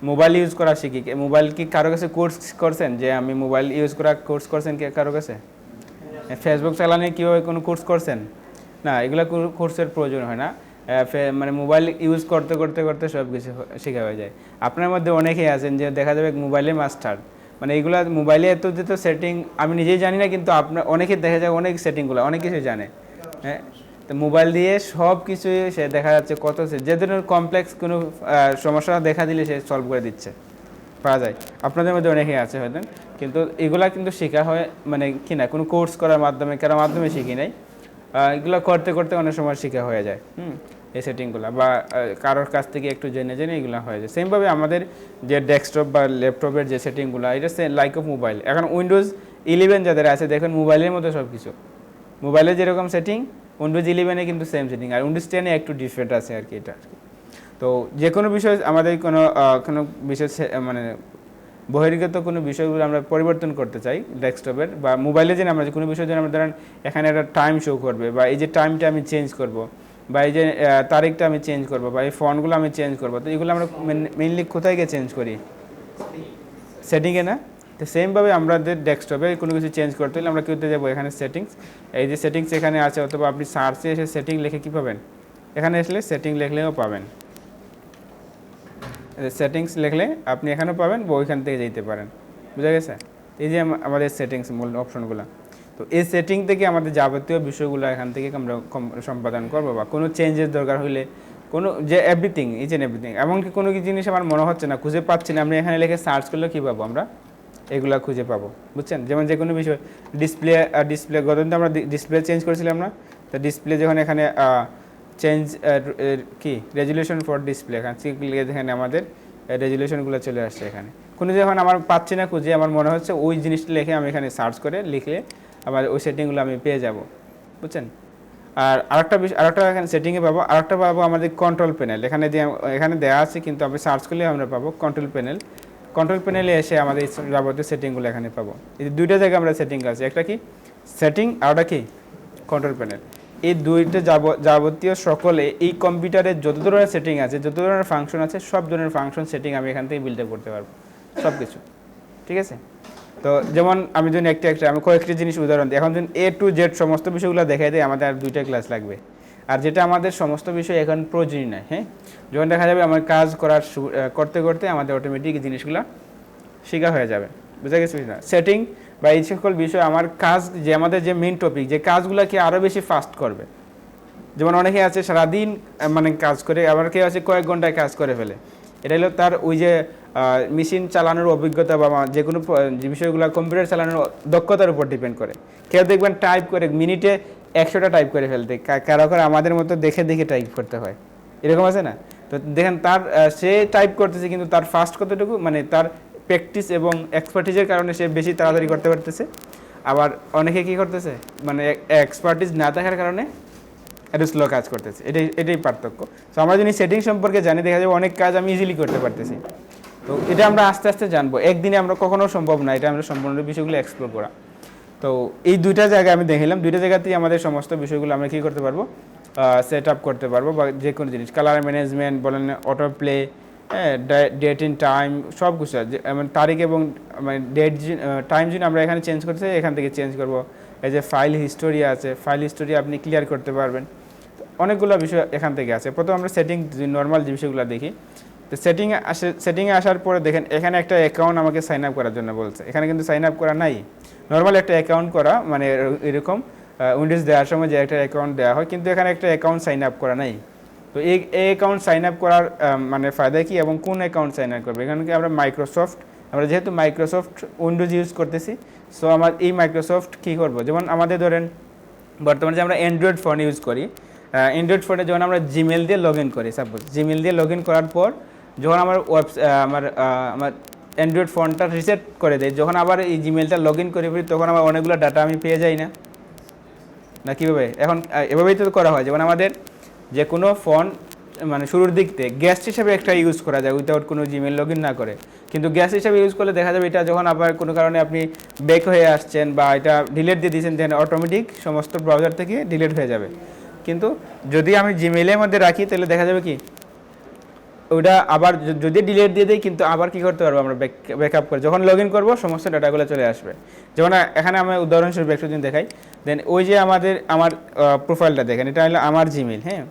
Mobile use করা শিখি। Mobile কি কারো কাছে কোর্স করছেন যে আমি মোবাইল ইউজ করা কোর্স করছেন কি কারো কাছে? ফেসবুক চালানো কীভাবে কোনো কোর্স করছেন? না, এগুলো কোনো কোর্সের প্রয়োজন হয় না। মানে মোবাইল ইউজ করতে করতে করতে সব কিছু শেখা হয়ে যায়। আপনার মধ্যে অনেকেই আছেন যে দেখা যাবে মোবাইলে মাস্টার, মানে এইগুলো মোবাইলে এত যেত সেটিং আমি নিজেই জানি না, কিন্তু আপনার অনেকে দেখা যায় অনেক সেটিংগুলো অনেক কিছু জানে। হ্যাঁ, তো মোবাইল দিয়ে সব কিছুই সে দেখা যাচ্ছে কত যে ধরনের কমপ্লেক্স কোনো সমস্যা দেখা দিলে সে সলভ করে দিচ্ছে, পাওয়া যায়। আপনাদের মধ্যে অনেকেই আছে হয়তো, কিন্তু এগুলা কিন্তু শেখা হয় মানে কি না কোনো কোর্স করার মাধ্যমে কারোর মাধ্যমে শিখি নাই, এগুলো করতে করতে অনেক সময় শেখা হয়ে যায়। এই সেটিংগুলো বা কারোর কাছ থেকে একটু জেনে জেনে এগুলো হয়ে যায়। সেমভাবে আমাদের যে ডেস্কটপ বা ল্যাপটপের যে সেটিংগুলো, এটা লাইক অফ মোবাইল। এখন উইন্ডোজ 11 যাদের আছে দেখুন মোবাইলের মতো সব কিছু, মোবাইলে যেরকম সেটিং উইন্ডোজ 11-এ কিন্তু সেম সেটিং, আর উইন্ডোজ 10-এ একটু ডিফারেন্ট আছে আর কি এটা আর কি। তো যে কোনো বিষয় আমাদের কোনো বিষয় মানে বহির্গত কোনো বিষয়গুলো আমরা পরিবর্তন করতে চাই ডেস্কটপের বা মোবাইলে, যেন আমরা কোনো বিষয় যেন আমরা ধরেন এখানে একটা টাইম শো করবে, বা এই যে টাইমটা আমি চেঞ্জ করব, বা এই যে তারিখটা আমি চেঞ্জ করব, বা এই ফন্টগুলো আমি চেঞ্জ করব, তো এগুলো আমরা মেইনলি কোথায় গিয়ে চেঞ্জ করি? সেটিংয়ে না? তো সেমভাবে আমাদের ডেস্কটপে কোনো কিছু চেঞ্জ করতে হলে আমরা করতে যাবো এখানে সেটিংস, এই যে সেটিংস এখানে আছে, অথবা আপনি সার্চে এসে সেটিং লিখে কী পাবেন, এখানে আসলে সেটিং লিখলেও পাবেন, সেটিংস লিখলে আপনি এখানেও পাবেন বা ওইখান থেকে যেতে পারেন। বুঝা গেছে? এই যে আমাদের সেটিংস মূল অপশনগুলো, তো এই সেটিং থেকে আমাদের যাবতীয় বিষয়গুলো এখান থেকে আমরা সম্পাদন করবো, বা কোনো চেঞ্জের দরকার হলে কোনো যে এভরিথিং, ইচ অ্যান্ড এভরিথিং, এমনকি কোনো জিনিস আমার মনে হচ্ছে না, খুঁজে পাচ্ছি না, আমরা এখানে লিখে সার্চ করলে কী পাবো, আমরা এগুলো খুঁজে পাবো। বুঝছেন? যেমন যে কোনো বিষয় ডিসপ্লে গতদিন আমরা ডিসপ্লে চেঞ্জ করেছিলাম না, তো ডিসপ্লে যখন এখানে চেঞ্জ কি রেজুলেশন ফর ডিসপ্লে, এখানে আমাদের রেজুলেশনগুলো চলে আসছে। এখানে কোনো যখন আমার পাচ্ছি না খুঁজে, আমার মনে হচ্ছে ওই জিনিসটা লিখে আমি এখানে সার্চ করে লিখলে আমার ওই সেটিংগুলো আমি পেয়ে যাব। বুঝছেন? আর আরেকটা এখানে সেটিংয়ে পাবো, আরেকটা পাবো আমাদের কন্ট্রোল প্যানেল। এখানে দেওয়া আছে, কিন্তু আমি সার্চ করলে আমরা পাবো কন্ট্রোল প্যানেল। কন্ট্রোল প্যানেলে এসে আমাদের যাবতীয় সেটিংগুলো এখানে পাবো। এই দুইটা জায়গায় আমরা সেটিং আছে, একটা কি সেটিং আর ওটা কি কন্ট্রোল প্যানেল। এই দুইটা যাবতীয় সকলে এই কম্পিউটারে যত ধরনের সেটিং আছে, যত ধরনের ফাংশন আছে, সব ধরনের ফাংশন সেটিং আমি এখান থেকে বিল্ড আপ করতে পারবো, সব কিছু। ঠিক আছে? তো যেমন আমি যদি আমি কয়েকটি জিনিস উদাহরণ দিই। এখন যদি A to Z সমস্ত বিষয়গুলো দেখাই দিই, আমাদের আর 2টা ক্লাস লাগবে, আর যেটা আমাদের সমস্ত বিষয় এখন প্রয়োজনই নয়। হ্যাঁ, যখন দেখা যাবে আমার কাজ করতে করতে আমাদের অটোমেটিক জিনিসগুলো শেখা হয়ে যাবে। বুঝা গেছে না? সেটিং বা এই সকল বিষয় আমার কাজ, যে আমাদের যে মেইন টপিক, যে কাজগুলোকে আরও বেশি ফাস্ট করবে। যেমন অনেকে আছে সারাদিন মানে কাজ করে, আবার কেউ আছে কয়েক ঘন্টায় কাজ করে ফেলে। এটা হলো তার ওই যে মেশিন চালানোর অভিজ্ঞতা বা যে কোনো বিষয়গুলো কম্পিউটার চালানোর দক্ষতার উপর ডিপেন্ড করে। কেউ দেখবেন টাইপ করে মিনিটে 100টা টাইপ করে ফেলতে, কারো আমাদের মতো দেখে দেখে টাইপ করতে হয়, এরকম আছে না? তো দেখেন তার সে টাইপ করতেছে, কিন্তু তার ফাস্ট কতটুকু, মানে তার প্র্যাকটিস এবং এক্সপার্টিসের কারণে সে বেশি তাড়াতাড়ি করতে পারতেছে। আবার অনেকে কী করতেছে, মানে এক্সপার্টিস না থাকার কারণে একটু স্লো কাজ করতেছে। এটাই পার্থক্য। তো আমরা যদি সেটিং সম্পর্কে জানি, দেখা যাবে অনেক কাজ আমি ইজিলি করতে পারতেছি। তো এটা আমরা আস্তে আস্তে জানবো, একদিনে আমরা কখনো সম্ভব না এটা আমরা সম্পূর্ণ বিষয়গুলো এক্সপ্লোর করা। তো এই দুইটা জায়গায় আমি দেখালাম, দুইটা জায়গাতেই আমাদের সমস্ত বিষয়গুলো আমরা কী করতে পারবো, সেট আপ করতে পারবো, বা যে কোনো জিনিস কালার ম্যানেজমেন্ট বলেন, auto play, date in time, সব কিছু যেমন তারিখ এবং মানে ডেট টাইম যদি আমরা এখানে চেঞ্জ করতে চাই, এখান থেকে চেঞ্জ করবো। এই যে ফাইল হিস্টোরি আছে, ফাইল হিস্টোরি আপনি ক্লিয়ার করতে পারবেন। অনেকগুলো বিষয় এখান থেকে আছে। প্রথম আমরা সেটিং নর্মাল যে বিষয়গুলো দেখি। তো সেটিংয়ে আসার পরে দেখেন এখানে একটা অ্যাকাউন্ট আমাকে সাইন আপ করার জন্য বলছে। এখানে কিন্তু সাইন আপ করা নাই, নর্মাল একটা অ্যাকাউন্ট করা, মানে এরকম উইন্ডোজ দেওয়ার সময় যে একটা অ্যাকাউন্ট দেওয়া হয়, কিন্তু এখানে একটা অ্যাকাউন্ট সাইন আপ করা নাই। তো এই অ্যাকাউন্ট সাইন আপ করার মানে ফায়দা কি এবং কোন অ্যাকাউন্ট সাইন আপ করবে? এখানে কি আমরা আমরা যেহেতু মাইক্রোসফট উইন্ডোজ ইউজ করতেছি, সো আমার এই মাইক্রোসফট কী করবো, যেমন আমাদের ধরেন বর্তমানে যে আমরা অ্যান্ড্রয়েড ফোন ইউজ করি, অ্যান্ড্রয়েড ফোনে যখন আমরা জিমেল দিয়ে লগ ইন করি, সাপোজ জিমেল দিয়ে লগ ইন করার পর যখন আমার আমার অ্যান্ড্রয়েড ফোনটা রিসেট করে দেয়, যখন আবার এই জিমেলটা লগ ইন করে ফেলি, তখন আমার অনেকগুলো ডাটা আমি পেয়ে যাই না কীভাবে? এখন এভাবেই তো করা হয়। যেমন আমাদের যে কোনো ফোন মানে শুরুর দিক থেকে গেস্ট হিসেবে একটা ইউজ করা যায় উইথাউট কোনো জিমেল লগ ইন না করে, কিন্তু গেস্ট হিসেবে ইউজ করলে দেখা যাবে এটা যখন আবার কোনো কারণে আপনি ব্যাক হয়ে আসছেন বা এটা ডিলিট দিয়ে দিয়েছেন, দেন অটোমেটিক সমস্ত ব্রাউজার থেকে ডিলিট হয়ে যাবে। কিন্তু যদি আমি জিমেলের মধ্যে রাখি, তাহলে দেখা যাবে কি ওটা আবার যদি ডিলিট দিয়ে দিই কিন্তু আবার কি করতে পারবো আমরা ব্যাকআপ করে যখন লগ ইন করবো সমস্ত ডাটাগুলো চলে আসবে। যেমন এখানে আমি উদাহরণস্বরূপ একটু দিন দেখাই। দেন ওই যে আমার প্রোফাইলটা দেখেন, এটা হলো আমার জিমেল। হ্যাঁ,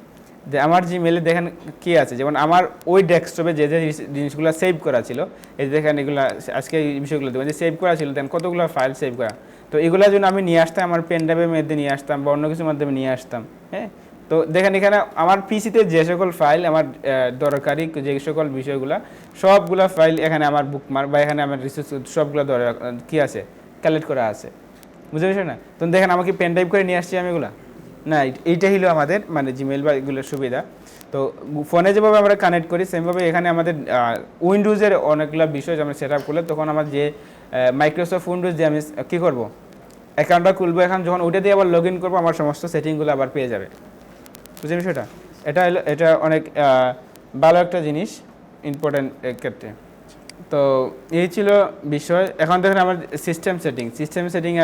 আমার জিমেলে দেখেন কী আছে, যেমন আমার ওই ডেস্কটপে যে যে জিনিসগুলো সেভ করা ছিল, এই দেখেন এগুলো আজকে এই বিষয়গুলো দেখবেন যে সেভ করা ছিল, দেন কতগুলো ফাইল সেভ করা। তো এগুলো যদি আমি নিয়ে আসতাম আমার পেন ড্রাইভের মধ্যে নিয়ে আসতাম বা অন্য কিছুর মাধ্যমে নিয়ে আসতাম। হ্যাঁ, তো দেখেন এখানে আমার পিসিতে যে সকল ফাইল আমার দরকারি যে সকল বিষয়গুলো সবগুলো ফাইল এখানে আমার বুকমার্ক বা এখানে আমার রিসোর্স সবগুলো কী আছে, কালেক্ট করা আছে। বুঝতে পারছো না? তো দেখেন আমাকে পেন ড্রাইভ করে নিয়ে আসছি আমি এগুলো না, এইটা হলো আমাদের মানে জিমেল বা এগুলোর সুবিধা। তো ফোনে যেভাবে আমরা কানেক্ট করি সেমভাবে এখানে আমাদের উইন্ডোজের অনেকগুলো বিষয় আমরা সেট আপ করলে তখন আমার যে মাইক্রোসফট উইন্ডোজ দিয়ে আমি কী করবো, অ্যাকাউন্টটা খুলবো, এখন যখন ওইটা দিয়ে আবার লগ ইন করবো আমার সমস্ত সেটিংগুলো আবার পেয়ে যাবে। বুঝলেন বিষয়টা? এটা অনেক ভালো একটা জিনিস, ইম্পর্টেন্ট ক্ষেত্রে। তো এই ছিল বিষয়। এখন দেখেন আমার সিস্টেমে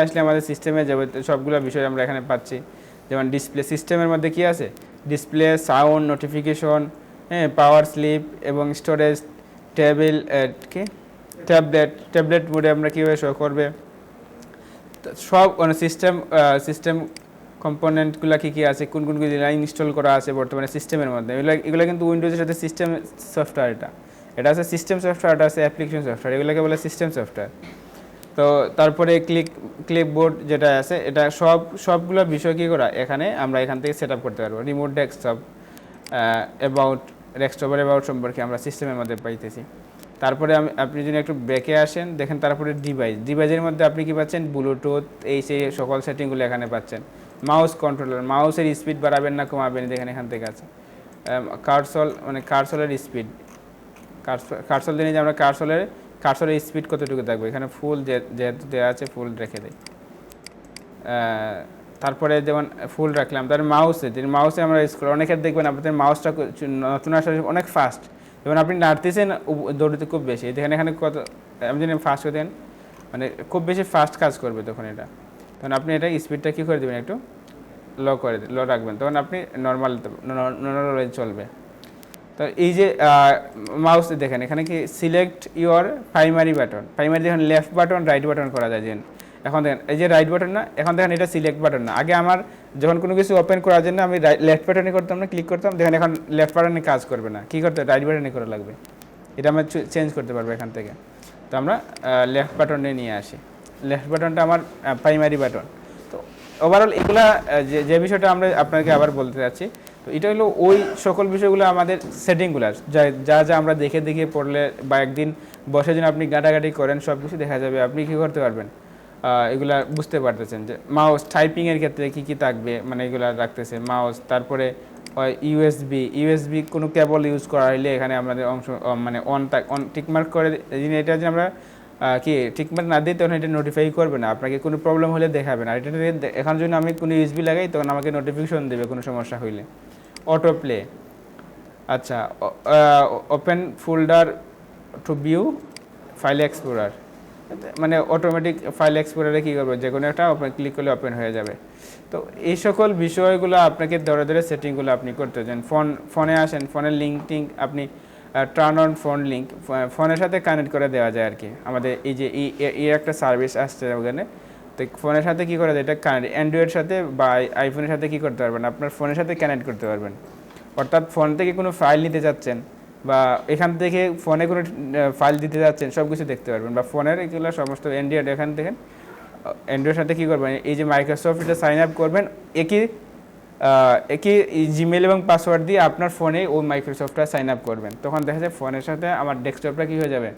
আসলে আমাদের সিস্টেমে যাবে সবগুলো বিষয় আমরা এখানে পাচ্ছি। যেমন ডিসপ্লে, সিস্টেমের মধ্যে কি আছে, ডিসপ্লে, সাউন্ড, নোটিফিকেশন, হ্যাঁ, পাওয়ার স্লিপ এবং স্টোরেজ, টেবিল কি ট্যাবলেট মোডে আমরা কীভাবে শো করবে, সব সিস্টেম কম্পোনেন্টগুলো কী আছে, কোন ইনস্টল করা আছে বর্তমানে সিস্টেমের মধ্যে, এগুলো কিন্তু উইন্ডোজের সাথে সিস্টেম সফটওয়্যার। এটা আছে সিস্টেম সফটওয়্যার, এটা আছে অ্যাপ্লিকেশন সফটওয়্যার, এগুলোকে বলে সিস্টেম সফটওয়্যার। তো তারপরে ক্লিপবোর্ড যেটা আছে, এটা সবগুলো বিষয় কী করা এখানে আমরা এখান থেকে সেট আপ করতে পারবো। রিমোট ডেস্কটপ, ডেস্কটপের অ্যাবাউট সম্পর্কে আমরা সিস্টেমের মধ্যে পাইতেছি। তারপরে আপনি যদি একটু ব্যাকে আসেন দেখেন, তারপরে ডিভাইসের মধ্যে আপনি কি পাচ্ছেন, ব্লুটুথ, সেই সকল সেটিংগুলো এখানে পাচ্ছেন। মাউস কন্ট্রোলার, মাউসের স্পিড বাড়াবেন না কমাবেন দেখেন এখান থেকে আছে। কার্সলের স্পিড, কার্সল দিয়ে যে আমরা কার্সলের স্পিড কতটুকু থাকবে, এখানে ফুল যেহেতু দেওয়া আছে ফুল রেখে দেয়। তারপরে যেমন ফুল রাখলাম। তারপরে মাউসে আমরা অনেকের দেখবেন আপনাদের মাউসটা নতুন আসলে অনেক ফাস্ট, যেমন আপনি নাড়তেছেন দৌড়তে খুব বেশি, দেখেন এখানে কত আপনি যদি ফাস্ট করে দেন মানে খুব বেশি ফাস্ট কাজ করবে তখন এটা। তখন আপনি এটা স্পিডটা কী করে দেবেন, একটু লো রাখবেন, তখন আপনি নর্মাল চলবে। তো এই যে মাউসে দেখেন এখানে কি সিলেক্ট ইউর প্রাইমারি দেখেন লেফট বাটন রাইট বাটন করা যায়। যেন এখন দেখেন এই যে রাইট বাটন না, এখন দেখেন এটা সিলেক্ট বাটন না। আগে আমার যখন কোনো কিছু ওপেন করার জন্য আমি লেফট বাটনে করতাম না, ক্লিক করতাম, দেখেন এখন লেফট বাটনে কাজ করবে না, কী করতে রাইট বাটনে করা লাগবে। এটা আমরা চেঞ্জ করতে পারবো এখান থেকে। তো আমরা লেফট বাটনে নিয়ে আসি, লেফট বাটনটা আমার প্রাইমারি বাটন। তো ওভারঅল এগুলা যে বিষয়টা আমরা আপনাকে আবার বলতে চাচ্ছি, তো এটা হলো ওই সকল বিষয়গুলো আমাদের সেটিংগুলো যা আমরা দেখে পড়লে বা একদিন বসে যেন আপনি গাটাগাটি করেন সব কিছু দেখা যাবে, আপনি কী করতে পারবেন, এগুলা বুঝতে পারতেছেন। যে মাউস টাইপিংয়ের ক্ষেত্রে কী কী মানে এগুলা রাখতেছে মাউস। তারপরে ইউএসবি কোনো কেবল ইউজ করা হলে এখানে আমাদের অংশ মানে অন টিকমার্ক করে, এটা যে আমরা কি টিকমার্ক না দিই তখন এটা নোটিফাই করবে না, আপনাকে কোনো প্রবলেম হলে দেখাবে না। এটা এখন যদি আমি কোনো ইউএসবি লাগাই তখন আমাকে নোটিফিকেশন দেবে কোনো সমস্যা হইলে। অটো প্লে, আচ্ছা, open folder two view file explorer, মানে অটোমেটিক ফাইল এক্সপ্লোরারে কী করবে, যে কোনো একটা ক্লিক করলে ওপেন হয়ে যাবে। তো এই সকল বিষয়গুলো আপনাকে ধরে সেটিংগুলো আপনি করতে চান। ফোনে আসেন, ফোনের লিঙ্ক আপনি টার্ন অন ফোন লিঙ্ক, ফোনের সাথে কানেক্ট করে দেওয়া যায় আর কি। আমাদের এই যে একটা সার্ভিস আসছে ওখানে, তো ফোনের সাথে কী করা যায়, এটা কানেক্ট অ্যান্ড্রয়েডের সাথে বা আইফোনের সাথে কী করতে পারবেন, আপনার ফোনের সাথে কানেক্ট করতে পারবেন। অর্থাৎ ফোন থেকে কোনো ফাইল নিতে যাচ্ছেন বা এখান থেকে ফোনে কোনো ফাইল দিতে যাচ্ছেন সব কিছু দেখতে পারবেন। বা ফোনের এগুলো সমস্ত অ্যান্ড্রয়েড, এখান থেকে অ্যান্ড্রয়েডের সাথে কী করবেন, এই যে মাইক্রোসফট এটা সাইন আপ করবেন, একই জিমেল এবং পাসওয়ার্ড দিয়ে আপনার ফোনে ওই মাইক্রোসফটটা সাইন আপ করবেন, তখন দেখা যায় ফোনের সাথে আমার ডেস্কটপটা কী হয়ে যাবে,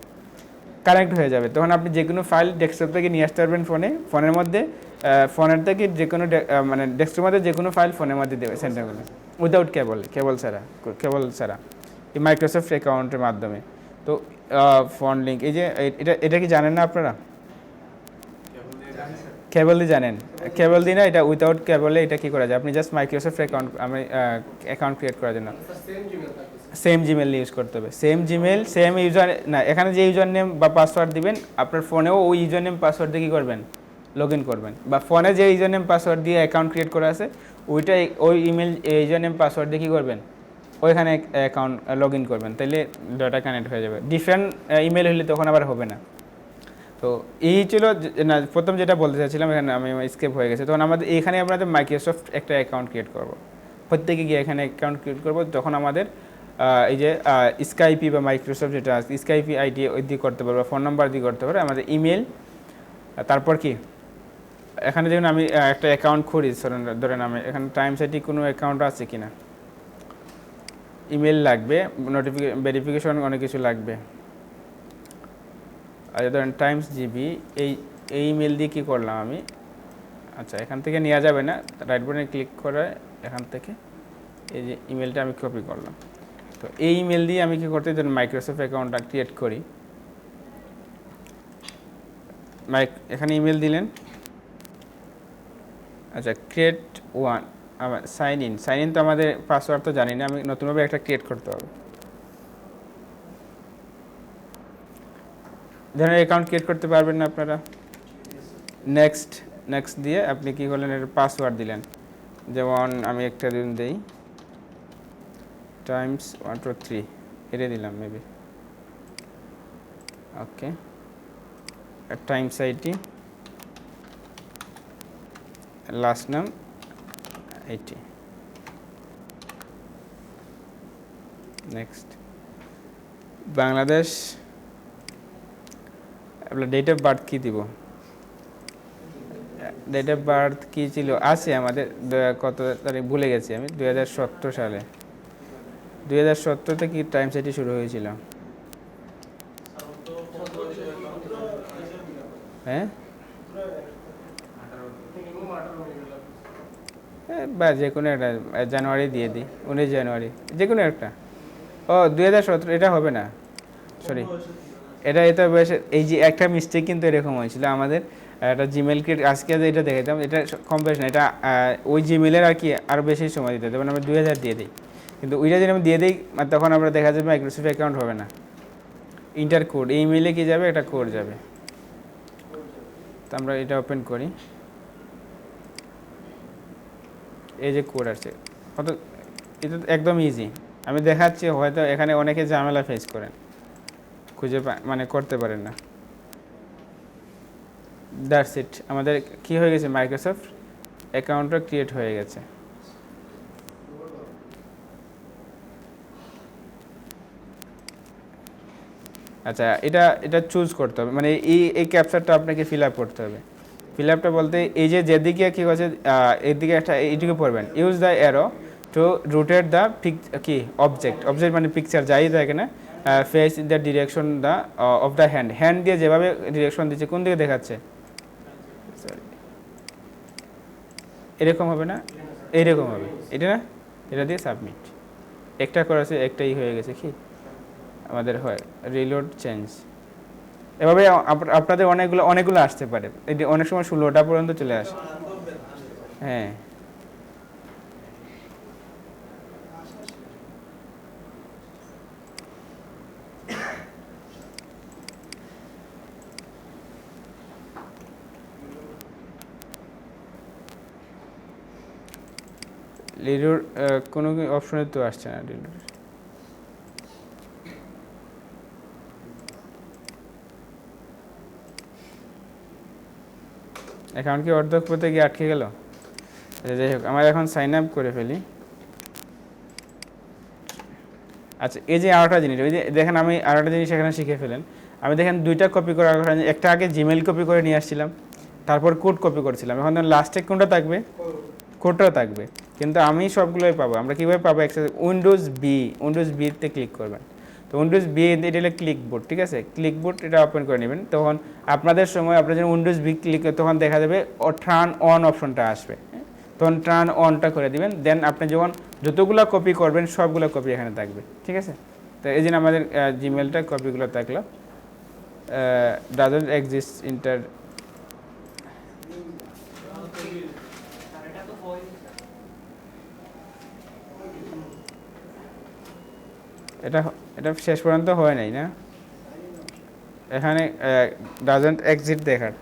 কানেক্ট হয়ে যাবে। তখন আপনি যে কোনো ফাইল ডেস্কটপ থেকে নিয়ে আসতে পারবেন ফোনের মধ্যে, ফোনের থেকে যে কোনো মানে ডেস্কটপের মধ্যে যে কোনো ফাইল ফোনের মধ্যে দেবে সেন্টার করবে উইদাউট কেবল ছাড়া এই মাইক্রোসফট অ্যাকাউন্টের মাধ্যমে। তো ফোন লিঙ্ক, এই যে এটা কি জানেন না আপনারা, কেবল দিয়ে জানেন, কেবল দিয়ে না, এটা উইদাউট কেবলে এটা কী করা যায়, আপনি জাস্ট মাইক্রোসফট অ্যাকাউন্ট ক্রিয়েট করার জন্য সেম জিমেল ইউজ করতে হবে, সেম ইউজার না, এখানে যে ইউজার নেম বা পাসওয়ার্ড দিবেন আপনার ফোনেও ওই ইউজার নেম পাসওয়ার্ড দিয়ে কী করবেন, লগ ইন করবেন। বা ফোনে যে ইউজার নেম পাসওয়ার্ড দিয়ে অ্যাকাউন্ট ক্রিয়েট করা আছে ওই ইমেল ইউজার নেম পাসওয়ার্ড দিয়ে কী করবেন, ওইখানে অ্যাকাউন্ট লগ ইন করবেন, তাইলে ডাটা কানেক্ট হয়ে যাবে। ডিফারেন্ট ইমেল হলে তখন আবার হবে না। তো এই ছিল না, প্রথম যেটা বলতে চাচ্ছিলাম, এখানে আমি স্কেপ হয়ে গেছে। তখন আমাদের এখানে আপনাদের মাইক্রোসফট একটা অ্যাকাউন্ট ক্রিয়েট করব, প্রত্যেকে গিয়ে এখানে অ্যাকাউন্ট ক্রিয়েট করব। তখন আমাদের এই যে স্কাইপি বা মাইক্রোসফট যেটা আছে, স্কাইপি আইডি ওই দিয়ে করতে পারবো, ফোন নাম্বার দিয়ে করতে পারবো, আমাদের ইমেল, তারপর কি এখানে যেমন আমি একটা অ্যাকাউন্ট খুলি, ধরেন আমি এখানে টাইমস আইডি কোনো অ্যাকাউন্ট আছে কি না, ইমেল লাগবে, ভেরিফিকেশন অনেক কিছু লাগবে। আচ্ছা ধরেন টাইমস জিবি, এই ইমেল দিয়ে কী করলাম আমি, আচ্ছা এখান থেকে নেওয়া যাবে না, রাইট বাটনে ক্লিক করে এখান থেকে এই যে ইমেলটা আমি কপি করলাম। তো এই ইমেল দিয়ে আমি কী করতে, ধরুন মাইক্রোসফট অ্যাকাউন্টটা ক্রিয়েট করি। এখানে ইমেল দিলেন, আচ্ছা ক্রিয়েট ওয়ান, আমার সাইন ইন তো আমাদের পাসওয়ার্ড তো জানি না, আমি নতুনভাবে একটা ক্রিয়েট করতে হবে। ধরেন অ্যাকাউন্ট ক্রিয়েট করতে পারবেন না আপনারা, নেক্সট দিয়ে আপনি কী করলেন, এর পাসওয়ার্ড দিলেন। যেমন আমি একটা দিন দিই, টাইমস 123 এটা দিলাম মেবি, ওকে। টাইমস আইডি, লাস্ট নাম 80, নেক্সট বাংলাদেশ, আপনার ডেট অফ বার্থ কী দিব, ডেট অফ বার্থ কী ছিল আছে আমাদের, কত তারিখ ভুলে গেছি আমি, 2017 সালে, 2017 কি টাইমস আইডি শুরু হয়েছিল, হ্যাঁ বা যে কোনো একটা জানুয়ারি দিয়ে দিই, 19 জানুয়ারি, যে কোনো একটা। ও 2017, এটা হবে না, সরি, এটা বয়সে এই যে একটা মিস্টেক কিন্তু এরকম হয়েছিল আমাদের, একটা জিমেল ক্রিয়েট, আজকে এটা দেখাতাম, এটা কম বেশ না, এটা ওই জিমেলের আর কি আরও বেশি সময় দিতে হবে, মানে আমরা 2000 দিয়ে দিই, কিন্তু ওইটা যদি আমি দিয়ে দিই তখন আমরা দেখা যাবে মাইক্রোসফট অ্যাকাউন্ট হবে না, ইন্টার কোড, এই ইমেলে কি যাবে, একটা কোড যাবে। তো আমরা এটা ওপেন করি, এই যে কোড আছে, কত, এটা একদম ইজি, আমি দেখাচ্ছি, হয়তো এখানে অনেকে ঝামেলা ফেস করেন, খুঁজে মানে করতে পারেন না। দ্যাটস ইট, আমাদের কি হয়ে গেছে, মাইক্রোসফট অ্যাকাউন্টটা ক্রিয়েট হয়ে গেছে। আচ্ছা এটা চুজ করতে হবে, মানে এই ক্যাপচারটা আপনাকে ফিল আপ করতে হবে। ফিল আপটা বলতে এই যে যেদিকে কী হচ্ছে, এদিকে একটা এইদিকে পড়বেন, use the arrow to rotate the কি অবজেক্ট মানে পিকচার যাই থাকে না, face the direction the of the hand দিয়ে যেভাবে ডিরেকশন দিচ্ছে, কোন দিকে দেখাচ্ছে, এরকম হবে না, এইরকম হবে, এটা না, এটা দিয়ে সাবমিট, একটা করেছে, একটাই হয়ে গেছে, কি আমাদের হয় রিলোড চেঞ্জ। এভাবে আপনাদের অনেকগুলো আসতে পারে, এটি অনেক সময় 16টা পর্যন্ত চলে আসে। হ্যাঁ লিডোর কোনো অপশনে তো আসছে না লিডোর, অ্যাকাউন্ট কি অর্ধেক পথে গিয়ে আটকে গেল। যাই হোক, আমার এখন সাইন আপ করে ফেলি। আচ্ছা এই যে আরেকটা জিনিস, ওই যে দেখেন আমি আরেকটা জিনিস এখানে শিখে ফেলেন, আমি দেখেন দুইটা কপি করার কারণে, একটা আগে জিমেল কপি করে নিয়ে আসছিলাম, তারপর কোড কপি করছিলাম, এখন লাস্টে কোনটা থাকবে, কোডটাও থাকবে, কিন্তু আমি সবগুলোই পাবো। আমরা কীভাবে পাবো, উইন্ডোজ বিতে ক্লিক করবেন, তো উইন্ডোজ বি এটা হলো ক্লিকবোর্ড, ঠিক আছে, ক্লিকবোর্ড এটা ওপেন করে নেবেন, তখন আপনাদের সময় আপনার যখন উইন্ডোজ বি ক্লিক, তখন দেখা যাবে টার্ন অন অপশনটা আসবে, তখন টার্ন অনটা করে দিবেন, দেন আপনি যখন যতগুলো কপি করবেন সবগুলো কপি এখানে থাকবে, ঠিক আছে। তো এই জন্য আমাদের জিমেলটা কপিগুলো থাকলো, ডাজন্ট এক্সিস্ট ইন্টার, এটা শেষ পর্যন্ত হয় নাই না, এখানে ডাজন্ট এক্সিট দেখার,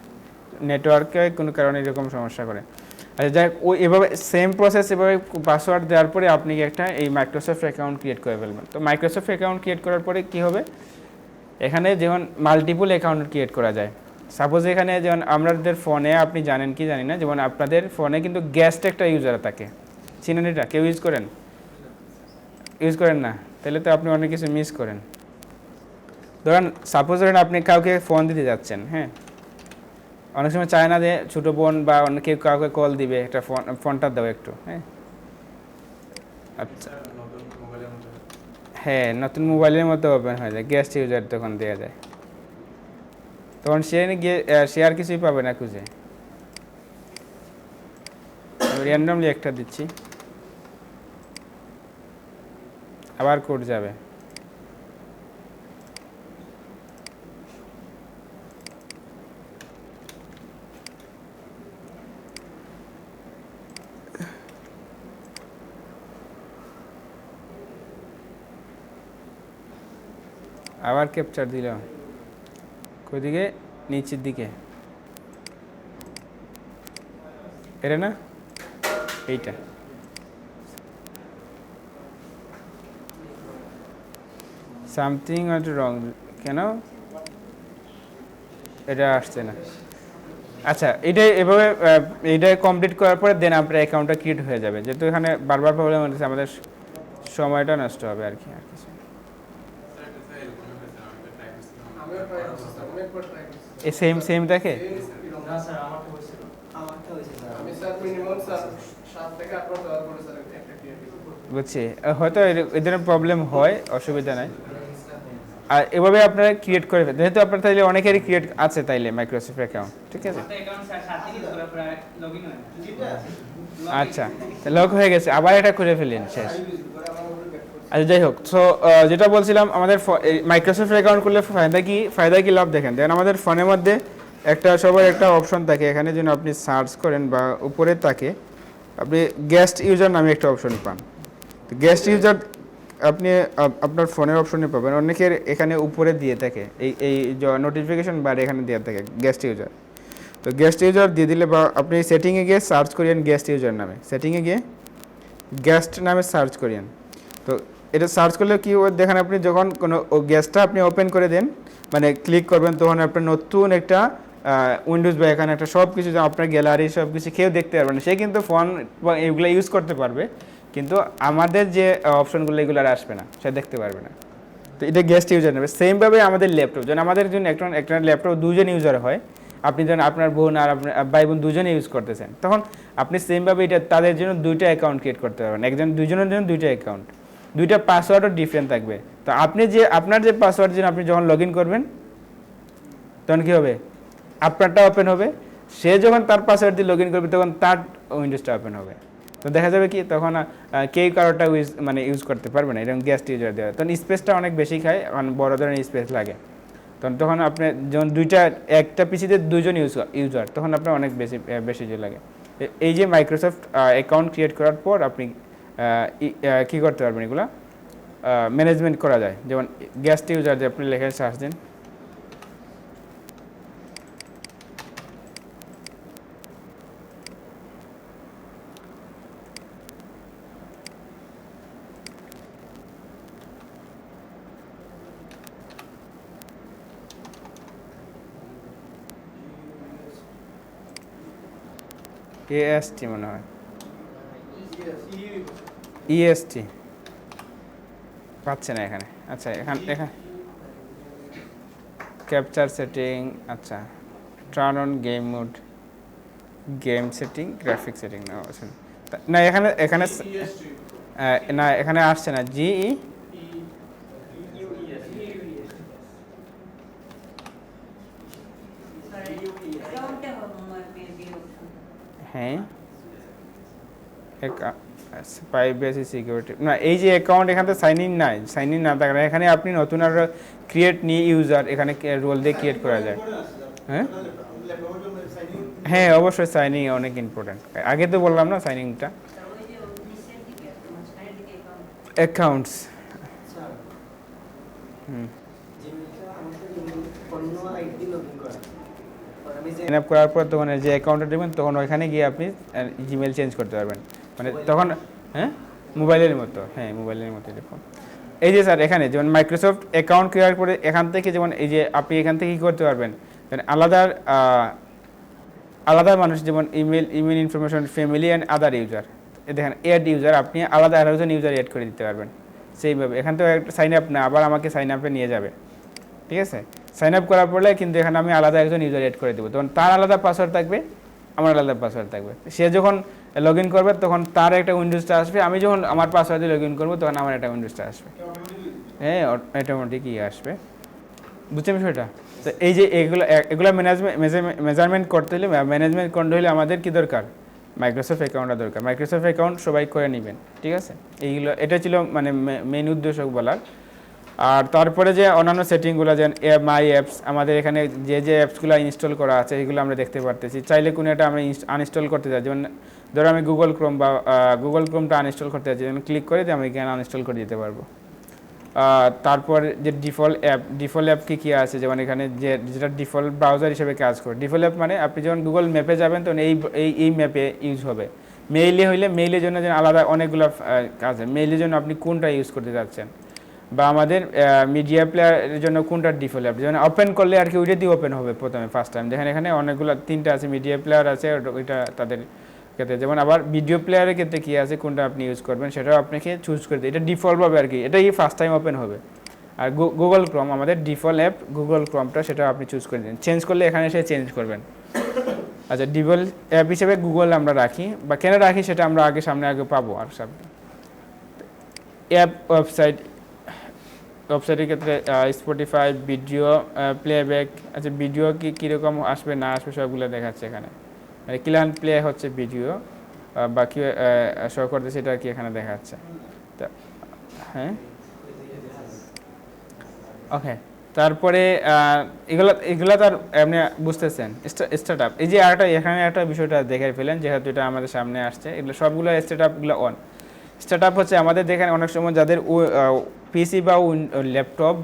নেটওয়ার্কে কোনো কারণে এরকম সমস্যা করে। আচ্ছা যাই হোক, ওই এভাবে সেম প্রসেস এভাবে পাসওয়ার্ড দেওয়ার পরে আপনি একটা এই মাইক্রোসফট অ্যাকাউন্ট ক্রিয়েট করে ফেলবেন। তো মাইক্রোসফট অ্যাকাউন্ট ক্রিয়েট করার পরে কি হবে, এখানে যেমন মাল্টিপল অ্যাকাউন্ট ক্রিয়েট করা যায়। সাপোজ এখানে যেমন আমাদের ফোনে, আপনি জানেন কি জানি না, যেমন আপনাদের ফোনে কিন্তু গেস্ট একটা ইউজার থাকে, চিনেন এটা? কেউ ইউজ করেন না? তাহলে তো আপনি অনেক কিছু মিস করেন। ধরেন সাপোজ ধরেন আপনি কাউকে ফোন দিতে যাচ্ছেন, হ্যাঁ, অনেক সময় চায় না যে ছোটো বোন বা অন্য কেউ কাউকে কল দিবে, একটা ফোনটা দাও একটু, হ্যাঁ। আচ্ছা, হ্যাঁ, নতুন মোবাইলের মতো ওপেন হয়ে যায়, গেস্ট ইউজার তখন দেওয়া যায়, তখন সে আর কিছুই পাবে না খুঁজে। আমি র্যান্ডমলি একটা দিচ্ছি, আবার কোড যাবে। আবার ক্যাপচার দিলাম, কোদিকে? নিচের দিকে, এটা না, এইটা। সামথিং ওয়াজ রং, কেন এটা আসছে না? আচ্ছা, এভাবে এটা কমপ্লিট করার পরে দেন আপনার অ্যাকাউন্টটা ক্রিয়েট হয়ে যাবে। যেহেতু এখানে বারবার প্রবলেম হচ্ছে, আমাদের সময়টা নষ্ট হবে আর কি, আর কিছু। এই সেম দেখে বুঝছি, হয়তো এদের প্রবলেম হয়, অসুবিধা নাই। আর এভাবে আপনারা ক্রিয়েট করে ফেলেন, যেহেতু আপনার তাইলে অনেকেরই ক্রিয়েট আছে তাইলে মাইক্রোসফট অ্যাকাউন্ট, ঠিক আছে। আচ্ছা, লক হয়ে গেছে, আবার এটা করে ফেলেন, শেষ। আচ্ছা যাই হোক, সো যেটা বলছিলাম, আমাদের মাইক্রোসফট অ্যাকাউন্ট করলে ফায়দা কি লাভ দেখেন। দেন আমাদের ফোনের মধ্যে সবার একটা অপশন থাকে, এখানে যেন আপনি সার্চ করেন বা উপরে থাকে আপনি গেস্ট ইউজার নামে একটা অপশন পান। তো গেস্ট ইউজার আপনি আপনার ফোনের অপশনে পাবেন, অনেকের এখানে উপরে দিয়ে থাকে, এই নোটিফিকেশন বার এখানে দেওয়া থাকে গেস্ট ইউজার। তো গেস্ট ইউজার দিয়ে দিলে, বা আপনি সেটিংয়ে গিয়ে সার্চ করিয়েন গেস্ট ইউজার নামে, সেটিংয়ে গিয়ে গেস্ট নামে সার্চ করিয়েন। তো এটা সার্চ করলে কি দেখেন, আপনি যখন কোনো গেস্টটা আপনি ওপেন করে দেন, মানে ক্লিক করবেন, তখন আপনার নতুন একটা উইন্ডোজ বা এখানে একটা সব কিছু, আপনার গ্যালারি সব কিছু কেউ দেখতে পারবে না। সে কিন্তু ফোন বা এগুলো ইউজ করতে পারবে, কিন্তু আমাদের যে অপশনগুলো এগুলো আর আসবে না, সে দেখতে পারবে না। তো এটা গেস্ট ইউজার নেবে। সেমভাবে আমাদের ল্যাপটপ, যেন আমাদের জন্য একটা ল্যাপটপ দুজন ইউজার হয়, আপনি যখন আপনার বোন আর আপনার ভাই বোন দুজনে ইউজ করতেছেন, তখন আপনি সেমভাবে এটা তাদের জন্য দুইটা অ্যাকাউন্ট ক্রিয়েট করতে পারবেন, দুজনের জন্য দুইটা অ্যাকাউন্ট, দুইটা পাসওয়ার্ডও ডিফারেন্ট থাকবে। তো আপনার যে পাসওয়ার্ড যেন আপনি যখন লগ ইন করবেন, তখন কী হবে, আপনারটা ওপেন হবে, সে যখন তার পাসওয়ার্ড দিয়ে লগ ইন করবে তখন তার উইন্ডোজটা ওপেন হবে। তো দেখা যাবে কি, তখন কেউ কারোটা ইউজ করতে পারবে না, এরকম গেস্ট ইউজার দেওয়া, তখন স্পেসটা অনেক বেশি খায়, কারণ বড় ধরনের স্পেস লাগে। তখন আপনি যখন একটা পিসিতে দুজন ইউজার, তখন আপনার অনেক বেশি লাগে। এই যে মাইক্রোসফট অ্যাকাউন্ট ক্রিয়েট করার পর আপনি কী করতে পারবেন, এগুলো ম্যানেজমেন্ট করা যায়। যেমন গেস্ট ইউজার, যে আপনি লেখে সার্চ দিন, এএসটি মনে হয়, ইএসটি পাচ্ছে না এখানে। আচ্ছা, এখানে ক্যাপচার সেটিং, আচ্ছা, turn on game mode, game setting, graphic setting, না এখানে না, এখানে আসছে না, জিই হ্যাঁ, প্রাইভেসি সিকিউরিটি না, এই যে অ্যাকাউন্ট এখানে সাইন ইন না থাকলে এখানে আপনি নতুন আর ক্রিয়েট নিউ ইউজার এখানে রোল দিয়ে ক্রিয়েট করা যায়। হ্যাঁ হ্যাঁ, অবশ্যই সাইনিং অনেক ইম্পর্টেন্ট। আগে তো বললাম না সাইনিংটা, অ্যাকাউন্টস। সাইন আপ করার পর তখন যে অ্যাকাউন্টটা দেবেন তখন ওইখানে গিয়ে আপনি জিমেল চেঞ্জ করতে পারবেন, মানে তখন হ্যাঁ মোবাইলের মতো, হ্যাঁ মোবাইলের মতো এরকম। এই যে স্যার এখানে যেমন মাইক্রোসফট অ্যাকাউন্ট ক্রিয়েট করে এখান থেকে যেমন এই যে আপনি এখান থেকে কী করতে পারবেন, মানে আলাদা আলাদা মানুষ যেমন email information family and other user, দেখেন অ্যাড ইউজার আপনি আলাদা আরও একজন ইউজার অ্যাড করে দিতে পারবেন সেইভাবে। এখান থেকে একটা সাইন আপ না আবার আমাকে সাইন আপে নিয়ে যাবে, ঠিক আছে। সাইন আপ করার পরে কিন্তু এখানে আমি আলাদা একজন ইউজার অ্যাড করে দেবো, তখন তার আলাদা পাসওয়ার্ড থাকবে, আমার আলাদা পাসওয়ার্ড থাকবে। সে যখন লগ ইন করবে তখন তার একটা উইন্ডোজটা আসবে, আমি যখন আমার পাসওয়ার্ড দিয়ে লগ ইন করবো তখন আমার একটা উইন্ডোজটা আসবে, হ্যাঁ অটোমেটিকই আসবে। বুঝছেন বিষয়টা? তো এই যে এগুলো মেজারমেন্ট করতে হলে ম্যানেজমেন্ট করতে হলে আমাদের কি দরকার, মাইক্রোসফট অ্যাকাউন্টটা দরকার। মাইক্রোসফট অ্যাকাউন্ট সবাই করে নেবেন, ঠিক আছে। এইগুলো এটা ছিল মানে মেইন উদ্দেশ্য বলার। আর তারপরে যে অন্যান্য সেটিংগুলো যেমন মাই অ্যাপস, আমাদের এখানে যে অ্যাপসগুলো ইনস্টল করা আছে এগুলো আমরা দেখতে পারতেছি। চাইলে কোনো একটা আমি আনইনস্টল করতে চাই, যেমন ধরো আমি গুগল ক্রোমটা আনইনস্টল করতে চাইছি, যেমন ক্লিক করে আমি এখানে আনইনস্টল করে দিতে পারবো। তারপর যে ডিফল্ট অ্যাপ কী আছে, যেমন এখানে যেটা ডিফল্ট ব্রাউজার হিসেবে কাজ করে। ডিফল্ট অ্যাপ মানে আপনি যখন গুগল ম্যাপে যাবেন তখন এই ম্যাপে ইউজ হবে। মেইলে হইলে মেইলের জন্য যেন আলাদা অনেকগুলো কাজ আছে, মেইলের জন্য আপনি কোনটা ইউজ করতে যাচ্ছেন, বা আমাদের মিডিয়া প্লেয়ারের জন্য কোনটা ডিফল্ট অ্যাপ, যেমন ওপেন করলে আর কি ওইটা দিয়ে ওপেন হবে প্রথমে ফার্স্ট টাইম। দেখেন এখানে অনেকগুলো 3টা আছে, মিডিয়া প্লেয়ার আছে ওইটা তাদের ক্ষেত্রে। যেমন আবার ভিডিও প্লেয়ারের ক্ষেত্রে কী আছে, কোনটা আপনি ইউজ করবেন সেটাও আপনাকে চুজ করে দিই, এটা ডিফল্টভাবে আর কি, এটাই ফার্স্ট টাইম ওপেন হবে। আর গুগল ক্রোম আমাদের ডিফল্ট অ্যাপ গুগল ক্রোমটা, সেটা আপনি চুজ করে দিন। চেঞ্জ করলে এখানে এসে চেঞ্জ করবেন। আচ্ছা, ডিফল্ট অ্যাপ হিসেবে গুগল আমরা রাখি, বা কেন রাখি সেটা আমরা সামনে পাবো। আর সব অ্যাপ ওয়েবসাইটের ক্ষেত্রে স্পটিফাই, ভিডিও প্লেব্যাক, আচ্ছা ভিডিও কীরকম আসবে না আসবে সবগুলো দেখাচ্ছে এখানে, মানে ক্লিয়ার প্লে হচ্ছে ভিডিও বা কি শো করতে সেটা আর কি এখানে দেখাচ্ছে। তো হ্যাঁ ওকে, তারপরে এগুলো তো আর এমনি বুঝতেছেন। স্টার্ট আপ, এই যে এখানে একটা বিষয়টা দেখে ফেলেন, যেহেতু এটা আমাদের সামনে আসছে, এগুলো সবগুলো স্টার্ট আপগুলো অন। স্টার্ট আপ হচ্ছে আমাদের দেখেন অনেক সময় যাদের পিসি বা ল্যাপটপ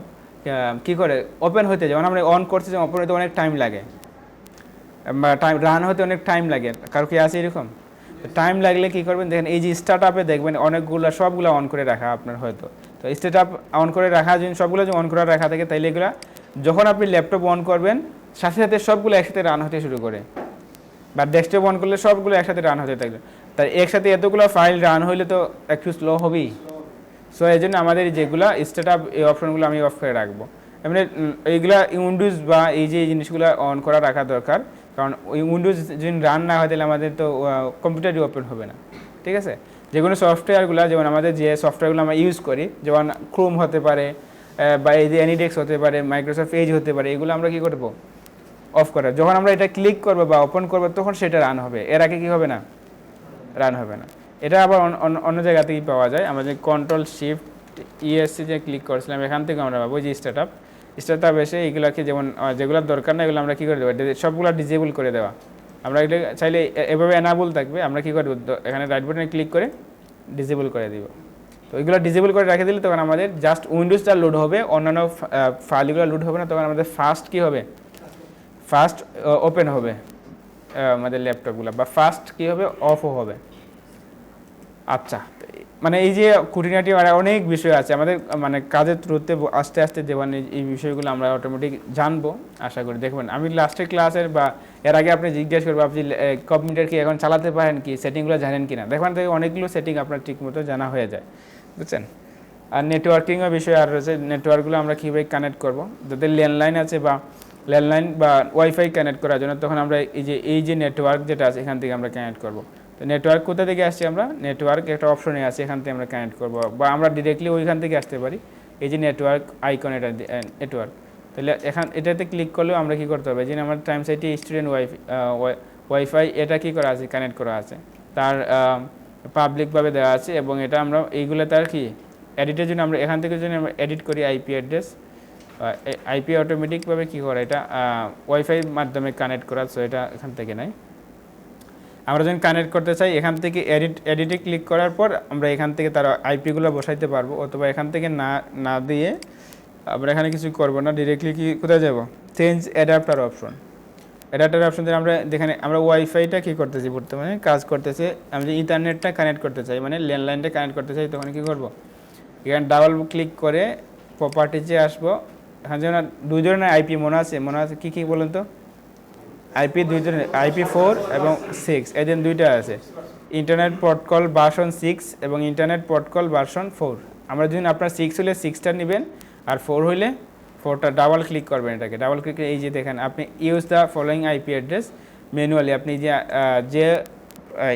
কী করে ওপেন হতে, যেমন আমরা অন করছি, যেমন ওপেন হতে অনেক টাইম লাগে, বা রান হতে অনেক টাইম লাগে, কারো কি আছে এরকম? টাইম লাগলে কী করবেন, দেখেন এই যে স্টার্ট আপে দেখবেন অনেকগুলো সবগুলো অন করে রাখা আপনার হয়তো। তো স্টার্ট আপ অন করে রাখা যদি সবগুলো যদি অন করে রাখা থাকে, তাইলে এগুলো যখন আপনি ল্যাপটপ অন করবেন সাথে সাথে সবগুলো একসাথে রান হতে শুরু করে, বা ডেস্কটপ অন করলে সবগুলো একসাথে রান হতে থাকবে। তাই একসাথে এতগুলো ফাইল রান হইলে তো একটু স্লো হবেই। সো এই জন্য আমাদের যেগুলো স্টার্ট আপ এই অপশনগুলো আমি অফ করে রাখবো। এমনি এইগুলা উইন্ডোজ বা এই যে জিনিসগুলো অন করা রাখা দরকার, কারণ ওই উইন্ডোজ যদি রান না হয় তাহলে আমাদের তো কম্পিউটারই ওপেন হবে না, ঠিক আছে। যে কোনো সফটওয়্যারগুলো, যেমন আমাদের যে সফটওয়্যারগুলো আমরা ইউজ করি, যেমন ক্রোম হতে পারে, বা এই যে অ্যানিডেক্স হতে পারে, মাইক্রোসফট এজ হতে পারে, এগুলো আমরা কী করবো, অফ করা। যখন আমরা এটা ক্লিক করবো বা ওপেন করবো তখন সেটা রান হবে, এর আগে কী হবে না, রান হবে না। এটা আবার অন্য জায়গা থেকেই পাওয়া যায়। আমাদের কন্ট্রোল শিফট ইএসসি যে ক্লিক করেছিলাম এখান থেকে আমরা পাবো যে স্টার্ট আপ এসে এইগুলোকে যেগুলো দরকার না এগুলো আমরা কী করে দেবো, সবগুলো ডিজেবল করে দেওয়া। আমরা এটা চাইলে এভাবে এনাবল থাকবে, আমরা কী করবো, এখানে রাইট বাটনে ক্লিক করে ডিজেবল করে দিব। তো এগুলো ডিজেবল করে রেখে দিলে তখন আমাদের জাস্ট উইন্ডোজটা লোড হবে, অন্যান্য ফাইলগুলো লোড হবে না, তখন আমাদের ফাস্ট কী হবে, ফাস্ট ওপেন হবে আমাদের ল্যাপটপগুলো, বা ফাস্ট কী হবে, অফও হবে। আচ্ছা, মানে এই যে খুঁটিনাটি অনেক বিষয় আছে আমাদের, মানে কাজের থ্রুতে আস্তে আস্তে দেওয়ান এই বিষয়গুলো আমরা অটোমেটিক জানবো আশা করি। দেখবেন আমি লাস্টের ক্লাসের বা এর আগে আপনি জিজ্ঞেস করবো আপনি কম্পিউটার কি এখন চালাতে পারেন কি, সেটিংগুলো জানেন কি না, দেখবেন থেকে অনেকগুলো সেটিং আপনার ঠিকমতো জানা হয়ে যায়, বুঝছেন। আর নেটওয়ার্কিংয়ের বিষয় আর রয়েছে, নেটওয়ার্কগুলো আমরা কীভাবে কানেক্ট করবো, যাদের ল্যান্ডলাইন আছে বা ল্যান্ডলাইন বা ওয়াইফাই কানেক্ট করার জন্য, তখন আমরা এই যে নেটওয়ার্ক যেটা আছে এখান থেকে আমরা কানেক্ট করবো। তো নেটওয়ার্ক কোথা থেকে আসছি, আমরা নেটওয়ার্ক একটা অপশনে আছে, এখান থেকে আমরা কানেক্ট করবো, বা আমরা ডিরেক্টলি ওইখান থেকে আসতে পারি। এই যে নেটওয়ার্ক আইকন, এটা নেটওয়ার্ক, তাহলে এটাতে ক্লিক করলেও আমরা কী করতে হবে, যে আমার টাইম সাইটে স্টুডেন্ট ওয়াইফাই এটা কী করা আছে, কানেক্ট করা আছে, তার পাবলিকভাবে দেওয়া আছে, এবং এটা আমরা এইগুলো তার কি এডিটের জন্য আমরা এখান থেকে যদি আমরা এডিট করি আইপি অ্যাড্রেস, আইপি অটোমেটিকভাবে কী করে, এটা ওয়াইফাই মাধ্যমে কানেক্ট করা, সো এটা এখান থেকে নাই। আমরা যখন কানেক্ট করতে চাই এখান থেকে এডিটে ক্লিক করার পর আমরা এখান থেকে তার আইপিগুলো বসাইতে পারবো, অথবা এখান থেকে না দিয়ে আমরা এখানে কিছু করবো না, ডিরেক্টলি কি কোথায় যাব, change adapter option. Adapter option দিয়ে আমরা যেখানে আমরা ওয়াইফাইটা কী করতেছি বর্তমানে কাজ করতেছে, আমি যে ইন্টারনেটটা কানেক্ট করতে চাই মানে ল্যান্ডলাইনটা কানেক্ট করতে চাই, তখন কী করব, এখানে ডাবল ক্লিক করে প্রপার্টিজে আসবো। এখানে যেমন দুই ধরনের আইপি মনে আছে কী কী বলুন তো? আইপি দুই ধরনের, IP4 এবং 6, এদের দুইটা আছে, ইন্টারনেট প্রোটোকল ভার্সন 6 এবং ইন্টারনেট প্রোটোকল ভার্সন 4। আমরা যদি আপনার 6 হলে 6টা নেবেন, আর 4 হইলে 4টা ডাবল ক্লিক করবেন, এটাকে ডাবল ক্লিক করে এই যে দেখেন আপনি use the following IP address manually, আপনি যে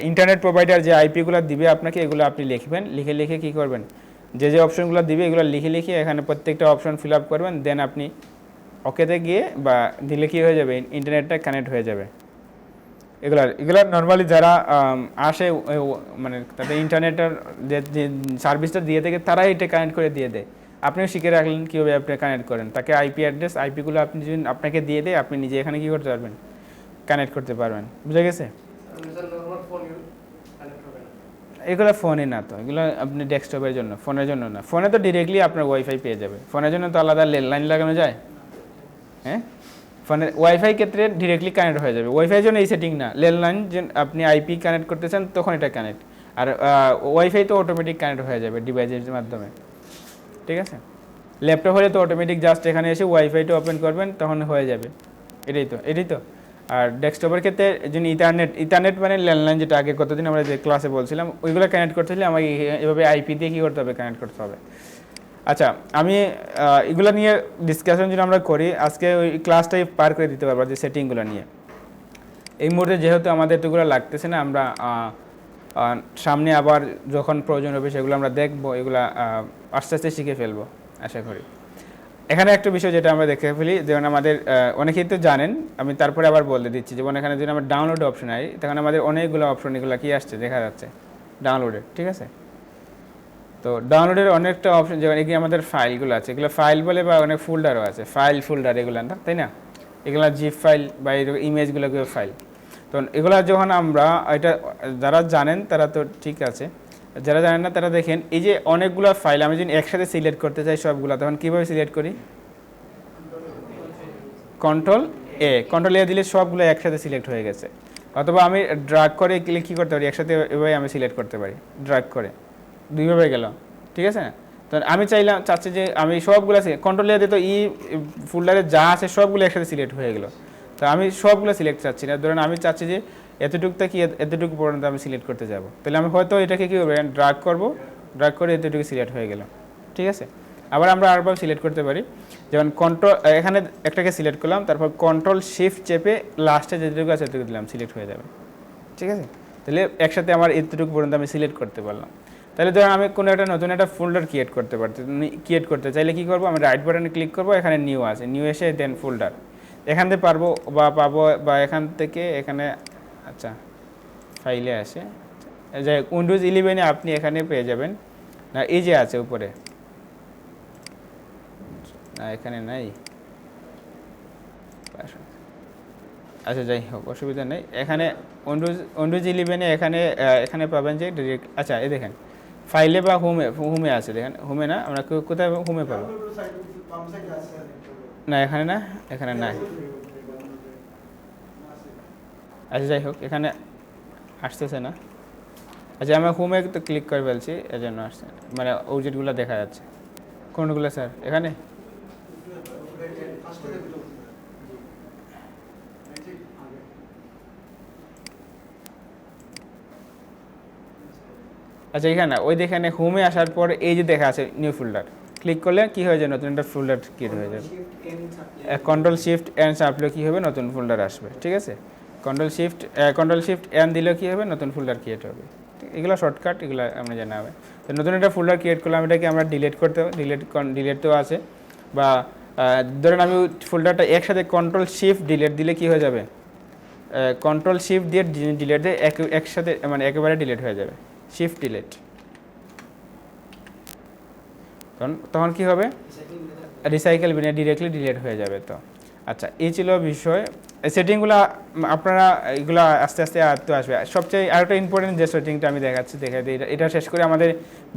ইন্টারনেট প্রোভাইডার যে আইপিগুলো দিবে আপনাকে এগুলো আপনি লিখবেন, লিখে কী করবেন, যে অপশনগুলো দিবে এগুলো লিখে এখানে প্রত্যেকটা অপশন ফিল আপ করবেন, দেন আপনি ওকেতে গিয়ে বা দিলে কী হয়ে যাবে, ইন্টারনেটটা কানেক্ট হয়ে যাবে। এগুলা নর্মালি যারা আসে মানে তাদের ইন্টারনেটের যে সার্ভিসটা দিয়ে থাকে তারাই এটা কানেক্ট করে দিয়ে দেয়। আপনিও শিখে রাখলেন কীভাবে আপনি কানেক্ট করেন, তাকে আইপি অ্যাড্রেস আইপিগুলো আপনি যদি আপনাকে দিয়ে দেয়, আপনি নিজে এখানে কী করতে পারবেন, কানেক্ট করতে পারবেন। বুঝে গেছে? এগুলো ফোনে না, তো এগুলো আপনি ডেস্কটপের জন্য, ফোনের জন্য না। ফোনে তো ডিরেক্টলি আপনার ওয়াইফাই পেয়ে যাবে, ফোনের জন্য তো আলাদা লাইন লাগানো যায়। হ্যাঁ, ফোনের ওয়াইফাই ক্ষেত্রে ডিরেক্টলি কানেক্ট হয়ে যাবে, ওয়াইফাইয়ের জন্য এই সেটিং না, ল্যান্ডলাইন যে আপনি আইপি কানেক্ট করতে চান তখন এটা কানেক্ট, আর ওয়াইফাই তো অটোমেটিক কানেক্ট হয়ে যাবে ডিভাইসের মাধ্যমে। ঠিক আছে, ল্যাপটপ হলে তো অটোমেটিক জাস্ট এখানে এসে ওয়াইফাইটা ওপেন করবেন তখন হয়ে যাবে, এটাই তো। আর ডেস্কটপের ক্ষেত্রে যিনি ইথারনেট মানে ল্যান্ডলাইন, যেটা আগে কতদিন আমরা যে ক্লাসে বলছিলাম, ওইগুলো কানেক্ট করতে হলে আমাকে এভাবে আইপি দিয়ে কী করতে হবে, কানেক্ট করতে হবে। আচ্ছা, আমি এগুলো নিয়ে ডিসকাশন যদি আমরা করি আজকে, ওই ক্লাসটাই পার করে দিতে পারবো যে সেটিংগুলো নিয়ে। এই মুহূর্তে যেহেতু আমাদের এতগুলো লাগতেছে না, আমরা সামনে আবার যখন প্রয়োজন হবে সেগুলো আমরা দেখবো, এগুলা আস্তে আস্তে শিখে ফেলবো আশা করি। এখানে একটা বিষয় যেটা আমরা দেখে ফেলি, যেমন আমাদের অনেকেই তো জানেন, আমি তারপরে আবার বলে দিচ্ছি, যেমন এখানে যদি আমরা ডাউনলোড অপশন আই, তখন আমাদের অনেকগুলো অপশন এগুলো কি আসছে দেখা যাচ্ছে ডাউনলোডের। ঠিক আছে, তো ডাউনলোডের অনেকটা অপশন, যেমন এখানে আমাদের ফাইলগুলো আছে, এগুলো ফাইল বলে, বা অনেক ফোল্ডারও আছে, ফাইল ফোল্ডার এগুলো না, তাই না? এগুলো জিপ ফাইল বা ইমেজগুলোকে ফাইল। তো এগুলো যখন আমরা এটা যারা জানেন তারা তো ঠিক আছে, যারা জানেন না তারা দেখেন, এই যে অনেকগুলো ফাইল আমি যদি একসাথে সিলেক্ট করতে চাই সবগুলো, তখন কীভাবে সিলেক্ট করি? কন্ট্রোল এ দিলে সবগুলো একসাথে সিলেক্ট হয়ে গেছে। অথবা আমি ড্রাগ করে কী করতে পারি, একসাথে এভাবে আমি সিলেক্ট করতে পারি, ড্রাগ করে দুইভাবে গেল। ঠিক আছে না? তো আমি চাচ্ছি যে আমি সবগুলো কন্ট্রোল এ দিয়ে তো ফোল্ডারে যা আছে সবগুলো একসাথে সিলেক্ট হয়ে গেলো, তো আমি সবগুলো সিলেক্ট চাচ্ছি না, ধরুন আমি চাচ্ছি যে এতটুকুটা কি এতটুকু পর্যন্ত আমি সিলেক্ট করতে যাব, তাহলে আমি হয়তো এটাকে কী করবো, ড্রাগ করবো, ড্রাগ করে এতটুকু সিলেক্ট হয়ে গেল। ঠিক আছে, আবার আমরা আরেকবার সিলেক্ট করতে পারি, যেমন এখানে একটাকে সিলেক্ট করলাম, তারপর কন্ট্রোল শিফট চেপে লাস্টে যেটুকু আছে এতটুকু দিলাম, সিলেক্ট হয়ে যাবে। ঠিক আছে, তাহলে একসাথে আমার এতটুকু পর্যন্ত আমি সিলেক্ট করতে পারলাম। তাহলে ধরুন আমি কোনো একটা নতুন একটা ফোল্ডার ক্রিয়েট করতে চাইলে কী করবো, আমি রাইট বাটনে ক্লিক করবো, এখানে নিউ আছে, নিউ এসে দেন ফোল্ডার এখান থেকে পাবো, বা এখান থেকে এখানে, আচ্ছা ফাইলে আসে, যে উইন্ডোজ 11-এ আপনি এখানে পেয়ে যাবেন না, এই যে আছে উপরে, না এখানে নাই, আচ্ছা যাই হোক অসুবিধা নেই, এখানে উইন্ডোজ 11-এ এখানে পাবেন যে ডিরেক্ট, আচ্ছা এই দেখেন ফাইলে বা হোমে আছে, দেখেন হোমে না, আমরা কোথায় হোমে পাবো, না এখানে না, এখানে নাই। আচ্ছা যাই হোক, এখানে আসতেছে না। আচ্ছা আমি হোমে তো ক্লিক করে ফেলছি, এই জন্য আসছে, মানে ওজেটগুলো দেখা যাচ্ছে। কোনগুলো স্যার? এখানে আচ্ছা এখানে ওই দেখেন হোমে আসার পর এই যে দেখা আছে নিউ ফোল্ডার, ক্লিক করলে কি হয়ে যায়, নতুন একটা ফোল্ডার ক্রিয়েট হয়ে যাবে। কন্ট্রোল শিফট এন চাপলে কী হবে, নতুন ফোল্ডার আসবে। ঠিক আছে, কন্ট্রোল শিফট এন দিলেও কী হবে, নতুন ফোল্ডার ক্রিয়েট হবে। এগুলো শর্টকাট, এগুলো আমরা জানা হবে। তো নতুন একটা ফোল্ডার ক্রিয়েট করলাম, এটাকে আমরা ডিলিট করতে হবে, ডিলিটও আছে, বা ধরেন আমি ফোল্ডারটা একসাথে কন্ট্রোল শিফট ডিলিট দিলে কি হয়ে যাবে, কন্ট্রোল শিফট দিয়ে ডিলিট দিয়ে একসাথে মানে একেবারে ডিলিট হয়ে যাবে, শিফট ডিলিট। তখন কি হবে, রিসাইকেল বিনে ডিরেক্টলি ডিলিট হয়ে যাবে। তো আচ্ছা এই ছিল বিষয়, সেটিংগুলো আপনারা এগুলো আস্তে আস্তে আয়ত্তে আসবে। সবচেয়ে আরেকটা ইম্পর্টেন্ট যে সেটিংটা আমি দেখাচ্ছি, দেখাই দিই, এটা শেষ করে আমাদের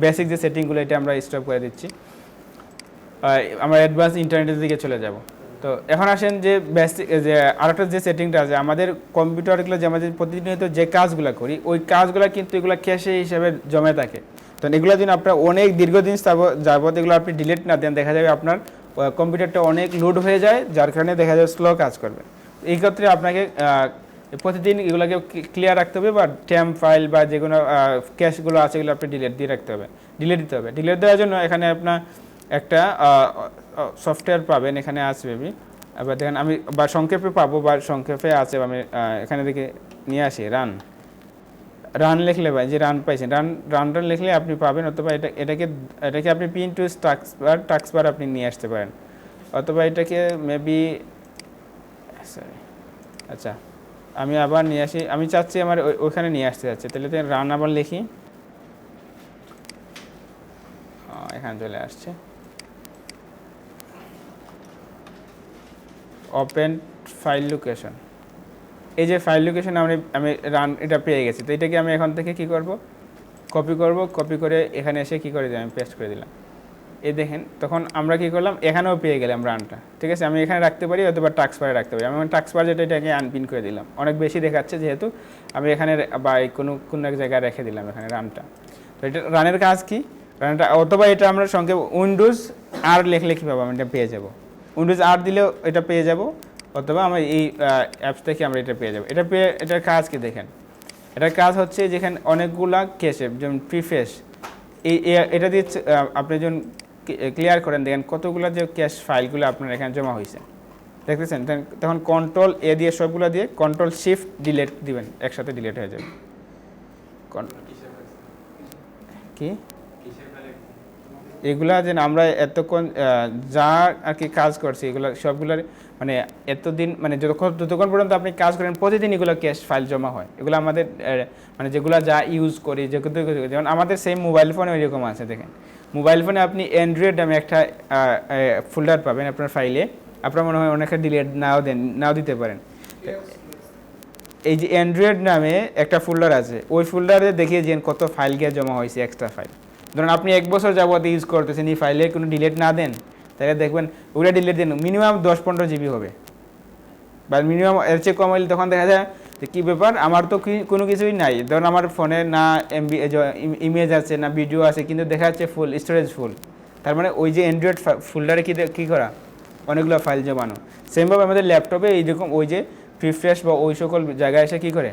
বেসিক যে সেটিংগুলো এটা আমরা স্টপ করে দিচ্ছি, আমরা অ্যাডভান্স ইন্টারনেটের দিকে চলে যাব। তো এখন আসেন যে বেসিক যে আরেকটা যে সেটিংটা আছে আমাদের কম্পিউটারগুলো যে আমাদের প্রতিনিয়ত যে কাজগুলো করি ওই কাজগুলো কিন্তু এগুলো ক্যাশে হিসেবে জমে থাকে। তো এগুলো যদি আপনার অনেক দীর্ঘদিন যাবত এগুলো আপনি ডিলিট না দেন দেখা যাবে আপনার কম্পিউটারটা অনেক লোড হয়ে যায়, যার কারণে দেখা যাবে স্লো কাজ করবে। এই ক্ষেত্রে আপনাকে প্রতিদিন এগুলোকে ক্লিয়ার রাখতে হবে, বা ট্যাম্প ফাইল বা যে কোনো ক্যাশগুলো আছে এগুলো আপনি ডিলিট দিয়ে রাখতে হবে, ডিলিট দিতে হবে। ডিলিট দেওয়ার জন্য এখানে আপনার একটা সফটওয়্যার পাবেন, এখানে আছে বেবি। এবার দেখেন আমি বা সংক্ষেপে পাবো, বা সংক্ষেপে আছে, আমি এখানে দেখে নিয়ে আসি রান লিখলে ভাই যে রান পাইছেন, রানটা লিখলে আপনি পাবেন, অথবা এটাকে আপনি পিন টু টাস্ক বার আপনি নিয়ে আসতে পারেন, অথবা এটাকে মেবি সরি আচ্ছা আমি আবার নিয়ে আসি, আমি চাচ্ছি আমার ওইখানে নিয়ে আসতে যাচ্ছে, তাহলে তো রান আবার লিখি, এখানে চলে আসছে ওপেন ফাইল লোকেশন। এই যে ফাইল লোকেশন আমি রান এটা পেয়ে গেছি। তো এটাকে আমি এখান থেকে কি করব, কপি করে এখানে এসে কি করে দিই আমি পেস্ট করে দিলাম। এই দেখেন তখন আমরা কি করলাম, এখানেও পেয়ে গেলাম রানটা, ঠিক আছে। আমি এখানে রাখতে পারি অথবা টাস্ক বারে রাখতে পারি। আমি টাস্ক বার যেটা এটাকে আনপিন করে দিলাম, অনেক বেশি দেখাচ্ছে যেহেতু আমি এখানে বা কোনো এক জায়গায় রেখে দিলাম এখানে রানটা। তো এটা রানের কাজ কি, রানটা অথবা এটা আমরা সঙ্গে উইন্ডোজ আর লিখলে কী পাবো, আমি এটা পেয়ে যাব। উইন্ডোজ আর দিলেও এটা পেয়ে যাব, অথবা আমরা এই অ্যাপস থেকে আমরা এটা পেয়ে যাবো। এটার কাজ কি দেখেন, এটার কাজ হচ্ছে যেখানে অনেকগুলা কেসে যেমন প্রিফেস এটা দিয়ে আপনি যখন ক্লিয়ার করেন দেখেন কতগুলো যে ক্যাশ ফাইলগুলো আপনার এখানে জমা হয়েছে দেখতেছেন। তখন কন্ট্রোল এ দিয়ে সবগুলো দিয়ে কন্ট্রোল শিফট ডিলিট দিবেন, একসাথে ডিলিট হয়ে যাবে। কি এগুলা যে আমরা এতক্ষণ যা আর কি কাজ করছি এগুলো সবগুলোর মানে এতদিন মানে যতক্ষণ পর্যন্ত আপনি কাজ করেন প্রতিদিন এগুলো ক্যাশ ফাইল জমা হয়। এগুলো আমাদের মানে যেগুলো যা ইউজ করি যেমন আমাদের সেম মোবাইল ফোনে ওইরকম আছে। দেখেন মোবাইল ফোনে আপনি অ্যান্ড্রয়েড নামে একটা ফোল্ডার পাবেন আপনার ফাইলে, আপনার মনে হয় অনেকটা ডিলিট নাও দিতে পারেন। এই যে অ্যান্ড্রয়েড নামে একটা ফোল্ডার আছে, ওই ফোল্ডারে দেখিয়ে যে কত ফাইল গিয়ে জমা হয়েছে, এক্সট্রা ফাইল। ধরুন আপনি 1 বছর যাবত ইউজ করতেছেন, এই ফাইলে কোনো ডিলিট না দেন তাহলে দেখবেন ওগুলো ডিলিট দেন মিনিমাম 10-15 জিবি হবে, বা মিনিমাম এর চেয়ে কম হলে তখন দেখা যায় যে কী ব্যাপার, আমার তো কোনো কিছুই নাই। ধরুন আমার ফোনে না এমবি ইমেজ আছে না ভিডিও আছে, কিন্তু দেখা যাচ্ছে ফুল স্টোরেজ ফুল, তার মানে ওই যে অ্যান্ড্রয়েড ফোল্ডারে কী করা অনেকগুলো ফাইল জমানো। সেমভাবে আমাদের ল্যাপটপে এইরকম ওই যে প্রিফ্রেশ বা ওই সকল জায়গায় এসে কী করে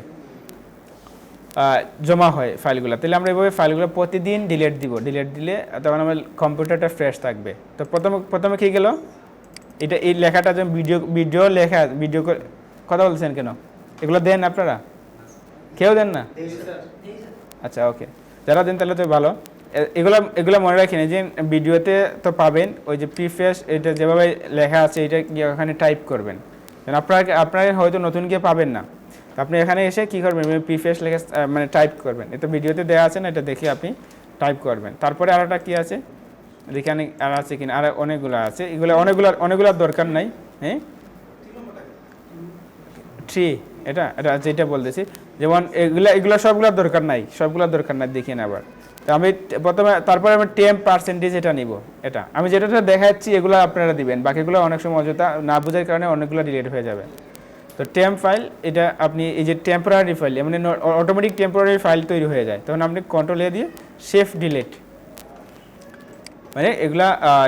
জমা হয় ফাইলগুলো। তাহলে আমরা এইভাবে ফাইলগুলো প্রতিদিন ডিলিট দিব, ডিলিট দিলে তখন আমার কম্পিউটারটা ফ্রেশ থাকবে। তো প্রথমে কী গেল, এই লেখাটা যেমন ভিডিও কথা বলছেন কেন, এগুলো দেন আপনারা, কেউ দেন না? আচ্ছা ওকে, যারা দেন তাহলে তো ভালো। এগুলো মনে রাখেন যে ভিডিওতে তো পাবেন ওই যে প্রিফেস, এটা যেভাবে লেখা আছে এটা ওখানে টাইপ করবেন, আপনারা হয়তো নতুন গিয়ে পাবেন না। আপনি এখানে এসে কী করবেন, প্রিফেস লেখা মানে টাইপ করবেন, এটা ভিডিওতে দেওয়া আছে না, এটা দেখে আপনি টাইপ করবেন। তারপরে আরেকটা কী আছে এখানে আর আছে কিনা, আর অনেকগুলো আছে, এগুলো অনেকগুলোর দরকার নাই। হ্যাঁ ট্রি এটা যেটা বলতেছি, যেমন এগুলো সবগুলোর দরকার নাই, দেখিয়ে নেবার। তো আমি তারপরে আমি 10% এটা নিব, এটা আমি যেটা দেখাচ্ছি এগুলো আপনারা দিবেন, বাকিগুলো অনেক সময় অযথা না বোঝার কারণে অনেকগুলো ডিলিট হয়ে যাবে। তো টেম্প ফাইল এটা আপনি এই যে টেম্পোরারি ফাইল মানে অটোমেটিক টেম্পোরারি ফাইল তৈরি হয়ে যায়, তখন আপনি কন্ট্রোল এ দিয়ে শিফট ডিলিট, মানে এগুলা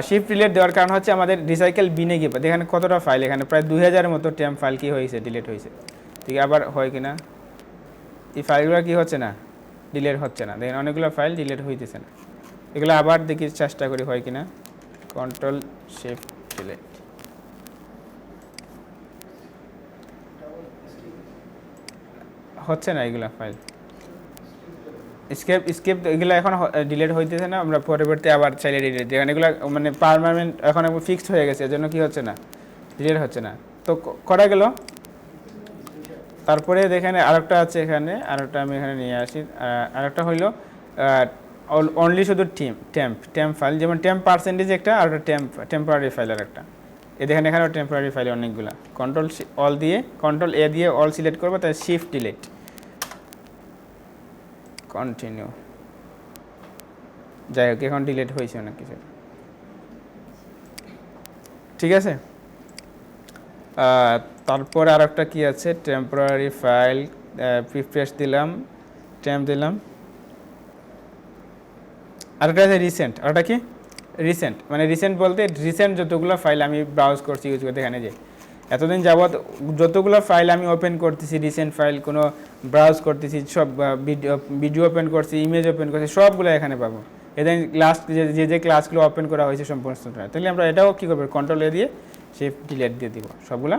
শিফট ডিলিট দেওয়ার কারণ হচ্ছে আমাদের রিসাইকেল বিনে গিয়ে দেখেন কতটা ফাইল, এখানে প্রায় 2000-এর মতো টেম্প ফাইল কি হয়েছে ডিলিট হয়েছে। ঠিক আবার হয় কি না, এই ফাইলগুলো কি হচ্ছে না, ডিলিট হচ্ছে না। দেখেন অনেকগুলো ফাইল ডিলিট হইতেছে না, এগুলো আবার দেখি চেষ্টা করি হয় কিনা, কন্ট্রোল শিফট ডিলিট, হচ্ছে না এগুলো ফাইল স্কেপ এগুলো এখন ডিলিট হইতেছে না। আমরা পরবর্তী আবার চাইলে ডিলিট দিই, কারণ এগুলো মানে পারমানেন্ট এখন ফিক্সড হয়ে গেছে, এজন্য কি হচ্ছে না, ডিলিট হচ্ছে না। তো করা গেল। তারপরে দেখেন আরেকটা আছে, এখানে আরেকটা আমি এখানে নিয়ে আসি। আরেকটা হইলো অনলি শুধু টেম্প ফাইল, যেমন 10% একটা, আর একটা টেম্পোরারি ফাইল আর একটা। দেখেন এখানেও টেম্পোরারি ফাইল অনেকগুলা। কন্ট্রোল এ দিয়ে অল সিলেক্ট করবো, তাই শিফট ডিলিট, কন্টিনিউ। যাই হোক এখন ডিলিট হয়েছে অনেক কিছু, ঠিক আছে। তারপরে আর একটা কী আছে, টেম্পোরারি ফাইল, প্রিফ্রেশ দিলাম, টেম্প দিলাম। আরেকটা আছে রিসেন্ট। আরেকটা কি রিসেন্ট, মানে রিসেন্ট বলতে রিসেন্ট যতগুলো ফাইল আমি ব্রাউজ করছি ইউজ করতে, এখানে যে এতদিন যাবৎ যতগুলো ফাইল আমি ওপেন করতেছি, রিসেন্ট ফাইল কোনো ব্রাউজ করতেছি, সব ভিডিও ওপেন করছি, ইমেজ ওপেন করছি, সবগুলো এখানে পাবো। এদের লাস্ট যে ক্লাসগুলো ওপেন করা হয়েছে সম্পূর্ণ, তাহলে আমরা এটাও কী করবো, কন্ট্রোল দিয়ে সে ডিলিট দিয়ে দিব সবগুলা।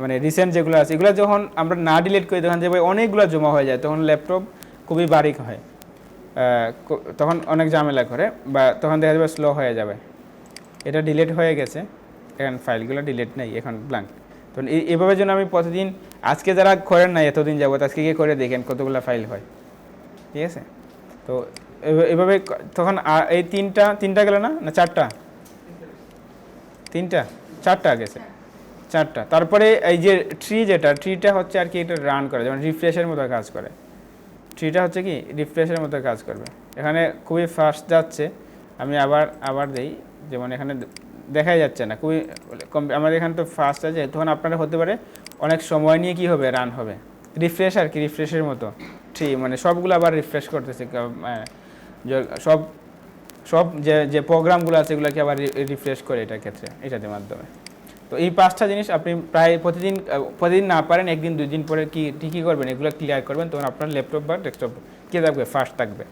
মানে রিসেন্ট যেগুলো আছে এগুলো যখন আমরা না ডিলিট করি তখন যে অনেকগুলো জমা হয়ে যায়, তখন ল্যাপটপ খুবই বারিক হয়, তখন অনেক ঝামেলা করে, বা তখন দেখা যাবে স্লো হয়ে যাবে। এটা ডিলিট হয়ে গেছে, এখন ফাইলগুলো ডিলিট নেই, এখন ব্ল্যাঙ্ক। তো এইভাবে যেন আমি প্রতিদিন, আজকে যারা করেন না এতদিন যাবত, আজকে গিয়ে করে দেখেন কতগুলো ফাইল হয়, ঠিক আছে। তো এভাবে তখন এই তিনটা গেল না, চারটা, চারটা গেছে, চারটা। তারপরে এই যে ট্রিটা হচ্ছে আর কি, এটা রান করে, যেমন রিফ্রেশের মতো কাজ করে। ট্রিটা হচ্ছে কি রিফ্রেশের মতো কাজ করবে। এখানে খুবই ফাস্ট যাচ্ছে, আমি আবার দেই, যেমন এখানে দেখাই যাচ্ছে না, খুবই আমাদের এখানে তো ফাস্ট আছে, তখন আপনারা হতে পারে অনেক সময় নিয়ে কি হবে, রান হবে। রিফ্রেশ আর কি, রিফ্রেশের মতো ট্রি, মানে সবগুলো আবার রিফ্রেশ করতেছে, সব যে প্রোগ্রামগুলো আছে এগুলোকে আবার রিফ্রেশ করে এটার ক্ষেত্রে, এটাদের মাধ্যমে। তো এই 5টা জিনিস আপনি প্রায় প্রতিদিন না পারেন, একদিন 2 দিন পরে কী করবেন, এগুলো ক্লিয়ার করবেন, তখন আপনার ল্যাপটপ বা ডেস্কটপ কী থাকবে, ফাস্ট থাকবে।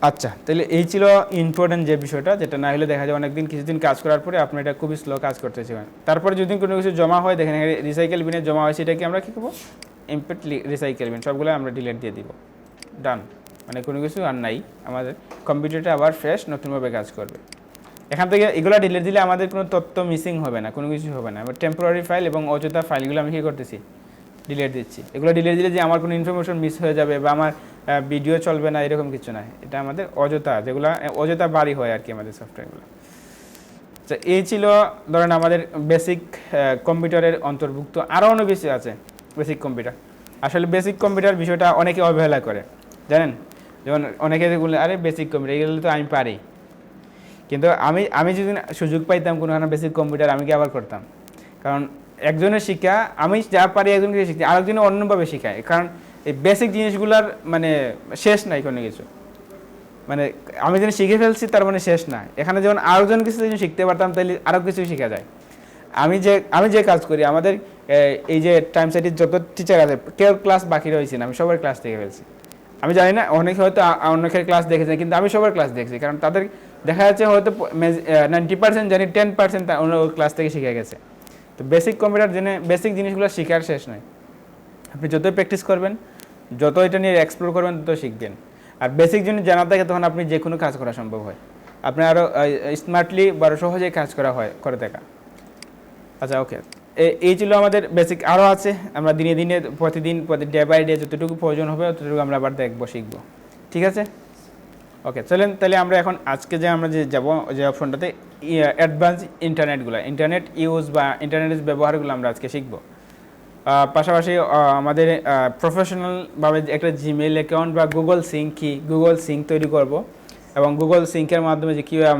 আচ্ছা, তাহলে এই ছিল ইম্পর্টেন্ট যে বিষয়টা, যেটা না হলে দেখা যায় অনেকদিন কিছুদিন কাজ করার পরে আপনার এটা খুবই স্লো কাজ করতেছিলেন। তারপরে যদি কোনো কিছু জমা হয়, দেখেন রিসাইকেল বিনে জমা হয়, সেটাকে আমরা কী করবো, ইম্পোর্ট রিসাইকেল বিন, সবগুলো আমরা ডিলিট দিয়ে দিব, ডান। মানে কোনো কিছু আর নাই, আমাদের কম্পিউটারটা আবার ফ্রেশ নতুনভাবে কাজ করবে। এখান থেকে এগুলো ডিলিট দিলে আমাদের কোনো তথ্য মিসিং হবে না, কোনো কিছু হবে না। এবার টেম্পোরারি ফাইল এবং অযথা ফাইলগুলো আমি কী করতেছি, ডিলিট দিচ্ছি। এগুলো ডিলিট দিলে যে আমার কোনো ইনফরমেশন মিস হয়ে যাবে বা আমার ভিডিও চলবে না, এরকম কিছু নয়। এটা আমাদের অযথা, যেগুলো অযথা বাড়ি হয় আর কি আমাদের সফটওয়্যারগুলো। তো এই ছিল ধরেন আমাদের বেসিক কম্পিউটারের অন্তর্ভুক্ত। আরও অনেক কিছু আছে বেসিক কম্পিউটার। আসলে বেসিক কম্পিউটার বিষয়টা অনেকে অবহেলা করে, জানেন। যেমন অনেকে বললে, আরে বেসিক কম্পিউটার এগুলো তো আমি পারি, কিন্তু আমি যদি সুযোগ পাইতাম কোনো বেসিক কম্পিউটার, আমি কি আবার করতাম। কারণ একজনের শিক্ষা, আমি যা পারি একজনকে শিখতে, আরেকজনে অন্যভাবে শেখায়। কারণ এই বেসিক জিনিসগুলোর মানে শেষ নাই কোনো কিছু, মানে আমি যেন শিখে ফেলছি তার মানে শেষ না। এখানে যেমন আরেকজন কিছু যদি শিখতে পারতাম, তাহলে আরও কিছু শেখা যায়। আমি যে কাজ করি, আমাদের এই যে টাইম সাইটের যত টিচার আছে, কেউ ক্লাস বাকি রয়েছে না, আমি সবার ক্লাস দেখে ফেলছি। আমি জানি না, অনেকে হয়তো অনেকের ক্লাস দেখেছে, কিন্তু আমি সবার ক্লাস দেখছি। কারণ তাদের দেখা যাচ্ছে হয়তো 90% জানি, 10% অন্য ক্লাস থেকে শিখে গেছে। তো বেসিক কম্পিউটার জেনে বেসিক জিনিসগুলো শেখার শেষ নয়। আপনি যতই প্র্যাকটিস করবেন, যত এটা নিয়ে এক্সপ্লোর করবেন, তত শিখবেন। আর বেসিক জিনিস জানা থাকে, তখন আপনি যে কোনো কাজ করা সম্ভব হয়, আপনি আরও স্মার্টলি বা সহজেই কাজ করে দেখা। আচ্ছা, ওকে, এই ছিল আমাদের বেসিক। আরও আছে, আমরা প্রতিদিন ডে বাই ডে যতটুকু প্রয়োজন হবে ততটুকু আমরা আবার শিখবো। ঠিক আছে, ওকে, চলেন তাহলে আমরা এখন আজকে আমরা যাব যে অপশনটাতে, অ্যাডভান্স ইন্টারনেট ইউজ বা ইন্টারনেটের ব্যবহারগুলো আমরা আজকে শিখবো। পাশাপাশি আমাদের প্রফেশনালভাবে একটা জিমেইল অ্যাকাউন্ট বা গুগল সিঙ্ক তৈরি করব, এবং গুগল সিঙ্কের মাধ্যমে যে কীভাবে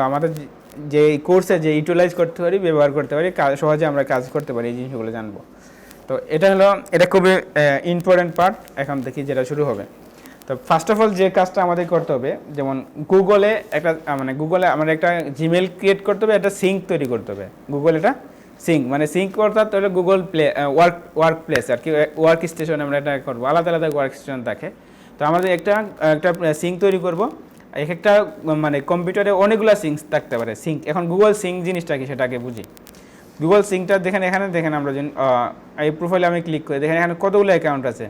আমাদের যে কোর্সে যে ইউটিলাইজ করতে পারি, ব্যবহার করতে পারি, সহজে আমরা কাজ করতে পারি, এই জিনিসগুলো জানবো। তো এটা খুবই ইম্পর্টেন্ট পার্ট এখন থেকে যেটা শুরু হবে। তো ফার্স্ট অফ অল যে কাজটা আমাদের করতে হবে, যেমন গুগলে আমাদের একটা জিমেইল ক্রিয়েট করতে হবে, একটা সিঙ্ক তৈরি করতে হবে। গুগল এটা সিঙ্ক অর্থাৎ হলো গুগল ওয়ার্ক প্লেস আর কি, ওয়ার্ক স্টেশন আমরা এটা করবো, আলাদা আলাদা ওয়ার্ক স্টেশন থাকে। তো আমাদের একটা সিঙ্ক তৈরি করব। একটা মানে কম্পিউটারে অনেকগুলো সিঙ্ক থাকতে পারে। এখন গুগল সিঙ্ক জিনিসটা কি সেটাকে বুঝি। গুগল সিঙ্কটা এখানে দেখেন, আমরা এই প্রোফাইলে আমি ক্লিক করি, দেখেন এখানে কতগুলো অ্যাকাউন্ট আছে,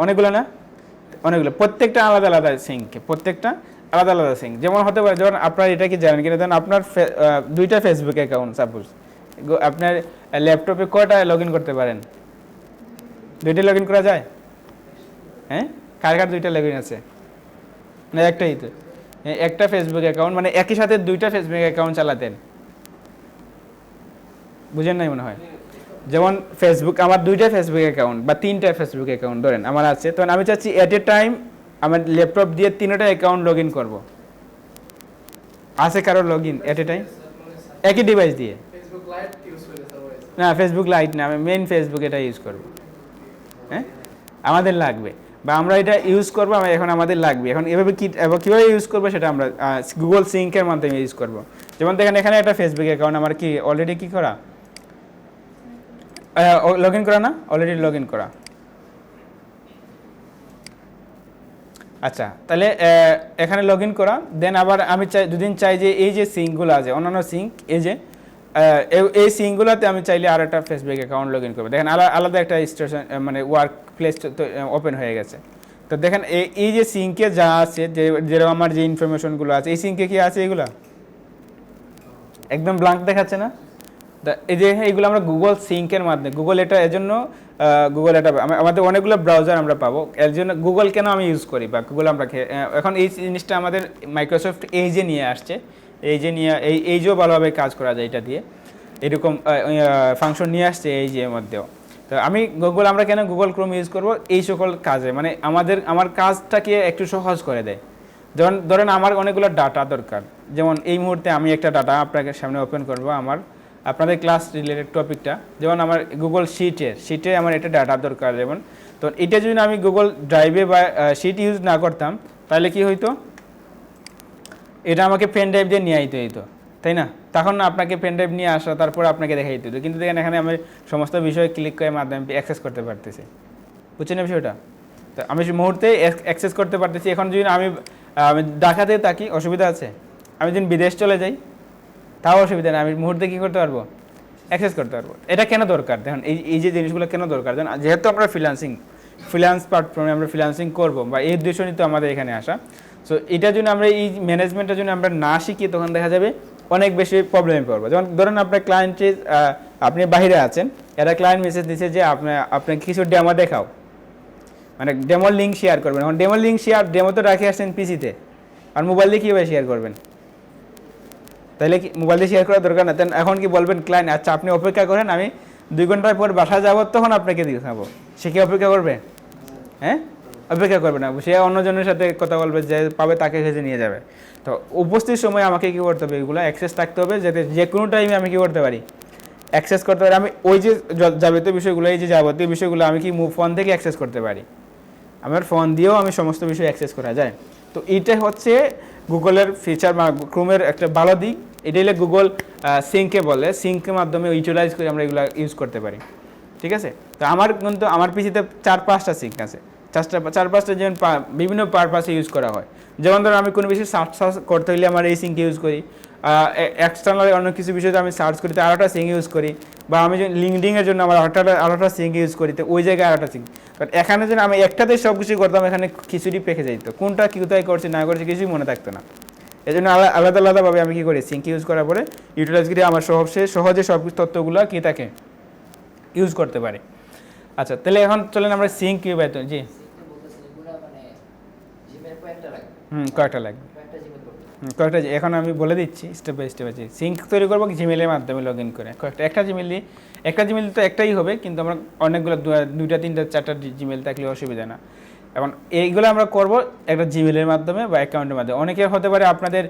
অনেকগুলো না, অনেকগুলো, প্রত্যেকটা আলাদা আলাদা সিঙ্ক, যেমন হতে পারে, যেমন আপনার এটা কি জানেন কিনা, ধরেন আপনার 2টা ফেসবুক অ্যাকাউন্ট, সাপোজ আপনার ল্যাপটপে কয়টা লগ ইন করতে পারেন, 2টা লগ ইন করা যায়? হ্যাঁ, কার 2টা লগ ইন আছে? না, একটাই তো, একটা ফেসবুক অ্যাকাউন্ট, মানে একই সাথে 2টা ফেসবুক অ্যাকাউন্ট চালাতেন, বুঝেন নাই মনে হয়। যেমন ফেসবুক, আমার 2টা ফেসবুক অ্যাকাউন্ট বা 3টা ফেসবুক অ্যাকাউন্ট ধরেন আমার আছে, তখন আমি চাচ্ছি এট এ টাইম আমার ল্যাপটপ দিয়ে 3টা অ্যাকাউন্ট লগ ইন করবো। আছে কারো log in at A time একই ডিভাইস দিয়ে? না ফেসবুক লাইট না, আমি মেইন ফেসবুক এটা ইউজ করব। হ্যাঁ আমাদের লাগবে বা আমরা এটা ইউজ করবো, এখন আমাদের লাগবে। এখন এভাবে কীভাবে ইউজ করবো সেটা আমরা গুগল সিঙ্কের মাধ্যমে ইউজ করব। যেমন দেখেন এখানে একটা ফেসবুক অ্যাকাউন্ট আমার কি অলরেডি কি করা, লগ ইন করা না, অলরেডি লগ ইন করা। আচ্ছা তাহলে এখানে লগ ইন করা। দেন আবার আমি যদি চাই যে এই যে সিঙ্কগুলো আছে অন্যান্য সিঙ্ক, এই যে এই সিঙ্কগুলোতে আমি চাইলে আর একটা ফেসবুক অ্যাকাউন্ট লগ ইন করবো। দেখেন আলাদা একটা স্টেশন মানে ওয়ার্ক প্লেস ওপেন হয়ে গেছে। তো দেখেন এই যে সিঙ্কে যা আছে, যেরকম আমার যে ইনফরমেশনগুলো আছে এই সিঙ্কে কি আছে, এগুলো একদম ব্ল্যাঙ্ক দেখাচ্ছে না? এই যে এইগুলো আমরা গুগল সিঙ্কের মাধ্যমে, গুগল এটা এজন্য গুগল এটা আমাদের অনেকগুলো ব্রাউজার আমরা পাবো, এর জন্য গুগল কেন আমি ইউজ করি বা গুগল আমরা এখন এই জিনিসটা আমাদের মাইক্রোসফট এজে নিয়ে আসছে। এইজেও ভালোভাবে কাজ করা যায় এটা দিয়ে, এরকম ফাংশন নিয়ে আসছে এই যে মধ্যেও। তো আমরা কেন গুগল ক্রোম ইউজ করব, এই সকল কাজে মানে আমার কাজটাকে একটু সহজ করে দেয়। যেমন ধরেন আমার অনেকগুলো ডাটা দরকার, যেমন এই মুহূর্তে আমি একটা ডাটা আপনাকে সামনে ওপেন করব, আপনাদের ক্লাস রিলেটেড টপিকটা, যেমন আমার গুগল শিটে আমার এটা ডাটা দরকার। যেমন তো এটা যদি আমি গুগল ড্রাইভে বা শিট ইউজ না করতাম তাহলে কি হইতো, এটা আমাকে পেন ড্রাইভ দিয়ে নিয়ে আইতে হইতো, তাই না? তখন আপনাকে পেন ড্রাইভ নিয়ে আসা, তারপর আপনাকে দেখাই দিতে হতো। কিন্তু দেখেন এখানে আমি সমস্ত বিষয় ক্লিক করে মাধ্যমে অ্যাক্সেস করতে পারতেছি। বুঝছেন না বিষয়টা? তো আমি মুহূর্তে অ্যাক্সেস করতে পারতেছি। এখন যদি আমি ঢাকাতে থাকি অসুবিধা আছে, আমি যদি বিদেশ চলে যাই তাও অসুবিধা নেই, আমি মুহূর্তে কী করতে পারবো, অ্যাক্সেস করতে পারবো। এটা কেন দরকার দেখুন, এই যে জিনিসগুলো কেন দরকার, যেহেতু আমরা ফ্রিল্যান্স প্ল্যাটফর্মে আমরা ফ্রিল্যান্সিং করবো বা এই উদ্দেশ্য নিয়ে তো আমাদের এখানে আসা। সো এটার জন্য আমরা এই ম্যানেজমেন্টের জন্য আমরা না শিখি, তখন দেখা যাবে অনেক বেশি প্রবলেমে পড়বো। যেমন ধরেন আপনার ক্লায়েন্টে আপনি বাইরে আছেন, একটা ক্লায়েন্ট মেসেজ দিচ্ছে যে আপনি কিছু ডেমো দেখাও, মানে ডেমোর লিঙ্ক শেয়ার করবেন। এখন ডেমোর লিঙ্ক ডেমো তো রাখে আসছেন পিসিতে, আর মোবাইল দিয়ে কীভাবে শেয়ার করবেন? তাহলে কি মোবাইল দিয়ে শেয়ার করার দরকার না? এখন কি বলবেন ক্লায়েন্ট আচ্ছা আপনি অপেক্ষা করেন, আমি 2 ঘন্টা পর বাসায় যাবো, তখন আপনাকে দেখাবো। সে কি অপেক্ষা করবে? হ্যাঁ অপেক্ষা করবে না, সে অন্যজনের সাথে কথা বলবে, যে পাবে তাকে ভেজে নিয়ে যাবে। তো উপস্থিত সময় আমাকে কী করতে হবে, এগুলো অ্যাক্সেস থাকতে হবে, যাতে যে কোনো টাইমে আমি কী করতে পারি, অ্যাক্সেস করতে পারি। আমি ওই যে যাবতীয় বিষয়গুলো, এই যে যাবতীয় বিষয়গুলো আমি কি ফোন থেকে অ্যাক্সেস করতে পারি, আমার ফোন দিয়েও আমি সমস্ত বিষয় অ্যাক্সেস করা যায়। তো এইটা হচ্ছে গুগলের ফিচার বা ক্রোমের একটা ভালো দিক। এটা হলে গুগল সিঙ্কে বলে, সিঙ্কের মাধ্যমে ইউটিলাইজ করে আমরা এগুলো ইউজ করতে পারি। ঠিক আছে? তো কিন্তু আমার পিসিতে 4-5টা সিঙ্ক আছে, 4-5টা যেমন বিভিন্ন পারপাসে ইউজ করা হয়। যেমন ধরো আমি কোনো বিষয় সার্চ করতে হলে আমার এই সিঙ্ক ইউজ করি, এক্সটার্নাল অন্য কিছু বিষয়ে আমি সার্চ করি তো আরেকটা সিঙ্ক ইউজ করি, বা আমি যদি লিঙ্কডিনের জন্য আমার আরেকটা সিঙ্ক ইউজ করি, তো ওই জায়গায় আরেকটা সিঙ্ক। বাট এখানে যেন আমি একটাতে সব কিছু করতাম, এখানে খিচুড়ি পেকে যাইত, কোনটা কোথায় করছি না করছি কিছুই মনে থাকতো না। এই জন্য আলাদাভাবে আমি কী করি, সিঙ্ক ইউজ করার পরে ইউটিলাইজ করে আমার সহজে সব তথ্যগুলো কি থাকে ইউজ করতে পারি। আচ্ছা তাহলে এখন চলেন আমরা সিঙ্ক কীভাবে, জি কয়েকটা লাগবে, এখন আমি বলে দিচ্ছি স্টেপ বাই স্টেপ। আছে সিঙ্ক তৈরি করবো জিমেলের মাধ্যমে লগ ইন করে, একটা জিমেল তো একটাই হবে, কিন্তু আমরা অনেকগুলো 2টা 3টা 4টা জিমেল থাকলে অসুবিধা না। এখন এইগুলো আমরা করব একটা জিমেলের মাধ্যমে বা অ্যাকাউন্টের মাধ্যমে। অনেকের হতে পারে আপনাদের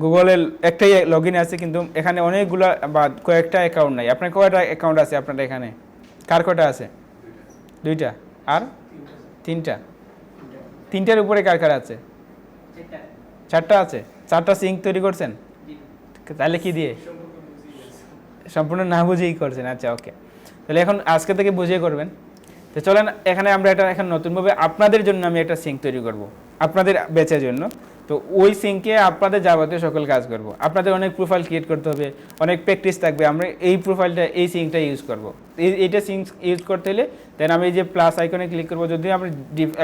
গুগলের একটাই লগ ইন আছে, কিন্তু এখানে অনেকগুলো বা কয়েকটা অ্যাকাউন্ট নাই। আপনার কয়টা অ্যাকাউন্ট আছে আপনাদের এখানে? কার কয়টা আছে? 2টা আর 3টার উপরে কার আছে? 4টা আছে। 4টা সিঙ্ক তৈরি করছেন, তাহলে কি দিয়ে? সম্পূর্ণ না বুঝেই করছেন। আচ্ছা ওকে, তাহলে এখন আজকে থেকে বুঝিয়ে করবেন। তো চলেন এখানে আমরা এখন নতুনভাবে আপনাদের জন্য আমি একটা সিঙ্ক তৈরি করব, আপনাদের ব্যাচের জন্য। তো ওই সিঙ্কে আপনাদের যাবতীয় সকল কাজ করব। আপনাদের অনেক প্রোফাইল ক্রিয়েট করতে হবে, অনেক প্র্যাকটিস থাকবে। আমরা এই প্রোফাইলটা এই সিঙ্কটা ইউজ করব। এইটা সিঙ্ক ইউজ করতে হলে দেন আমি এই যে প্লাস আইকনে ক্লিক করব। যদি আপনি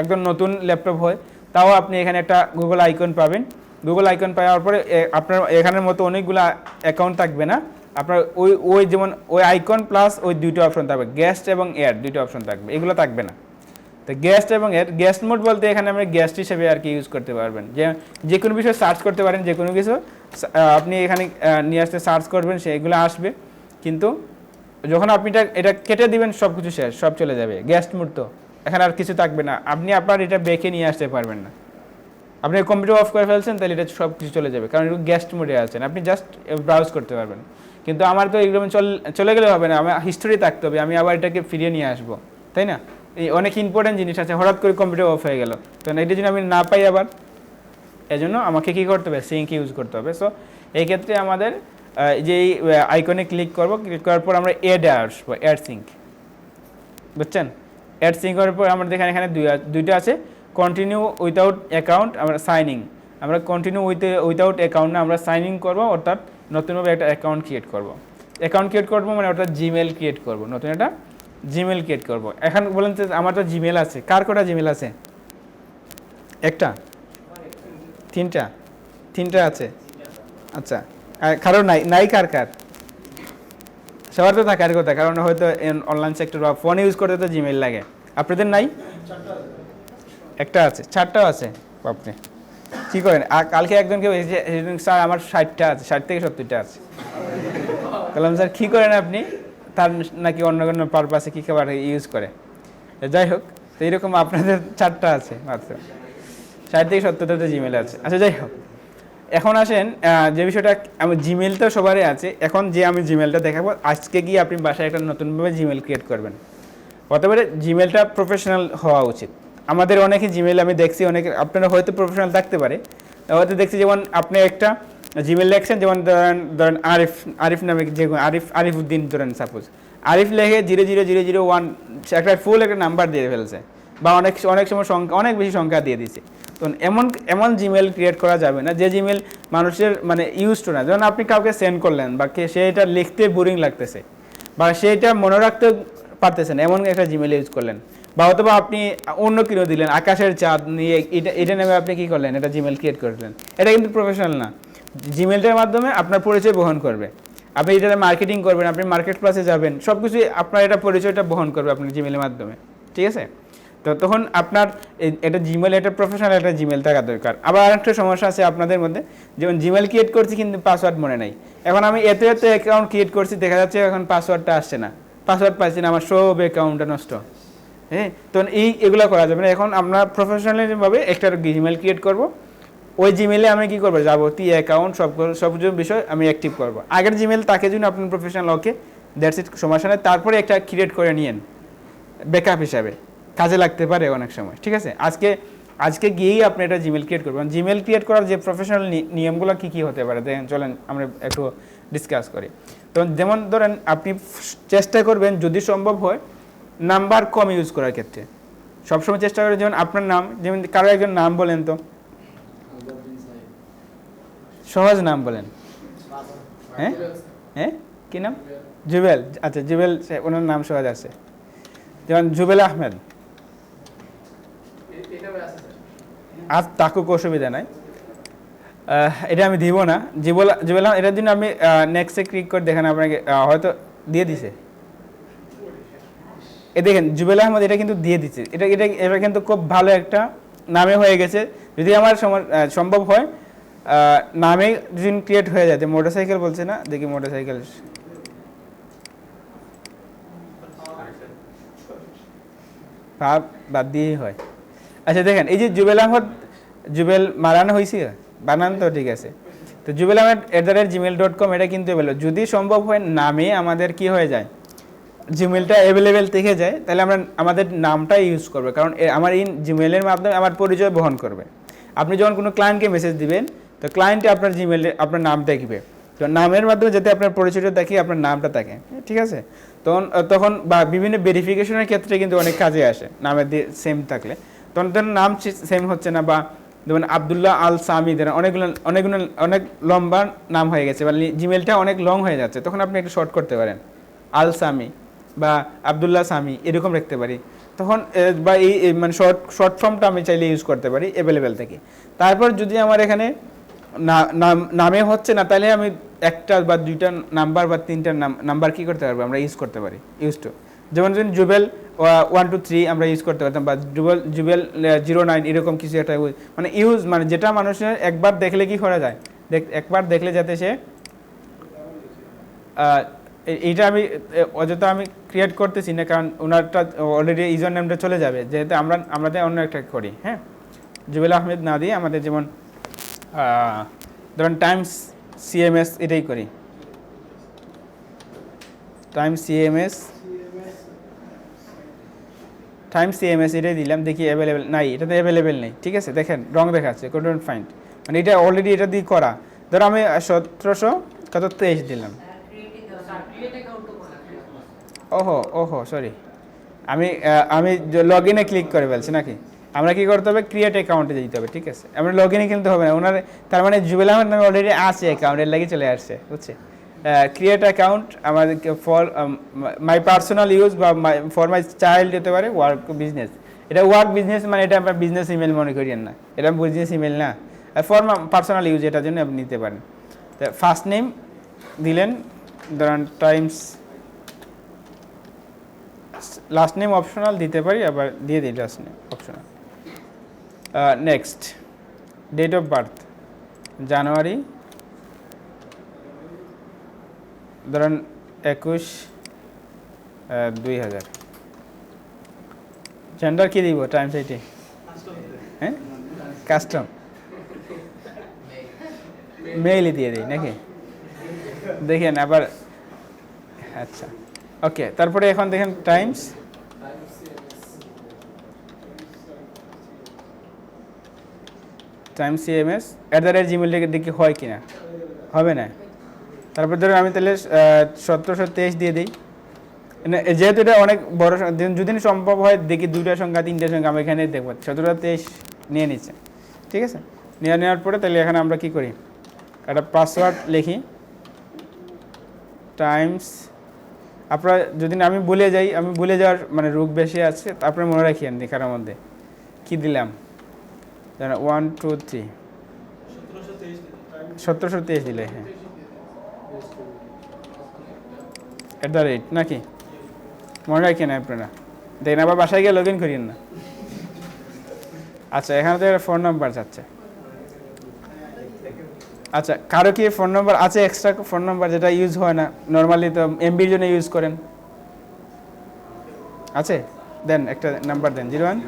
একদম নতুন ল্যাপটপ হয় তাও আপনি এখানে একটা গুগল আইকন পাবেন। গুগল আইকন পাওয়ার পরে আপনার এখানের মতো অনেকগুলো অ্যাকাউন্ট থাকবে না, আপনার ওই যেমন ওই আইকন প্লাস ওই 2টা অপশন থাকবে, গেস্ট এবং অ্যাড 2টা অপশন থাকবে, এগুলো থাকবে না। তো গেস্ট এবং অ্যাড, গেস্ট মোড বলতে এখানে আপনি গেস্ট হিসেবে আর কি ইউজ করতে পারবেন, যে কোনো বিষয় সার্চ করতে পারেন, যে কোনো কিছু আপনি এখানে নিয়ে আসতে সার্চ করবেন, সেগুলো আসবে। কিন্তু যখন আপনি এটা কেটে দিবেন সব কিছু শেষ, সব চলে যাবে। গেস্ট মোড তো এখানে আর কিছু থাকবে না, আপনি আপনার এটা বেঁকে নিয়ে আসতে পারবেন না। আপনি কম্পিউটার অফ করে ফেলছেন তাহলে এটা সব কিছু চলে যাবে, কারণ এটা গেস্ট মোডে আছেন, আপনি জাস্ট ব্রাউজ করতে পারবেন। কিন্তু আমার তো এগুলো চলে গেলে হবে না, আমার হিস্টোরি থাকতে হবে, আমি আবার এটাকে ফিরিয়ে নিয়ে আসবো, তাই না? এই অনেক ইম্পর্টেন্ট জিনিস আছে, হঠাৎ করে কম্পিউটার অফ হয়ে গেল, তো এটা যদি আমি না পাই আবার, এজন্য আমাকে কী করতে হবে, সিঙ্ক ইউজ করতে হবে। সো এই ক্ষেত্রে আমাদের যে আইকনে ক্লিক করব, ক্লিক করার পর আমরা অ্যাডে আসবো, অ্যাড সিঙ্ক, বুঝছেন? অ্যাড সিঙ্ক করার পর আমাদের এখানে দুইটা আছে, কন্টিনিউ উইথাউট অ্যাকাউন্ট, আমরা সাইনিং, আমরা কন্টিনিউ উইথাউট অ্যাকাউন্ট না, আমরা সাইন ইন করবো, অর্থাৎ নতুনভাবে একটা অ্যাকাউন্ট ক্রিয়েট করব। অ্যাকাউন্ট ক্রিয়েট করবো মানে অর্থাৎ জিমেল ক্রিয়েট করব, নতুন একটা জিমেল ক্রিয়েট করব। এখন বলেন যে আমার তো জিমেল আছে, কার কটা জিমেল আছে? একটা, তিনটা আছে, আচ্ছা। আর কারো নাই কার? সবার তো থাকার কথা, কারণ হয়তো অনলাইন সেক্টর বা ফোন ইউজ করতে তো জিমেল লাগে, আপনাদের নাই? একটা আছে, 4টাও আছে, আপনি কী করেন? কালকে একজনকে স্যার আমার 60টা আছে, 60 থেকে 70টা আছে। বললাম স্যার কী করেন আপনি? তার নাকি অন্য কোনো পারপাসে কী খাবার ইউজ করে। যাই হোক, তো এইরকম আপনাদের 4টা আছে মাত্র, 60 থেকে 70টাতে জিমেল আছে। আচ্ছা যাই হোক, এখন আসেন যে বিষয়টা, আমার জিমেল তো সবারই আছে, এখন যে আমি জিমেলটা দেখাবো, আজকে গিয়ে আপনি বাসায় একটা নতুনভাবে জিমেল ক্রিয়েট করবেন। অতএব জিমেলটা প্রফেশনাল হওয়া উচিত। আমাদের অনেকে জিমেল আমি দেখছি, অনেকে আপনারা হয়তো প্রফেশনাল থাকতে পারে, হয়তো দেখছি যেমন আপনি একটা জিমেল লেখছেন, যেমন ধরেন আরিফ নামে, যে আরিফউদ্দিন ধরেন সাপোজ, আরিফ লেখে 00001 একটা ফুল একটা নাম্বার দিয়ে ফেলছে, বা অনেক সময় সংখ্যা অনেক বেশি সংখ্যা দিয়ে দিচ্ছে। তো এমন জিমেল ক্রিয়েট করা যাবে না যে জিমেল মানুষের মানে ইউজ টু না। যেমন আপনি কাউকে সেন্ড করলেন, বা সে এটা লিখতে বোরিং লাগতেছে, বা সেটা মনে রাখতে পারতেছেন, এমন একটা জিমেল ইউজ করলেন, বা অথবা আপনি অন্য কিনে দিলেন আকাশের চাঁদ নিয়ে, এটা নেমে আপনি কী করলেন, এটা জিমেল ক্রিয়েট করলেন, এটা কিন্তু প্রফেশনাল না। জিমেলটার মাধ্যমে আপনার পরিচয় বহন করবে, আপনি এটাতে মার্কেটিং করবেন, আপনি মার্কেট প্লেসে যাবেন, সব কিছুই আপনার এটা পরিচয়টা বহন করবে আপনার জিমেলের মাধ্যমে, ঠিক আছে? তো তখন আপনার এটা জিমেল, এটা প্রফেশনাল একটা জিমেল থাকা দরকার। আবার আরেকটা সমস্যা আছে আপনাদের মধ্যে, যেমন জিমেল ক্রিয়েট করছি কিন্তু পাসওয়ার্ড মনে নাই। এখন আমি এত অ্যাকাউন্ট ক্রিয়েট করছি, দেখা যাচ্ছে এখন পাসওয়ার্ডটা আসছে না, পাসওয়ার্ড পাচ্ছি না, আমার সব অ্যাকাউন্টটা নষ্ট। হ্যাঁ, তো এগুলো করা যাবে না। এখন আমরা প্রফেশনালিভাবে একটা জিমেল ক্রিয়েট করব, ওই জিমেলে আমি কী করবো, যাবতীয় অ্যাকাউন্ট সব বিষয় আমি অ্যাক্টিভ করবো। আগের জিমেল তাকে জন্য আপনার প্রফেশনাল, ওকে দ্যাটস ইট, সমস্যা নেই। তারপরে একটা ক্রিয়েট করে নিয়েন ব্যাকআপ হিসাবে, কাজে লাগতে পারে অনেক সময়, ঠিক আছে? আজকে গিয়েই আপনি একটা জিমেল ক্রিয়েট করবেন। জিমেল ক্রিয়েট করার যে প্রফেশনাল নিয়মগুলো কী হতে পারে দেখেন, চলেন আমরা একটু ডিসকাস করি। তো যেমন ধরেন আপনি চেষ্টা করবেন যদি সম্ভব হয় নাম্বার কম ইউজ করার ক্ষেত্রে, সবসময় চেষ্টা করেন যেমন আপনার নাম, যেমন কারো একজন নাম বলেন তো, সহজ নাম বলেন। হ্যাঁ কী নাম? জুবেল। আচ্ছা জুবেল, ওনার নাম সহজ আছে, যেমন জুবেল আহমেদ। আজ তাকুক অসুবিধা নাই, এটা আমি দিব না। জুবেল এটার জন্য আমি নেক্সটে ক্লিক করে দেখেন, আপনাকে হয়তো দিয়ে দিছে। এ দেখেন জুবেল আহমদ, এটা কিন্তু দিয়ে দিচ্ছে, এটা কিন্তু খুব ভালো একটা নামে হয়ে গেছে। যদি আমার সম্ভব হয় নামে যদি ক্রিয়েট হয়ে যায়, মোটরসাইকেল বলছে না, দেখি মোটরসাইকেল, ভাব বাদ দিয়েই হয়। আচ্ছা দেখেন, এই যে জুবেল আহমদ, জুবেল মারানো হয়েছে, বানান তো ঠিক আছে। তো জুবেল আহমেদ @gmail.com, এটা কিন্তু যদি সম্ভব হয় নামে আমাদের কি হয়ে যায়, জিমেলটা অ্যাভেলেবেল থেকে যায়, তাহলে আমরা আমাদের নামটা ইউজ করবো, কারণ আমার এই জিমেলের মাধ্যমে আমার পরিচয় বহন করবে। আপনি যখন কোনো ক্লায়েন্টকে মেসেজ দিবেন, তো ক্লায়েন্টে আপনার জিমেলে আপনার নাম দেখবে, তো নামের মাধ্যমে যাতে আপনার পরিচয়টা দেখে, আপনার নামটা থাকে, ঠিক আছে? তখন বা বিভিন্ন ভেরিফিকেশনের ক্ষেত্রে কিন্তু অনেক কাজে আসে নামের দিয়ে সেম থাকলে। তখন নাম সেম হচ্ছে না, বা যেমন আবদুল্লাহ আল সামি, অনেক লম্বা নাম হয়ে গেছে, বা জিমেলটা অনেক লং হয়ে যাচ্ছে, তখন আপনি একটু শর্ট করতে পারেন, আল সামি বা আবদুল্লাহ সামি এরকম রাখতে পারি। তখন বা এই মানে শর্ট ফর্মটা আমি চাইলে ইউজ করতে পারি অ্যাভেলেবেল থেকে। তারপর যদি আমার এখানে নামে হচ্ছে না, তাহলে আমি একটা বা দুইটা নাম্বার বা তিনটা নাম্বার কী করতে পারবো, আমরা ইউজ করতে পারি, ইউজ টু। যেমন জুবেল 1 2 3 আমরা ইউজ করতে পারতাম, বা জুবেল 09 এরকম কিছু একটা, মানে যেটা মানুষের একবার দেখলে কি করা যায়, একবার দেখলে যাতে সে এইটা আমি অযথা আমি ক্রিয়েট করতেছি না, কারণ ওনারটা অলরেডি ইউজার নেমটা চলে যাবে, যেহেতু আমরা অন্য একটা করি। হ্যাঁ, জুবেল আহমেদ না দিয়ে আমাদের যেমন ধরেন টাইমস সিএমএস এটাই করি, টাইমস সিএমএস এটাই দিলাম, দেখি অ্যাভেলেবেল নাই, এটাতে অ্যাভেলেবেল নেই, ঠিক আছে, দেখেন রং দেখাচ্ছে, couldn't find, মানে এটা অলরেডি এটা দিয়ে করা। ধরো আমি 1723 দিলাম, ওহো সরি, আমি লগ ইনে ক্লিক করে ফেলছি নাকি। আমরা কি করতে হবে, ক্রিয়েট অ্যাকাউন্টে যেতে হবে, ঠিক আছে, আমরা লগ ইনে কিনতে হবে না ওনার, তার মানে জুবেল আহমেদ নামে অলরেডি আছে অ্যাকাউন্টের লাগি চলে আসছে, বুঝছে। ক্রিয়েট অ্যাকাউন্ট আমাদেরকে ফর মাই পার্সোনাল ইউজ বা ফর মাই চাইল্ড হতে পারে, ওয়ার্ক বিজনেস, এটা ওয়ার্ক বিজনেস মানে এটা আমরা বিজনেস ইমেল মনে করিয়েন না, এটা বিজনেস ইমেল না, ফর পার্সোনাল ইউজ এটার জন্য আপনি নিতে পারেন। তো ফার্স্ট নেম দিলেন, ধরেন টাইমস, লাস্ট নেম অপশনাল দিতে পারি, আবার দিয়ে দিই last name optional. Next date of birth January, ধরেন 21/2000। জেন্ডার কি দিব, টাইমস এইটি, হ্যাঁ কাস্টম মেইলই দিয়ে দিই নাকি, দেখেন আবার, আচ্ছা ওকে। তারপরে এখন দেখেন টাইমস সিএমএস @gmail দেখি হয় কিনা, হবে না। তারপর ধরুন আমি তাহলে 1723 দিয়ে দিই, যেহেতু এটা অনেক বড়, যদি সম্ভব হয় দেখি 2টা সংখ্যা 3টা সংখ্যা আমি এখানে দেখবো, 1723 নিয়ে নিচ্ছে, ঠিক আছে। নেওয়ার পরে তাহলে এখানে আমরা কি করি, একটা পাসওয়ার্ড লিখি, টাইমস, আপনারা যদি আমি ভুলে যাই, আমি ভুলে যাওয়ার মানে রোগ বেশি আছে, আপনারা মনে রাখিয়েন লেখার মধ্যে কি দিলাম, 1 2 3 1723 দিলে, হ্যাঁ নাকি মনে রাখেন আপনারা, দেখেন আবার বাসায় গিয়ে লগ ইন করিয়েন না। আচ্ছা এখানে তো ফোন নাম্বার যাচ্ছে, আচ্ছা কারো কি ফোন নাম্বার আছে, এক্সট্রা ফোন নাম্বার যেটা ইউজ হয় না নর্মালি, তো এমবির জন্য ইউজ করেন, আছে, দেন একটা নাম্বার দেন, 01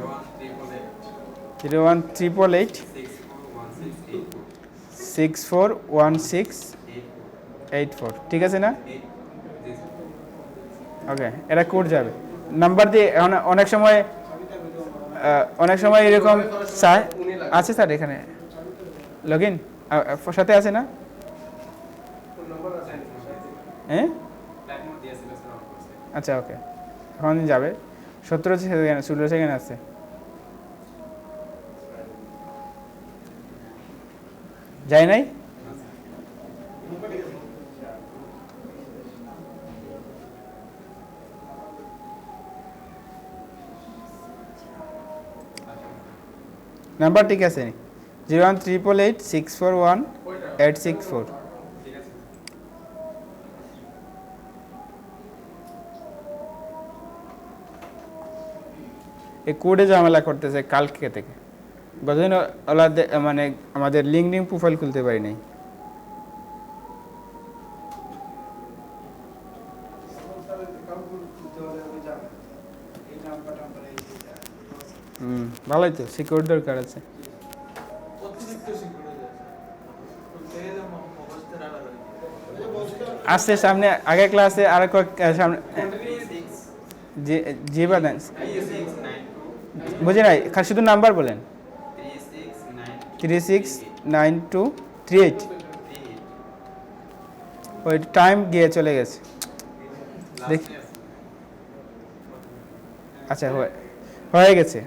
641684, ঠিক আছে না, ওকে, এটা কোড যাবে নাম্বার দিয়ে। অনেক সময় এরকম চায়, আছে স্যার এখানে লগ ইন সাথে আছে না, হ্যাঁ আচ্ছা ওকে, এখন যাবে 17 সেকেন্ড 16 সেকেন্ড আছে, যায় নাই, নাম্বার ঠিক আছে, 01888641 এই কোডে ঝামেলা করতেছে কালকে থেকে, গতদিন মানে আমাদের লিঙ্কডিন প্রোফাইল খুলতে পারি নাই। ভালোই তো, সিকিউর দরকার আছে। আসছে সামনে, আগে ক্লাসে আর সামনে জি বাদেন, বুঝে নাই, শুধু নাম্বার বলেন, 369238, ওই টাইম গিয়ে চলে গেছে দেখি, আচ্ছা হয়ে গেছে,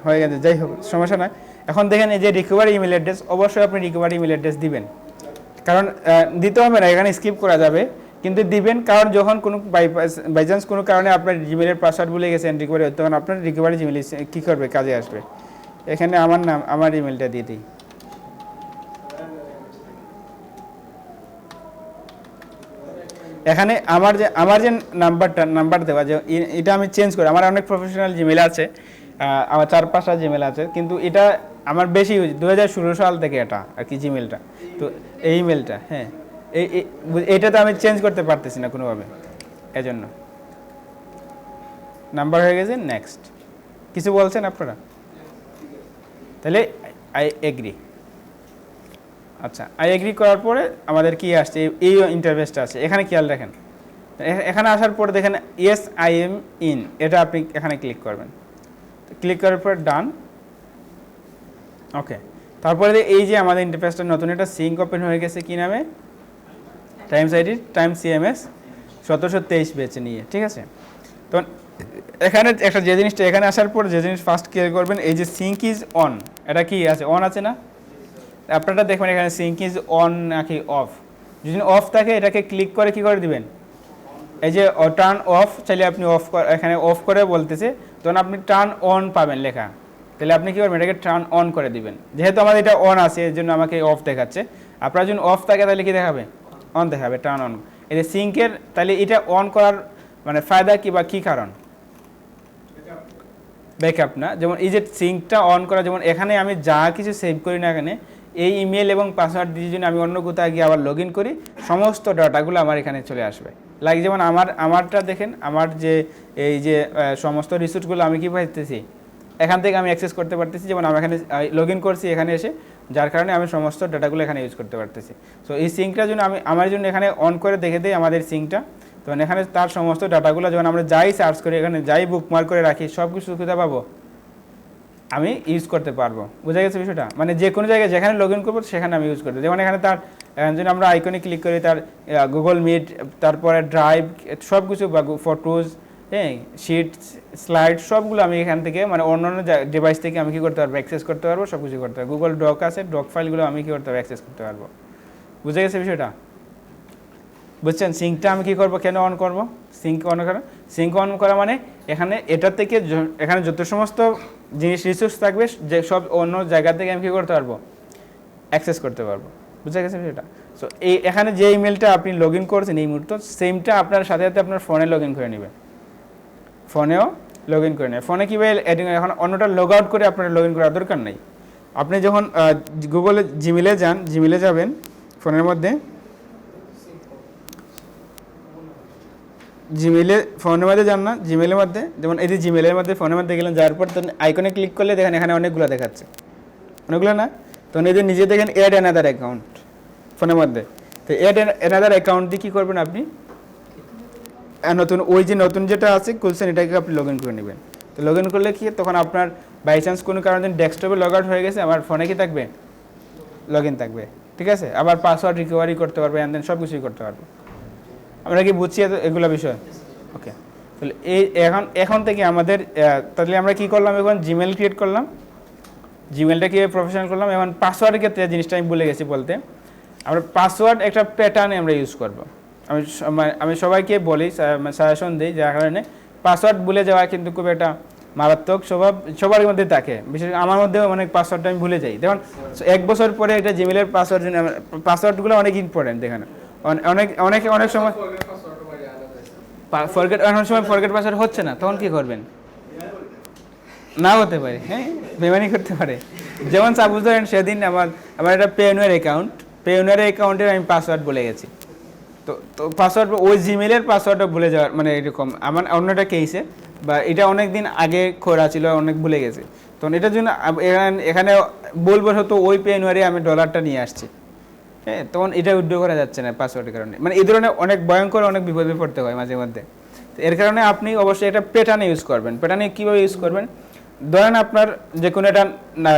যাই হোক সমস্যা নয়। এখন দেখেন এই যে রিকভারি ইমেল অ্যাড্রেস, অবশ্যই আপনি রিকভারি ইমেল অ্যাড্রেস দিবেন, কারণ দিতে হবে না, এখানে স্কিপ করা যাবে, কিন্তু দিবেন, কারণ যখন কোনো বাইচান্স কোনো কারণে আপনার জিমেলের পাসওয়ার্ড ভুলে গেছেন রিকভারি, তখন আপনার রিকভারি জিমেল কী করবে, কাজে আসবে। এখানে আমার নাম, আমার ইমেলটা দিয়ে দিই, এখানে আমার যে নাম্বার দেওয়া, যে এটা আমি চেঞ্জ করি, আমার অনেক প্রফেশনাল জিমেল আছে, আমার 4-5টা জিমেল আছে, কিন্তু এটা আমার বেশি ইউজ 2016 সাল থেকে এটা আর কি জিমেলটা, তো এই ইমেলটা, হ্যাঁ এইটা তো আমি চেঞ্জ করতে পারতেছি না কোনোভাবে, এজন্য নাম্বার হয়ে গেছে। নেক্সট কিছু বলছেন আপনারা, তাহলে আই এগ্রি। আচ্ছা, আই এগ্রি করার পরে আমাদের কি আসছে, এই ইন্টারফেসটা আছে। এখানে খেয়াল রাখেন, এখানে আসার পরে দেখেন ইয়েস আই এম ইন, এটা আপনি এখানে ক্লিক করবেন। ক্লিক করার পর ডান। ওকে, তারপরে এই যে আমাদের ইন্টারফেসটা নতুন একটা সিঙ্ক ওপেন হয়ে গেছে, কি নামে, টাইমস আইডি টাইম সিএমএস 1723 বেছে নিয়ে, ঠিক আছে। তো এখানে একটা যে জিনিসটা, এখানে আসার পর যে জিনিস ফার্স্ট ক্লিয়ার করবেন, এই যে সিঙ্ক ইজ অন, এটা কি আছে, অন আছে না? আপনারা দেখবেন এখানে সিঙ্ক ইজ অন নাকি অফ। যদি অফ থাকে এটাকে ক্লিক করে কি করে দিবেন, এই যে টার্ন অফ, চাইলে আপনি অফ, এখানে অফ করে বলতেছে, তখন আপনি টার্ন অন পাবেন লেখা, তাহলে আপনি কী করবেন, এটাকে টার্ন অন করে দিবেন। যেহেতু আমাদের এটা অন আছে এর জন্য আমাকে অফ দেখাচ্ছে। আপনার যদি অফ থাকে তাহলে কি দেখাবে, অন দেখাবে, টার্ন অন। এই যে সিঙ্কের, তাহলে এটা অন করার মানে ফায়দা কি বা কী কারণ, ব্যাকআপ না। যেমন এই যে সিঙ্কটা অন করা, যেমন এখানে আমি যা কিছু সেভ করি না, এখানে এই ইমেল এবং পাসওয়ার্ড দিয়ে যদি আমি অন্য কোথাও গিয়ে আবার লগ ইন করি, সমস্ত ডাটাগুলো আমার এখানে চলে আসবে। লাইক যেমন আমারটা দেখেন, আমার যে এই যে সমস্ত রিসোর্সগুলো আমি কী পাইতেছি, এখান থেকে আমি অ্যাক্সেস করতে পারতেছি। যেমন আমি এখানে লগ ইন করছি এখানে এসে, যার কারণে আমি সমস্ত ডাটাগুলো এখানে ইউজ করতে পারতেছি। সো এই সিঙ্কটা জন্য আমার জন্য এখানে অন করে দেখে দিই আমাদের সিঙ্কটা, তখন এখানে তার সমস্ত ডাটাগুলো যখন আমরা যাই সার্চ করি, এখানে যাই বুকমার্ক করে রাখি, সব কিছু সুবিধা পাবো, আমি ইউজ করতে পারবো। বোঝা গেছে বিষয়টা? মানে যে কোনো জায়গায় যেখানে লগ ইন করবো সেখানে আমি ইউজ করতে, যেমন এখানে তার যদি আমরা আইকনে ক্লিক করি, তার গুগল মিট, তারপরে ড্রাইভ, সব কিছু বা ফটোজ, হ্যাঁ, শিটস, স্লাইড, সবগুলো আমি এখান থেকে মানে অন্য অন্য ডিভাইস থেকে আমি কী করতে পারবো, অ্যাক্সেস করতে পারবো, সব কিছু করতে পারবো। গুগল ডক আছে, ডক ফাইলগুলো আমি কী করতে পারবো, অ্যাক্সেস করতে পারবো। বুঝে গেছে বিষয়টা? বুঝছেন সিঙ্কটা আমি কী করবো, কেন অন করবো, সিঙ্ক অন করা, সিঙ্ক অন করা মানে এখানে এটা থেকে এখানে যত সমস্ত জিনিস রিসোর্স থাকবে, যে সব অন্য জায়গা থেকে আমি কী করতে পারবো, অ্যাক্সেস করতে পারবো। বুঝে গেছে বিষয়টা? সো এই এখানে যে ইমেলটা আপনি লগ ইন করছেন এই মুহূর্তে, সেমটা আপনার সাথে সাথে আপনার ফোনে লগ ইন করে নেবেন, ফোনেও লগ ইন করে নেবেন। ফোনে কীভাবে এখন অন্যটা লগ আউট করে আপনার লগ ইন করার দরকার নেই। আপনি যখন গুগলে জিমেলে যান, জিমেলে যাবেন ফোনের মধ্যে, জিমেলে ফোনের মধ্যে যান না, জিমেলের মধ্যে, যেমন এই যে জিমেলের মধ্যে ফোনের মধ্যে গেলেন, যাওয়ার পর তখন আইকনে ক্লিক করলে দেখেন এখানে অনেকগুলো দেখাচ্ছে, অনেকগুলো না, তখন এই যে নিজে দেখেন অ্যাড অ্যানাদার অ্যাকাউন্ট ফোনের মধ্যে। তো অ্যাড অ্যানাদার অ্যাকাউন্ট দিয়ে কী করবেন আপনি, নতুন ওই যে নতুন যেটা আছে খুলছেন এটাকে আপনি লগ ইন করে নেবেন। তো লগ ইন করলে কি, তখন আপনার বাই চান্স কোনো কারণে ডেস্কটপে লগ আউট হয়ে গেছে, আমার ফোনে কি থাকবে, লগ ইন থাকবে, ঠিক আছে। আবার পাসওয়ার্ড রিকভারি করতে পারবে, অ্যান্ড দেন সব কিছুই করতে পারবো। আমরা কি বুঝছি এগুলো বিষয়? ওকে, তাহলে এই এখন থেকে আমাদের তাহলে আমরা কি করলাম, এখন জিমেল ক্রিয়েট করলাম, জিমেলটা কীভাবে প্রফেশনাল করলাম। এখন পাসওয়ার্ডের ক্ষেত্রে জিনিসটা আমি ভুলে গেছি বলতে, আমরা পাসওয়ার্ড একটা প্যাটার্নে আমরা ইউজ করব। আমি সবাইকে বলি, সাজেশন দিই, যার কারণে পাসওয়ার্ড ভুলে যাওয়া কিন্তু খুব একটা মারাত্মক স্বভাব সবার মধ্যে থাকে, বিশেষ করে আমার মধ্যেও অনেক পাসওয়ার্ডটা আমি ভুলে যাই। যেমন 1 বছর পরে একটা জিমেলের পাসওয়ার্ডগুলো অনেক ইম্পর্টেন্ট, এখানে অনেক সময় ফরগেট পাসওয়ার্ড হচ্ছে না, তখন কি করবেন, না হতে পারে, হ্যাঁ, বেমানি করতে পারে। যেমন সাপোজ ধরেন সেদিন আমার একটা পেওনিয়ার অ্যাকাউন্টের আমি পাসওয়ার্ড ভুলে গেছি। তো পাসওয়ার্ড ওই জিমেলের পাসওয়ার্ডটা ভুলে যাওয়ার মানে এরকম আমার অন্যটা কেসে, বা এটা অনেক দিন আগে খোলা ছিল, অনেক ভুলে গেছে। তখন এটার জন্য এখানে বলবো হয়তো ওই পেওনিয়ারে আমি ডলারটা নিয়ে আসছি, হ্যাঁ, তখন এটা উইথড্র করা যাচ্ছে না পাসওয়ার্ডের কারণে। মানে এই ধরনের অনেক ভয়ঙ্কর অনেক বিপদে পড়তে হয় মাঝে মধ্যে। তো এর কারণে আপনি অবশ্যই একটা প্যাটার্নে ইউজ করবেন। প্যাটার্নে কীভাবে ইউজ করবেন, ধরেন আপনার যে কোনো একটা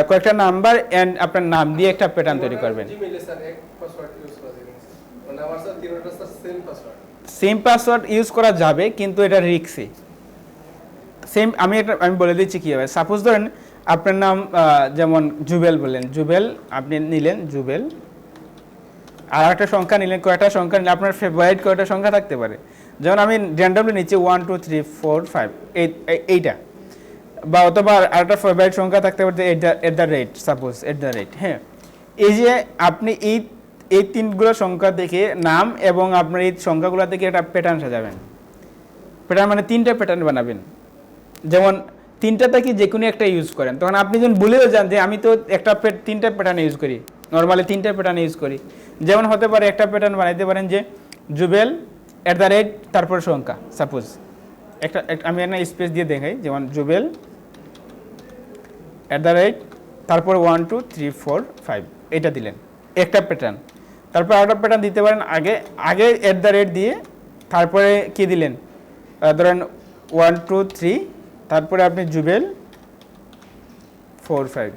কয়েকটা নাম্বার অ্যান্ড আপনার নাম দিয়ে একটা প্যাটার্ন তৈরি করবেন। সেম পাসওয়ার্ড ইউজ করা যাবে, কিন্তু এটা রিস্কি। সেম আমি বলে দিচ্ছি কীভাবে। সাপোজ ধরেন আপনার নাম যেমন জুবেল বললেন, জুবেল আপনি নিলেন, জুবেল, আর একটা সংখ্যা নিলেন, কয়টা সংখ্যা নিলে আপনার ফেভারিট কয়টা সংখ্যা থাকতে পারে। যেমন আমি র্যান্ডমলি নিচ্ছি 1 2 3 4 5 এইটা, বা অথবা আরেকটা ফেভারিট সংখ্যা থাকতে পারে @ সাপোজ @ হ্যাঁ। এই যে আপনি এই তিনগুলো সংখ্যা দেখে নাম এবং আপনার এই সংখ্যাগুলো থেকে একটা প্যাটার্ন সাজাবেন। প্যাটার্ন মানে 3টা প্যাটার্ন বানাবেন। যেমন 3টা থেকে যে কোনো একটা ইউজ করেন, তখন আপনি যখন ভুলেও যান যে আমি তো 3টা প্যাটার্ন ইউজ করি, নর্মালি 3টা প্যাটার্ন ইউজ করি। যেমন হতে পারে একটা প্যাটার্ন বানাইতে পারেন যে জুবেল @ তারপর সংখ্যা, সাপোজ আমি একটা স্পেস দিয়ে দেখাই, যেমন জুবেল @ তারপর 1 2 3 4 5 এটা দিলেন একটা প্যাটার্ন। তারপর আরেকটা প্যাটার্ন দিতে পারেন আগে আগে @ দিয়ে তারপরে কি দিলেন ধরেন 1 2 3 তারপরে আপনি জুবেল 4 5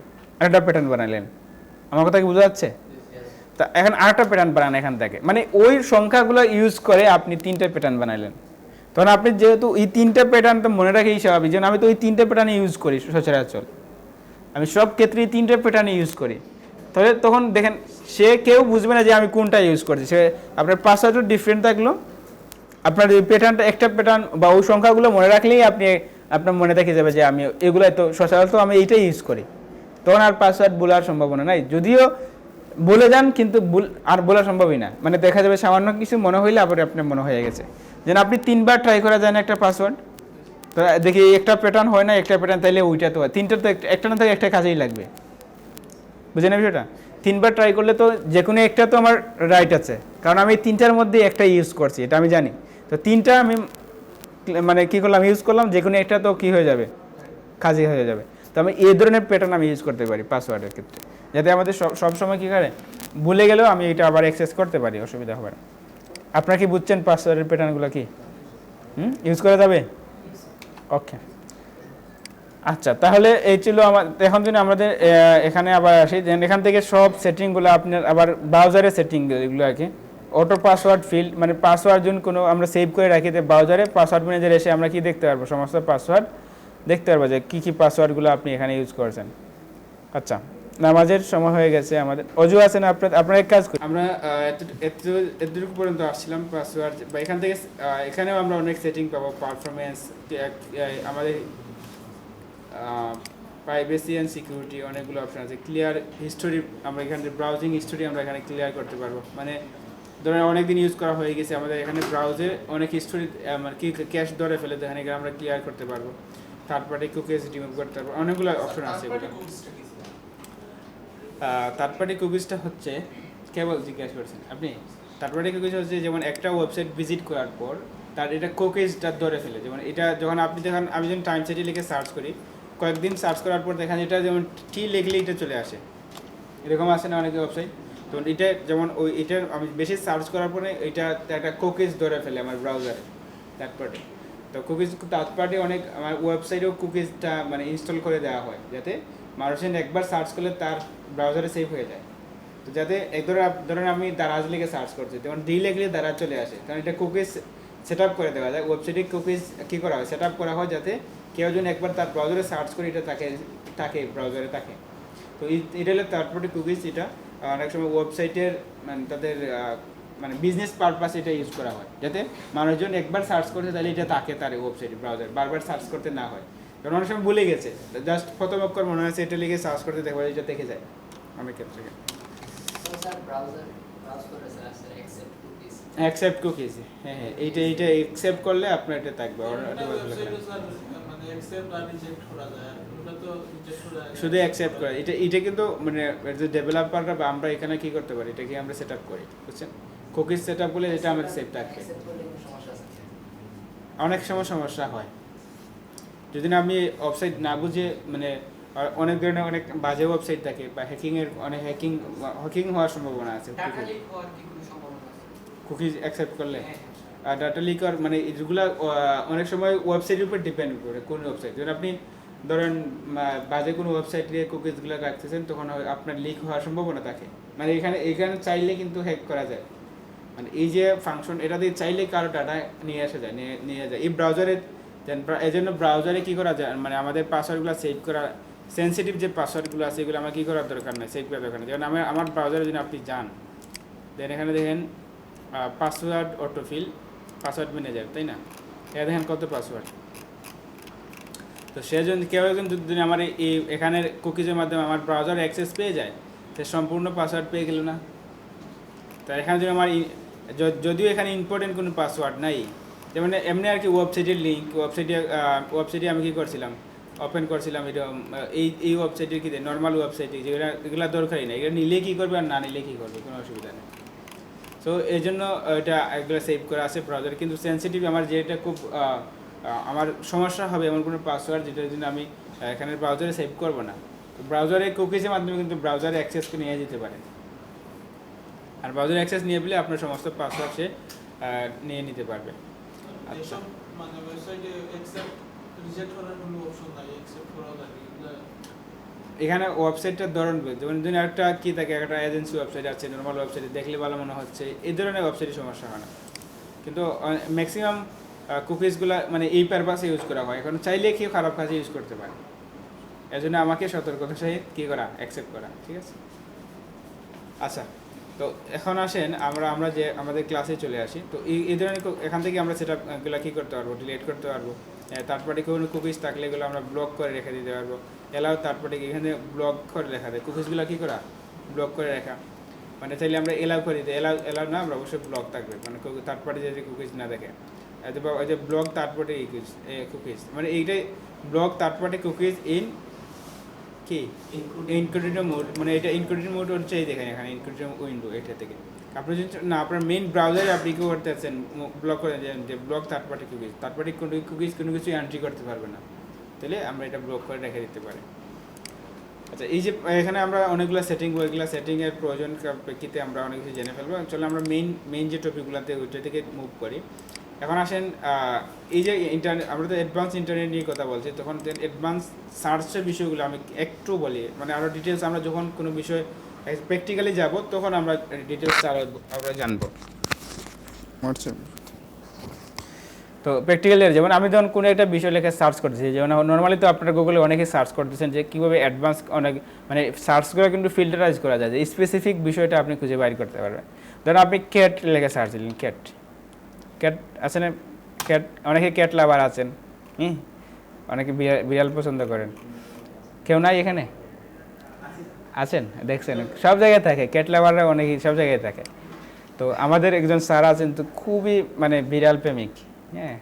একটা প্যাটার্ন বানালেন। আমার কথা কি বোঝা যাচ্ছে? তা এখন আরেকটা প্যাটার্ন বানান এখান থেকে, মানে ওই সংখ্যাগুলো ইউজ করে আপনি 3টা প্যাটার্ন বানালেন। তখন আপনি যেহেতু এই 3টা প্যাটার্ন তো মনে রাখি স্বাভাবিক, যেন আমি তো ওই 3টা প্যাটার্ন ইউজ করি সচরাচর, আমি সব ক্ষেত্রেই 3টা প্যাটার্ন ইউজ করি। তাহলে তখন দেখেন সে কেউ বুঝবে না যে আমি কোনটা ইউজ করছি। সে আপনার পাসওয়ার্ডও ডিফারেন্ট থাকলো, আপনার এই প্যাটার্নটা একটা প্যাটার্ন বা ওই সংখ্যাগুলো মনে রাখলেই আপনি আপনার মনে থেকে যাবে যে আমি এগুলো তো সচরাচর আমি এইটাই ইউজ করি। তখন আর পাসওয়ার্ড বলার সম্ভাবনা নাই, যদিও বলে যান কিন্তু আর বলা সম্ভবই না। মানে দেখা যাবে সামান্য কিছু মনে হইলে আবার আপনার মনে হয়ে গেছে। যেন আপনি 3বার ট্রাই করা যায় না একটা পাসওয়ার্ড, তো দেখি একটা প্যাটার্ন হয় না, একটা প্যাটার্ন তাইলে ওইটা তো হয়, 3টা তো একটা না থাকে একটা কাজেই লাগবে, বুঝলেন বিষয়টা? 3বার ট্রাই করলে তো যে কোনো একটা তো আমার রাইট আছে, কারণ আমি 3টার মধ্যে একটা ইউজ করছি, এটা আমি জানি। তো 3টা আমি মানে কী করলাম, ইউজ করলাম, যে কোনো একটা তো কী হয়ে যাবে, কাজই হয়ে যাবে। তো আমি এই ধরনের প্যাটার্ন আমি ইউজ করতে পারি পাসওয়ার্ডের ক্ষেত্রে, যাতে আমাদের সব সময় কী করে ভুলে গেলেও আমি এটা আবার অ্যাক্সেস করতে পারি, অসুবিধা হবে না। আপনারা কি বুঝছেন পাসওয়ার্ডের প্যাটার্নগুলো কি ইউজ করা যাবে? ওকে, আচ্ছা, তাহলে এই ছিল আমার। এখন যদি আমাদের এখানে আবার আসি, এখান থেকে সব সেটিংগুলো আপনার আবার ব্রাউজারে সেটিং এগুলো আর কি, অটো পাসওয়ার্ড ফিল্ড, মানে পাসওয়ার্ড যখন কোনো আমরা সেভ করে রাখি, তো ব্রাউজারে পাসওয়ার্ড ম্যানেজারে এসে আমরা কি দেখতে পারবো, সমস্ত পাসওয়ার্ড দেখতে পারবো যে কী কী পাসওয়ার্ডগুলো আপনি এখানে ইউজ করছেন। আচ্ছা, নামাজের সময় হয়ে গেছে আমাদের, অজু আছেন আপনার এক কাজ করি, আমরা এতটুকু পর্যন্ত আসছিলাম পাসওয়ার্ড, বা এখান থেকে এখানেও আমরা অনেক সেটিং পাবো, পারফরমেন্স, আমাদের প্রাইভেসি অ্যান্ড সিকিউরিটি, অনেকগুলো অপশন আছে। ক্লিয়ার হিস্টোরি, আমরা এখানে ব্রাউজিং হিস্টোরি আমরা এখানে ক্লিয়ার করতে পারবো, মানে ধরেন অনেক দিন ইউজ করা হয়ে গেছে আমাদের, এখানে ব্রাউজে অনেক হিস্টোরি মানে কি ক্যাশ ধরে ফেলে, এখানে আমরা ক্লিয়ার করতে পারবো। থার্ড পার্টি কুকিজ রিমুভ করতে পারবো, অনেকগুলো অপশন আছে। থার্ড পার্টি কুকিজটা হচ্ছে, কেবল জিজ্ঞাসা করছেন আপনি, থার্ড পার্টি কুকিজ হচ্ছে যেমন একটা ওয়েবসাইট ভিজিট করার পর তার এটা কুকিজটা ধরে ফেলে, যেমন এটা যখন আপনি দেখেন, আমি যখন টাইম সেটি লিখে সার্চ করি, কয়েকদিন সার্চ করার পর দেখেন এটা যেমন টি লিখলে এটা চলে আসে, এরকম আসে না অনেক ওয়েবসাইট। তো এটা যেমন ওই এটার আমি বেশি সার্চ করার পরে এটা একটা কুকিজ ধরে ফেলে আমার ব্রাউজারে, থার্ড পার্টি। তো কুকিজ থার্ড পার্টি অনেক আমার ওয়েবসাইটেও কুকিজটা মানে ইনস্টল করে দেওয়া হয়, যাতে মানুষের একবার সার্চ করলে তার ব্রাউজারে সেভ হয়ে যায়। তো যাতে ধরেন আমি দারাজ লিখে সার্চ করছি, তখন ডি লিখলে দারাজ চলে আসে, কারণ এটা কুকিজ সেট আপ করে দেওয়া যায়। ওয়েবসাইটে কুকিজ কী করা হয়, সেট আপ করা হয় যাতে কেউ যেন একবার তার ব্রাউজারে সার্চ করে এটা তাকে ব্রাউজারে থাকে। তো এটা হলো থার্ড পার্টি কুকিজ। এটা অনেক সময় ওয়েবসাইটের মানে তাদের মানে বিজনেস পারপাস এটা ইউজ করা হয়, যাতে মানুষজন একবার সার্চ করতে তাহলে এটা তাকে তার ওয়েবসাইটে ব্রাউজার বারবার সার্চ করতে না হয়। কারণ অনেক সময় ভুলে গেছে, জাস্ট প্রথম অক্ষর মনে হয়েছে এটা লিখে সার্চ করতে দেখবো এটা দেখে যায় অনেক ক্ষেত্রে। অ্যাকসেপ্ট কুকিজ, হ্যাঁ, এইটা অ্যাকসেপ্ট করলে আপনার এটা থাকবে। শুধু অ্যাকসেপ্ট করে এটা কিন্তু মানে যে ডেভেলপাররা বা আমরা এখানে কি করতে পারি, এটাকে আমরা সেট আপ করি, বুঝছেন? কুকিজ সেট আপ করলে এটা আমাদের সেভ থাকবে। অনেক সময় সমস্যা হয় যদি না আমি ওয়েবসাইট না বুঝে, মানে অনেক ধরনের অনেক বাজে ওয়েবসাইট থাকে, বা অনেক হ্যাকিং হওয়ার সম্ভাবনা আছে কুকিজ অ্যাকসেপ্ট করলে। আর ডাটা লিক মানে এগুলো অনেক সময় ওয়েবসাইটের উপর ডিপেন্ড করে, কোন ওয়েবসাইট। যখন আপনি ধরেন বাজে কোনো ওয়েবসাইট দিয়ে কুকিজগুলো রাখতেছেন, তখন আপনার লিক হওয়ার সম্ভাবনা থাকে। মানে এখানে চাইলে কিন্তু হ্যাক করা যায়, মানে এই যে ফাংশন, এটা দিয়ে চাইলে কারো ডাটা নিয়ে যায় এই ব্রাউজারে। এই জন্য ব্রাউজারে কী করা যায়, মানে আমাদের পাসওয়ার্ডগুলো সেভ করা, সেন্সিটিভ যে পাসওয়ার্ডগুলো আছে এগুলো আমার কী করার দরকার নেই, সেভ করার দরকার নেই। যেমন আমার ব্রাউজারে যদি আপনি যান, দেন এখানে দেখেন পাসওয়ার্ড অটোফিল, পাসওয়ার্ড ম্যানেজার, তাই না? এটা দেখেন কত পাসওয়ার্ড। তো সেজন্য কেউ একজন যদি আমার এই এখানের কুকিজের মাধ্যমে আমার ব্রাউজার অ্যাক্সেস পেয়ে যায়, সে সম্পূর্ণ পাসওয়ার্ড পেয়ে গেল না? তো এখানে যদি আমার যদিও এখানে ইম্পর্টেন্ট কোনো পাসওয়ার্ড নাই, যেমন এমনি আর কি ওয়েবসাইটের লিঙ্ক, ওয়েবসাইটে আমি কী করছিলাম, ওপেন করছিলাম এটা, এই ওয়েবসাইটের কী নর্মাল ওয়েবসাইটে এগুলো দরকারই নেই, এগুলো নিলে কী করবে আর না নিলে কী করবে, কোনো অসুবিধা নেই। সো এই জন্য এটা এগুলো সেভ করা আছে ব্রাউজারে। কিন্তু সেন্সিটিভ আমার যেটা খুব আমার সমস্যা হবে এমন কোনো পাসওয়ার্ড যেটার জন্য আমি এখানে ব্রাউজারে সেভ করবো না, ব্রাউজারে কুকিজের মাধ্যমে কিন্তু ব্রাউজারে অ্যাক্সেস নিয়ে যেতে পারে, আর ব্রাউজারে অ্যাক্সেস নিয়ে পেলে আপনার সমস্ত পাসওয়ার্ড সে নিয়ে নিতে পারবে। আচ্ছা, মানে ওয়েবসাইটে অ্যাকসেপ্ট রিজেক্ট করার কোনো অপশন নাই, অ্যাকসেপ্ট করা লাগে এগুলা? এখানে ওয়েবসাইটটার ধরন, যেমন ধরুন একটা কি থাকে, একটা এজেন্সি ওয়েবসাইট আছে, নর্মাল ওয়েবসাইটে দেখলে ভালো মনে হচ্ছে, এই ধরনের ওয়েবসাইটে সমস্যা হয় না। কিন্তু ম্যাক্সিমাম কুকিজগুলো মানে এই পারপাসে ইউজ করা হয়, এখন চাইলে কেউ খারাপ কাজে ইউজ করতে পারে, এই জন্য আমাকে সতর্কতার সহিত কী করা, অ্যাকসেপ্ট করা, ঠিক আছে। আচ্ছা, তো এখন আসেন আমরা যে আমাদের ক্লাসে চলে আসি। তো এই ধরনের এখান থেকে আমরা সেটা এগুলো কী করতে পারবো, ডিলিট করতে পারবো। তারপরে কোনো কুকিজ থাকলে এগুলো আমরা ব্লক করে রেখে দিতে পারবো। এলাও তারপরে এখানে ব্লক করে লেখা দেয়, কুকিজগুলো কী করা, ব্লক করে রাখা, মানে চাইলে আমরা এলাও করে দিই, এলাও না, আমরা অবশ্যই ব্লক থাকবে, মানে থার্ড পার্টি যে কুকিজ না দেখে। ওই যে ব্লক থার্ড পার্টি কুকিজ, মানে এইটাই block third party cookies in কি ইনকোডিটো মোড, মানে এটা ইনকোডিটো মোড হচ্ছে এই দেখেন এখানে ইনকোডিটো উইন্ডো, এটা থেকে আপনি যদি না আপনার মেইন ব্রাউজারে আপনি কি করতে চাচ্ছেন, ব্লক করে যে ব্লক থার্ড পার্টি কুকিজ কোনো কিছু এন্ট্রি করতে পারবে না, তাহলে আমরা এটা ব্লক করে রেখে দিতে পারি। আচ্ছা, এই যে এখানে আমরা অনেকগুলো সেটিং, ওইগুলো সেটিংয়ের প্রয়োজন প্রেক্ষিতে আমরা অনেক কিছু জেনে ফেলবো। চলো আমরা মেইন যে টপিকগুলোতে ওইটা থেকে মুভ করি। এখন আসেন এই যে ইন্টারনেট, আমরা তো অ্যাডভান্স ইন্টারনেট নিয়ে কথা বলছি, তখন অ্যাডভান্স সার্চের বিষয়গুলো আমি একটু বলি, মানে আরও ডিটেলস আমরা যখন কোনো বিষয় প্র্যাকটিক্যালি যাব তখন আমরা ডিটেলস আমরা জানবো। তো প্র্যাকটিক্যালি যেমন আমি যখন কোনো একটা বিষয় লেখে সার্চ করতেছি, যেমন নর্মালি তো আপনারা গুগলে অনেকে সার্চ করতেছেন যে কীভাবে অ্যাডভান্স অনেক মানে সার্চগুলো কিন্তু ফিল্টারাইজ করা যায়, যে স্পেসিফিক বিষয়টা আপনি খুঁজে বাইর করতে পারবেন। ধরুন আপনি ক্যাট লেখে সার্চ দিলেন, ক্যাট আছেন, ক্যাট অনেকে ক্যাট লাভার আছেন, অনেকে বিড়াল পছন্দ করেন, কেউ নাই এখানে আছেন, দেখছেন সব জায়গায় থাকে, ক্যাট লাভাররা অনেকেই সব জায়গায় থাকে। তো আমাদের একজন স্যার আছেন তো খুবই মানে বিড়াল প্রেমিক, হ্যাঁ,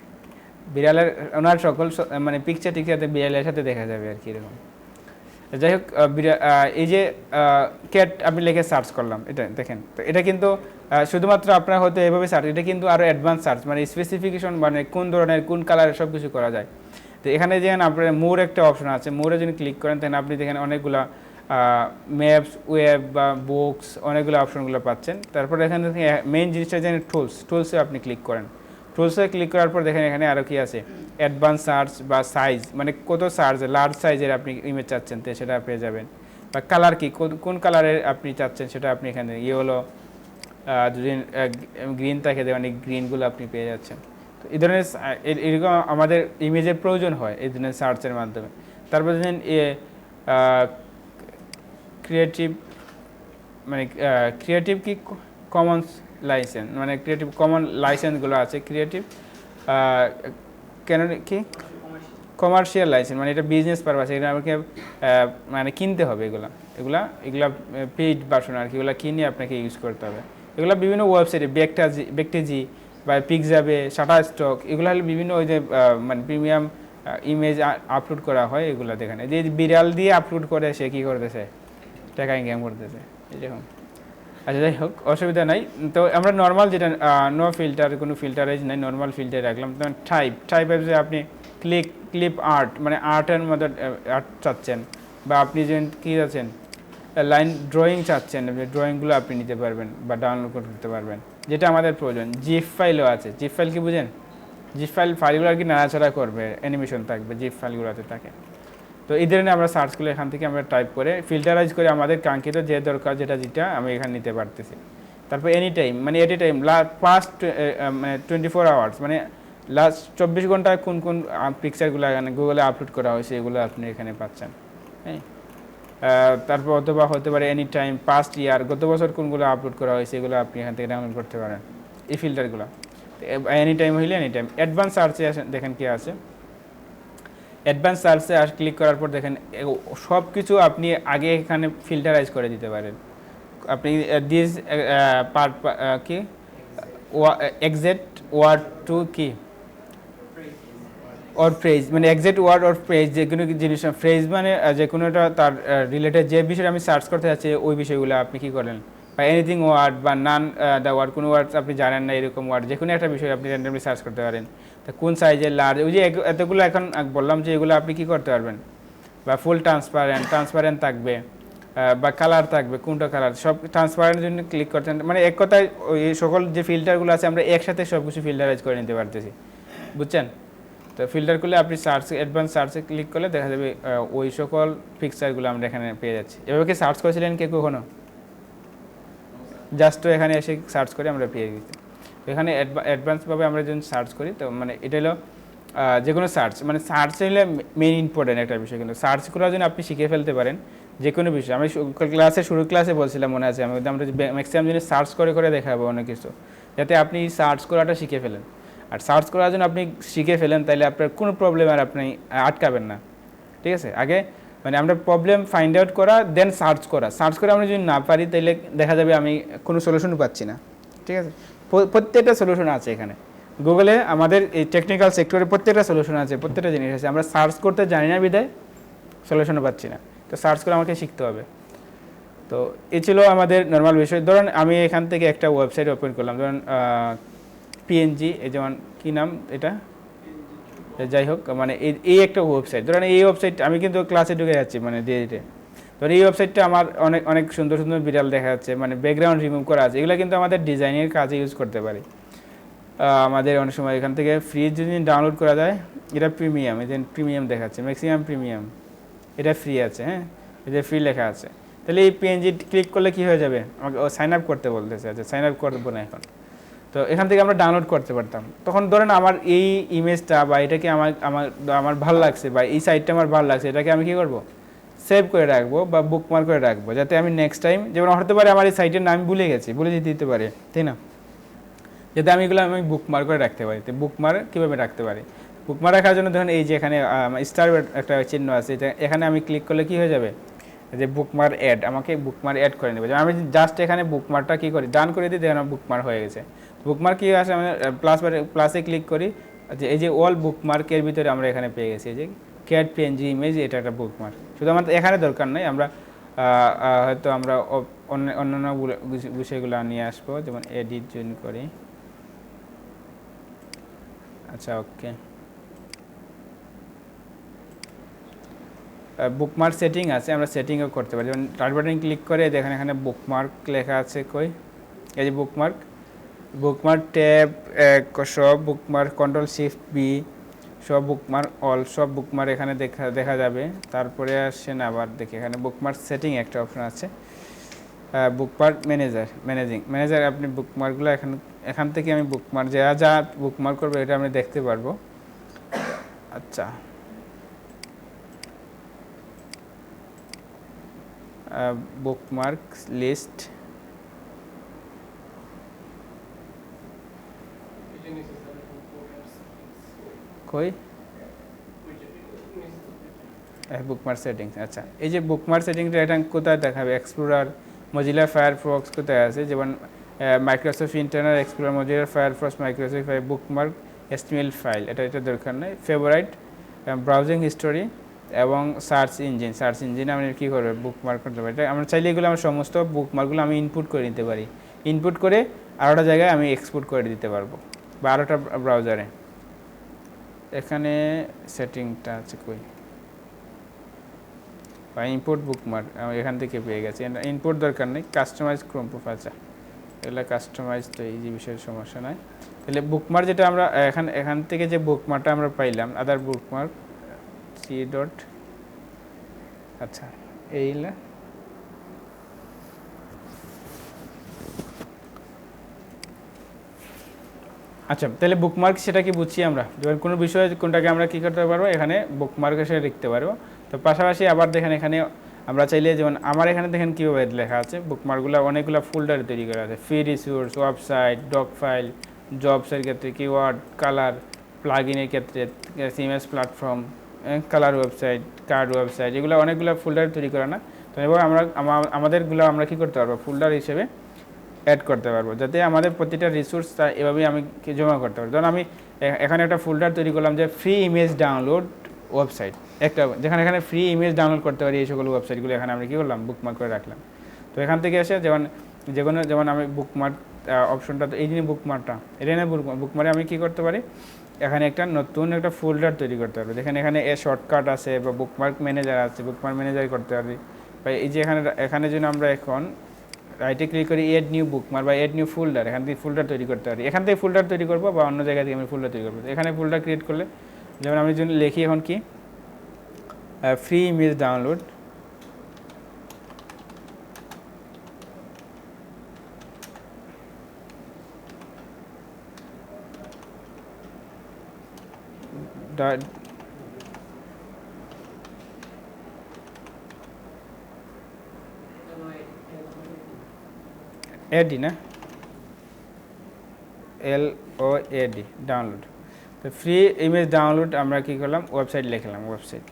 বিড়ালের ওনার সকল মানে পিকচার টিকচারতে বিড়ালের সাথে দেখা যাবে আর কি এরকম। যাই হোক, এই যে ক্যাট আপনি লিখে সার্চ করলাম, এটা দেখেন, তো এটা কিন্তু শুধুমাত্র আপনার হয়তো এভাবে সার্চ, এটা কিন্তু আরও অ্যাডভান্স সার্চ, মানে স্পেসিফিকেশন, মানে কোন ধরনের কোন কালারের সব কিছু করা যায়। তো এখানে যেখানে আপনার মোর একটা অপশন আছে, মোরে যদি ক্লিক করেন তখন আপনি দেখেন অনেকগুলো ম্যাপস, ওয়েব বা বুকস, অনেকগুলো অপশনগুলো পাচ্ছেন। তারপর এখানে মেইন জিনিসটা যেন টুলসে আপনি ক্লিক করেন, টুলসে ক্লিক করার পর দেখেন এখানে আরও কি আছে, অ্যাডভান্স সার্চ বা সাইজ, মানে কত সার্চ, লার্জ সাইজের আপনি ইমেজ চাচ্ছেন তো সেটা পেয়ে যাবেন, বা কালার কি, কোন কালারের আপনি চাচ্ছেন সেটা আপনি এখানে হলো যদি গ্রিন থাকে দেবেন, এই গ্রিনগুলো আপনি পেয়ে যাচ্ছেন। তো এই ধরনের এরকম আমাদের ইমেজের প্রয়োজন হয় এই ধরনের সার্চের মাধ্যমে। তারপর দেখেন ক্রিয়েটিভ, মানে ক্রিয়েটিভ কি কমন্স লাইসেন্স, মানে ক্রিয়েটিভ কমন লাইসেন্সগুলো আছে, ক্রিয়েটিভ কেন কি কমার্শিয়াল লাইসেন্স, মানে এটা বিজনেস পারপাস, এটা আমাকে মানে কিনতে হবে, এগুলা পেইড ভার্সন আর কি, এগুলো কিনে আপনাকে ইউজ করতে হবে। এগুলো বিভিন্ন ওয়েবসাইটে ব্যাকটেজি বা পিকজাবে, শাটার স্টক, এগুলো হলে বিভিন্ন ওই যে মানে প্রিমিয়াম ইমেজ আপলোড করা হয়, এগুলো দেখেন যে বিড়াল দিয়ে আপলোড করে সে কী করতেছে, টাকা ইনকাম করতেছে এরকম। আচ্ছা, যাই হোক, অসুবিধা নাই। তো আমরা নর্মাল যেটা নো ফিল্টার, কোনো ফিল্টারাইজ নাই, নর্মাল ফিল্টার রাখলাম। তখন টাইপ যে আপনি ক্লিপ আর্ট, মানে আর্টের মধ্যে আর্ট চাচ্ছেন, বা আপনি যে কী চাচ্ছেন লাইন ড্রয়িং চাচ্ছেন, ড্রয়িংগুলো আপনি নিতে পারবেন বা ডাউনলোড করতে পারবেন, যেটা আমাদের প্রয়োজন। জিপ ফাইলও আছে, জিপ ফাইল কি বুঝেন, জিপ ফাইলগুলো আর কি নাড়াচাড়া করবে, অ্যানিমেশন থাকবে জিপ ফাইলগুলোতে থাকে। তো এই ধরনের আমরা সার্চগুলো এখান থেকে আমরা টাইপ করে ফিল্টারাইজ করে আমাদের কাঙ্ক্ষিত যে দরকার যেটা আমি এখানে নিতে পারতেছি। তারপর এনি টাইম, মানে এট এ টাইম পাস্ট মানে 24 আওয়ার্স, মানে লাস্ট 24 ঘন্টায় কোন পিকচারগুলো এখানে গুগলে আপলোড করা হয়েছে এগুলো আপনি এখানে পাচ্ছেন, হ্যাঁ। তারপর অথবা হতে পারে এনি টাইম, পাস্ট ইয়ার, গত বছর কোনগুলো আপলোড করা হয়েছে এগুলো আপনি এখান থেকে ডাউনলোড করতে পারেন, এই ফিল্টারগুলো। এনি টাইম হইলে এনি টাইম। অ্যাডভান্স সার্চে দেখেন কি আছে, অ্যাডভান্স সার্চে ক্লিক করার পর দেখেন সব কিছু আপনি আগে এখানে ফিল্টারাইজ করে দিতে পারেন। আপনি দিস পার্ট কি এক্সাক্ট ওয়ার্ড টু কি অর ফ্রেজ, মানে এক্সাক্ট ওয়ার্ড অর ফ্রেজ, যে কোনো জিনিস ফ্রেজ মানে যে কোনোটা তার রিলেটেড যে বিষয়ে আমি সার্চ করতে যাচ্ছি ওই বিষয়গুলো আপনি কী করেন, বা এনিথিং ওয়ার্ড বা নান দ্য ওয়ার্ড, কোনো ওয়ার্ডস আপনি জানেন না এরকম ওয়ার্ড, যে কোনো একটা বিষয় আপনি র্যান্ডমলি সার্চ করতে পারেন। তা কোন সাইজের লার্জ, ওই যে এতগুলো এখন বললাম যে এগুলো আপনি কী করতে পারবেন, বা ফুল ট্রান্সপারেন্ট থাকবে বা কালার থাকবে, কোনটা কালার, সব ট্রান্সপারেন্টের জন্য ক্লিক করতে, মানে এক কথায় ওই সকল যে ফিল্টারগুলো আছে আমরা একসাথে সব কিছু ফিল্টারাইজ করে নিতে পারতেছি, বুঝছেন? তো ফিল্টার করলে আপনি অ্যাডভান্স সার্চে ক্লিক করলে দেখা যাবে ওই সকল পিকচারগুলো আমরা এখানে পেয়ে যাচ্ছি। এভাবে কি সার্চ করেছিলেন কে কখনো? জাস্ট তো এখানে এসে সার্চ করে আমরা পেয়ে গেছি। তো এখানে অ্যাডভান্সভাবে আমরা যখন সার্চ করি, তো মানে এটা হলো যে কোনো সার্চ, মানে সার্চ হলে মেইন ইম্পর্টেন্ট একটা বিষয়, কিন্তু সার্চ করার জন্য আপনি শিখে ফেলতে পারেন যে কোনো বিষয়। আমি শুরুর ক্লাসে বলছিলাম, মনে আছে, আমরা ম্যাক্সিমাম জিনিস সার্চ করে করে দেখাবো অনেক কিছু, যাতে আপনি সার্চ করাটা শিখে ফেলেন। আর সার্চ করার জন্য আপনি শিখে ফেলেন, তাহলে আপনার কোনো প্রবলেম আর আপনি আটকাবেন না, ঠিক আছে? আগে মানে আমরা প্রবলেম ফাইন্ড আউট করা, দেন সার্চ করে আমরা যদি না পারি, তাহলে দেখা যাবে আমি কোনো সলিউশন পাচ্ছি না, ঠিক আছে? প্রত্যেকটা সলিউশন আছে এখানে গুগলে, আমাদের এই টেকনিক্যাল সেক্টরে প্রত্যেকটা সলিউশন আছে, প্রত্যেকটা জিনিস আছে। আমরা সার্চ করতে জানি না বিধায় সলিউশনও পাচ্ছি না, তো সার্চ করে আমাকে শিখতে হবে। তো এই ছিল আমাদের নর্মাল বিষয়। ধরুন আমি এখান থেকে একটা ওয়েবসাইট ওপেন করলাম, ধরুন পিএনজি, এই যেমন কী নাম এটা, যাই হোক, মানে এই একটা ওয়েবসাইট, ধরুন এই ওয়েবসাইট আমি কিন্তু ক্লাসে ঢুকে যাচ্ছি, মানে দিয়ে দিতে, ধরুন এই ওয়েবসাইটটা আমার অনেক অনেক সুন্দর সুন্দর বিড়াল দেখা যাচ্ছে, মানে ব্যাকগ্রাউন্ড রিমুভ করা আছে, এগুলো কিন্তু আমাদের ডিজাইনের কাজে ইউজ করতে পারি। আমাদের অনেক সময় এখান থেকে ফ্রি যদি ডাউনলোড করা যায়, এটা প্রিমিয়াম, এই যে প্রিমিয়াম দেখাচ্ছে, ম্যাক্সিমাম প্রিমিয়াম, এটা ফ্রি আছে, হ্যাঁ, এই যে ফ্রি লেখা আছে। তাহলে এই পিএনজি ক্লিক করলে কী হয়ে যাবে, আমাকে সাইন আপ করতে বলতেছে, আচ্ছা সাইন আপ করবো না এখন। তো এখান থেকে আমরা ডাউনলোড করতে পারতাম। তখন ধরেন আমার এই ইমেজটা বা এটাকে আমার ভালো লাগছে, বা এই সাইটটা আমার ভালো লাগছে, এটাকে আমি কী করবো, সেভ করে রাখবো বা বুকমার্ক করে রাখবো, যাতে আমি নেক্সট টাইম, যেমন হতে পারে আমার এই সাইটের নাম ভুলে গেছি, ভুলে যেতে দিতে পারে, তাই না? যাতে আমি এগুলো আমি বুকমার্ক করে রাখতে পারি। তো বুকমার্ক কীভাবে রাখতে পারি, বুকমার্ক রাখার জন্য ধরুন এই যে এখানে স্টার একটা চিহ্ন আছে, এখানে আমি ক্লিক করলে কী হয়ে যাবে, যে বুকমার্ক অ্যাড, আমাকে বুকমার্ক অ্যাড করে নেবে। আমি জাস্ট এখানে বুকমার্কটা কী করি, ডান করে দিই, দেখেন বুকমার্ক হয়ে গেছে। বুকমার্ক কী আসে, আমি প্লাসে ক্লিক করি, যে এই যে অল বুকমার্কের ভিতরে আমরা এখানে পেয়ে গেছি, এই যে ক্যাট পিএনজি ইমেজ, এটা একটা বুকমার্ক। শুধু আমাদের এখানে দরকার নেই, আমরা হয়তো আমরা অন্যান্য বিষয়গুলো নিয়ে আসবো, যেমন এডিট জয়েন করি, আচ্ছা ওকে। বুকমার্ক সেটিং আছে, আমরা সেটিংও করতে পারি, যেমন রাইট বাটন ক্লিক করে দেখেন এখানে বুকমার্ক লেখা আছে, কই এই যে বুকমার্ক ট্যাব, সব বুকমার্ক, কন্ট্রোল শিফট বি, সব বুকমার্ক অল, সব বুকমার্ক এখানে দেখা যাবে। তারপরে আসেন আবার দেখি, এখানে বুকমার্ক সেটিং একটা অপশন আছে, বুকমার্ক ম্যানেজার, আপনি বুকমার্কগুলো এখান থেকে আমি বুকমার্ক যা বুকমার্ক করবো এটা আমি দেখতে পারবো। আচ্ছা, বুকমার্ক লিস্ট, কই বুকমার্ক সেটিংস। আচ্ছা, এই যে বুকমার্ক সেটিংটা এটা কোথায় দেখাবে, এক্সপ্লোরার, মজিলা ফায়ারফক্স কোথায় আছে, যেমন Microsoft internal explorer, Mozilla Firefox, Microsoft bookmark HTML file, এটা দরকার নেই। ফেভারাইট, ব্রাউজিং হিস্টোরি এবং সার্চ ইঞ্জিন আমি কী করবো, বুকমার্ক করতে পারি। আমরা চাইলে এগুলো আমার সমস্ত বুকমার্কগুলো আমি ইনপুট করে নিতে পারি, ইনপুট করে আরোটা জায়গায় আমি এক্সপোর্ট করে দিতে পারবো, বা আরোটা ব্রাউজারে। এখানে সেটিংটা আছে, কই বা ইম্পোর্ট বুকমার্ক, এখান থেকে পেয়ে গেছি, ইম্পোর্ট দরকার নেই। কাস্টমাইজ ক্রোম প্রোফাইল, এগুলো কাস্টমাইজ, তো এই যে বিষয়ের সমস্যা নয়। তাহলে বুকমার্ক যেটা আমরা এখান থেকে যে বুকমার্কটা আমরা পাইলাম, আদার বুকমার্ক সি ডট, আচ্ছা এইগুলা আচ্ছা, তাহলে বুকমার্ক সেটা কি বুঝছি আমরা, যখন কোনো বিষয়ে কোনটাকে আমরা কী করতে পারবো, এখানে বুকমার্ক এসে লিখতে পারবো। তো পাশাপাশি আবার দেখেন এখানে আমরা চাইলে, যেমন আমার এখানে দেখেন কীভাবে লেখা আছে, বুকমার্কগুলো অনেকগুলো ফোল্ডারে তৈরি করা আছে, free resource, website, doc file, জবসের ক্ষেত্রে কিওয়ার্ড, কালার, প্লাগইনের ক্ষেত্রে CMS platform, colour website, card website, এগুলো অনেকগুলো ফোল্ডার তৈরি করা না। তো এবার আমাদেরগুলো আমরা কী করতে পারবো, ফোল্ডার হিসেবে অ্যাড করতে পারবো, যাতে আমাদের প্রতিটা রিসোর্স এভাবেই আমি জমা করতে পারি। ধরুন আমি এখানে একটা ফোল্ডার তৈরি করলাম যে ফ্রি ইমেজ ডাউনলোড ওয়েবসাইট, একটা যেখানে এখানে ফ্রি ইমেজ ডাউনলোড করতে পারি, এই সকল ওয়েবসাইটগুলো এখানে আমি কী করলাম, বুকমার্ক করে রাখলাম। তো এখান থেকে এসে যেমন আমি বুকমার্ক অপশনটা তো এই যে বুকমার্কটা, এটা না বুকমার্কে আমি কি করতে পারি, এখানে একটা নতুন একটা ফোল্ডার তৈরি করতে পারবো, যেখানে এখানে শর্টকাট আছে বা বুকমার্ক ম্যানেজার আছে, বুকমার্ক ম্যানেজার করতে পারি। বা এই যে এখানে যদি আমরা এখন রাইটে ক্লিক করি এড নিউ বুকমার্ক বা এড নিউ ফোল্ডার, এখান থেকে ফোল্ডার তৈরি করতে পারি, এখান থেকে ফোল্ডার তৈরি করবো বা অন্য জায়গা থেকে আমি ফোল্ডার তৈরি করবো। এখানে ফোল্ডার ক্রিয়েট করলে যেমন আমি যদি লিখি এখন কি ফ্রি ইমেজ ডাউনলোড, এডি না LOAD ডাউনলোড। তো ফ্রি ইমেজ ডাউনলোড আমরা কি করলাম, ওয়েবসাইট লিখলাম, ওয়েবসাইট।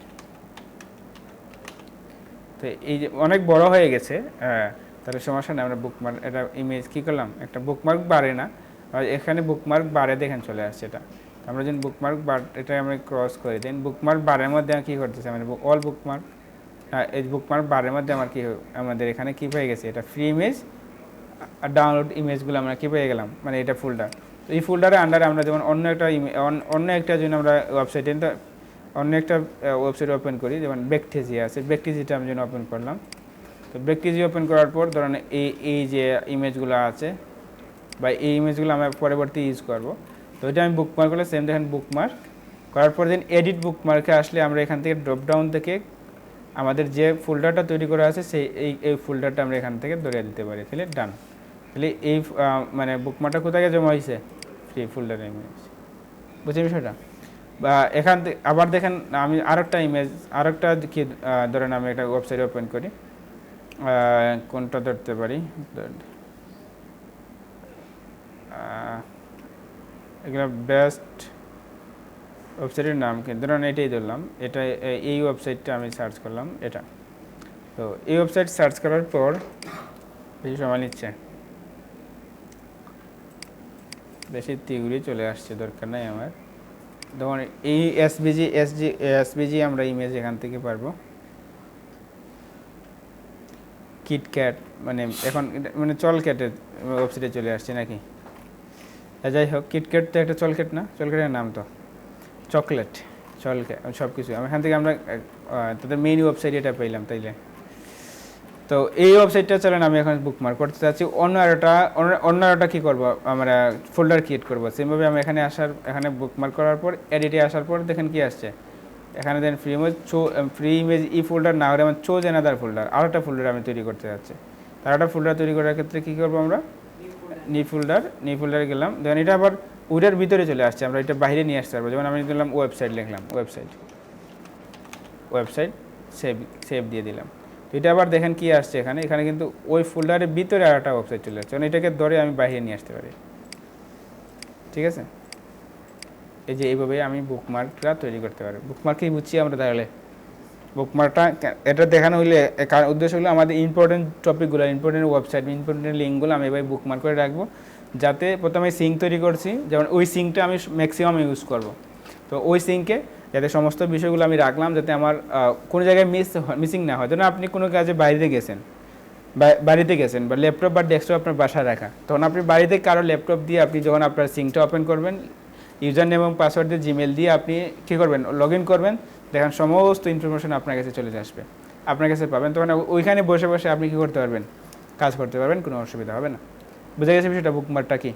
তো এই যে অনেক বড় হয়ে গেছে, তাহলে সমস্যা নেই, আমরা বুকমার্ক এটা ইমেজ কী করলাম, একটা বুকমার্ক বাড়ে না, এখানে বুকমার্ক বারে দেখেন চলে আসছে এটা। আমরা যখন বুকমার্ক বার এটা আমরা ক্রস করে দিন, বুকমার্ক বারের মধ্যে কী করতেছে আমাদের অল বুকমার্ক, এই বুকমার্ক বারের মধ্যে আমার কি আমাদের এখানে কী পেয়ে গেছে, এটা ফ্রি ইমেজ আর ডাউনলোড ইমেজগুলো আমরা কী পেয়ে গেলাম, মানে এটা ফোল্ডার। তো এই ফোল্ডারের আন্ডারে আমরা যেমন অন্য একটা জন্য আমরা ওয়েবসাইটে অন্য একটা ওয়েবসাইট ওপেন করি, যেমন ব্যাকটেজিয়া আছে, ব্যাকটেজিয়াটা আমি যেন ওপেন করলাম। তো ব্যাকটেজিয়া ওপেন করার পর ধরেন এই যে ইমেজগুলো আছে বা এই ইমেজগুলো আমরা পরবর্তী ইউজ করব। তো এটা আমি বুকমার্ক করলে সেম দেখেন বুকমার্ক করার পর দেন এডিট বুকমার্কে আসলে আমরা এখান থেকে ড্রপডাউন থেকে আমাদের যে ফোল্ডারটা তৈরি করা আছে সেই এই ফোল্ডারটা আমরা এখান থেকে ধরে দিতে পারি, তাহলে ডান। তাহলে এই মানে বুকমার্কটা কোথায় জমা হয়েছে, ফ্রি ফোল্ডারে ইমেজ, বুঝছেন বিষয়টা। বা এখান থেকে আবার দেখেন আমি আরেকটা ইমেজ, আরেকটা কি ধরেন আমি একটা ওয়েবসাইট ওপেন করি, কোনটা ধরতে পারি, এগুলো বেস্ট ওয়েবসাইটের নাম কি, ধরুন এটাই ধরলাম, এটা এই ওয়েবসাইটটা আমি সার্চ করলাম এটা। তো এই ওয়েবসাইট সার্চ করার পর বেশি সময় নিচ্ছে, বেশি তিগুড়ি চলে আসছে, দরকার নাই আমার। ধরুন এই এসবিজি আমরা ইমেজ এখান থেকে পারবো, কিটক্যাট মানে এখন মানে চলক্যাটের ওয়েবসাইটে চলে আসছে নাকি, যাই হোক কিটক্যাট তো একটা চলক্যাট না, চলক্যাটের নাম তো চকলেট, চলক্যাট সব কিছু এখান থেকে আমরা তাদের মেইন ওয়েবসাইট এটা পেলাম তাইলে। তো এই ওয়েবসাইটটা চলেন আমি এখন বুকমার্ক করতে চাচ্ছি, অন্য একটা কী করবো, আমরা ফোল্ডার ক্রিয়েট করবো। সেমভাবে আমি এখানে বুকমার্ক করার পর এডিটে আসার পর দেখেন কি আসছে, এখানে দেন ফ্রি ইমেজ ই ফোল্ডার না হলে আমার চোজ অ্যানাদার ফোল্ডার, আর একটা ফোল্ডার আমি তৈরি করতে যাচ্ছি। তার একটা ফোল্ডার তৈরি করার ক্ষেত্রে কী করবো, আমরা নিউ ফোল্ডারে গেলাম, দেখেন এটা আবার ওইটার ভিতরে চলে আসছে, আমরা এটা বাইরে নিয়ে আসতে পারবো। যেমন আমি দিলাম ওয়েবসাইট, লিখলাম ওয়েবসাইট সেভ দিয়ে দিলাম। তো এটা আবার দেখেন কি আসছে এখানে কিন্তু ওই ফোল্ডারের ভিতরে আর একটা ওয়েবসাইট চলে আসছে, মানে এটাকে ধরে আমি বাইরে নিয়ে আসতে পারি, ঠিক আছে। এই যে এইভাবে আমি বুকমার্কটা তৈরি করতে পারি। বুকমার্কই বুঝছি আমরা, তাহলে বুকমার্কটা এটা দেখানো হইলে উদ্দেশ্য হলো আমাদের ইম্পর্টেন্ট টপিকগুলো, ইম্পর্টেন্ট ওয়েবসাইট, ইম্পর্টেন্ট লিঙ্কগুলো আমি এভাবে বুকমার্ক করে রাখবো, যাতে প্রথমে সিঙ্ক তৈরি করছি, যেমন ওই সিঙ্কটা আমি ম্যাক্সিমাম ইউজ করব। তো ওই সিঙ্কে যাতে সমস্ত বিষয়গুলো আমি রাখলাম, যাতে আমার কোনো জায়গায় মিসিং না হয়। ধরুন আপনি কোনো কাজে বাড়িতে গেছেন বা ল্যাপটপ বা ডেস্কটপ আপনার বাসায় রাখা, তখন আপনি বাড়িতে কারো ল্যাপটপ দিয়ে আপনি যখন আপনার সিঙ্কটা ওপেন করবেন, ইউজার নেম এবং পাসওয়ার্ড দিয়ে জিমেল দিয়ে আপনি কী করবেন, লগ ইন করবেন, দেখেন সমস্ত ইনফরমেশন আপনার কাছে চলে আসবে, আপনার কাছে পাবেন। তখন ওইখানে বসে বসে আপনি কী করতে পারবেন, কাজ করতে পারবেন, কোনো অসুবিধা হবে না। বুঝে গেছে বিষয়টা, বুকমার্কটা কি।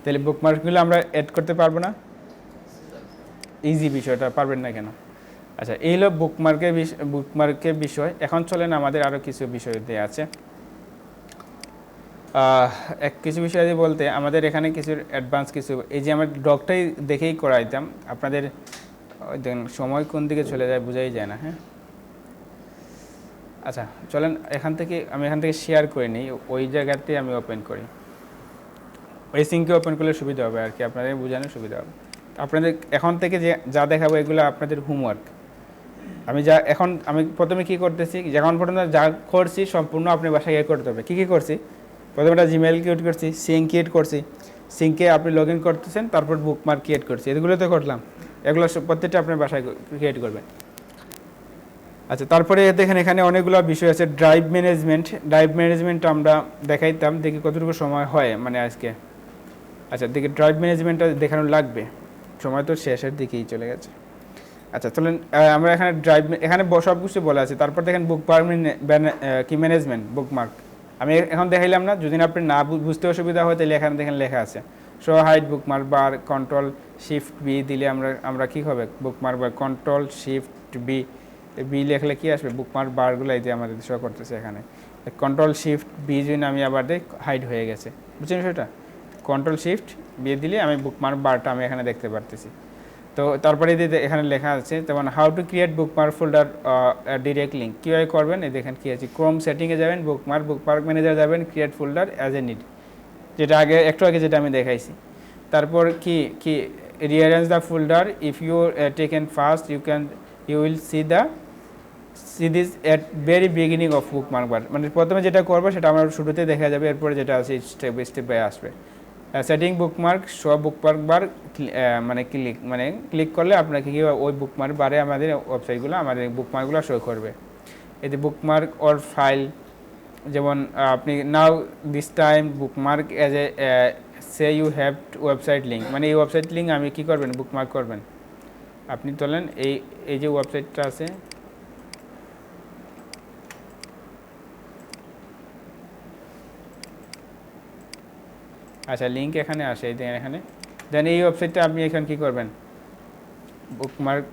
তাহলে বুকমার্কগুলো আমরা অ্যাড করতে পারবো না, ইজি বিষয়টা পারবেন না কেন। আচ্ছা, এই হলো বুকমার্কের বিষয়। এখন চলেন আমাদের আরও কিছু বিষয় দেওয়া আছে, কিছু বিষয় বলতে আমাদের এখানে কিছু অ্যাডভান্স কিছু, এই যে আমার ডগটাই দেখেই করাইতাম আপনাদের, দেখেন সময় কোন দিকে চলে যায় বোঝাই যায় না। হ্যাঁ, আচ্ছা চলেন এখান থেকে শেয়ার করে নিই, ওই জায়গাতে আমি ওপেন করি, ওই সিঙ্কে ওপেন করলে সুবিধা হবে আর কি, আপনাদের বোঝানোর সুবিধা হবে। আপনাদের এখন থেকে যা দেখাবো এগুলো আপনাদের হোমওয়ার্ক। আমি প্রথমে কী করতেছি, যখন পর্যন্ত যা করছি সম্পূর্ণ আপনি বাসায় গিয়ে করতে হবে। কী করছি, প্রথমে একটা জিমেইল ক্রিয়েট করছি, সিঙ্ক ক্রিয়েট করছি, সিঙ্কে আপনি লগ ইন করতেছেন, তারপর বুকমার্ক ক্রিয়েট করছি, এগুলো তো করলাম, এগুলো প্রত্যেকটা আপনার বাসায় ক্রিয়েট করবেন। আচ্ছা, তারপরে দেখেন এখানে অনেকগুলো বিষয় আছে। ড্রাইভ ম্যানেজমেন্ট আমরা দেখাইতাম, দেখি কতটুকু সময় হয় মানে আজকে। আচ্ছা, দেখি ড্রাইভ ম্যানেজমেন্টটা দেখানো লাগবে, সময় তো শেষের দিকেই চলে গেছে। আচ্ছা চলেন, আমরা এখানে এখানে সব কিছু বলা আছে। তারপর দেখেন বুকমার্ক কি ম্যানেজমেন্ট, বুকমার্ক আমি এখন দেখাইলাম না, যদি আপনি না বুঝতে অসুবিধা হয় তাহলে এখানে দেখেন লেখা আছে শো হাইড বুকমার্ক বার, কন্ট্রোল শিফট বি দিলে আমরা কি হবে বুকমার্ক বার, কন্ট্রোল শিফট বি লেখলে কি আসবে বুকমার্ক বারগুলো এই যে আমাদের শো করতেছে এখানে। কন্ট্রোল শিফট বি যদি আমি আবার দিই হাইড হয়ে গেছে, বুঝছেন সেটা? কন্ট্রোল শিফট বি দিলে আমি বুকমার্ক বারটা আমি এখানে দেখতে পারতেছি। তো তারপরে এখানে লেখা আছে যেমন how to create bookmark folder direct link, কীভাবে করবেন এই দেখেন কী আছে। ক্রোম সেটিংয়ে যাবেন, বুকমার্ক ম্যানেজার যাবেন, create folder as a need, যেটা একটু আগে যেটা আমি দেখাইছি। তারপর কি rearrange the folder, if you taken first you will see this at very beginning of bookmark bar, মানে প্রথমে যেটা করবো সেটা আমার শুরুতে দেখা যাবে, এরপরে যেটা আছে স্টেপ বাই স্টেপ আসবে। সেটিং বুকমার্ক শো বুকমার্ক বার, ক্লিক করলে আপনাকে কি ওই বুকমার্ক বারে আমাদের ওয়েবসাইটগুলো আমাদের বুকমার্কগুলো শো করবে। এই যে বুকমার্ক অর ফাইল, যেমন আপনি now this time bookmark as a say you have website link, মানে এই ওয়েবসাইট লিঙ্ক আমি কি করবেন বুকমার্ক করবেন। আপনি তোলেন এই যে ওয়েবসাইটটা আছে, আচ্ছা লিঙ্ক এখানে আসে, এই দেখেন এখানে দেন এই ওয়েবসাইটটা আপনি এখানে কি করবেন বুকমার্ক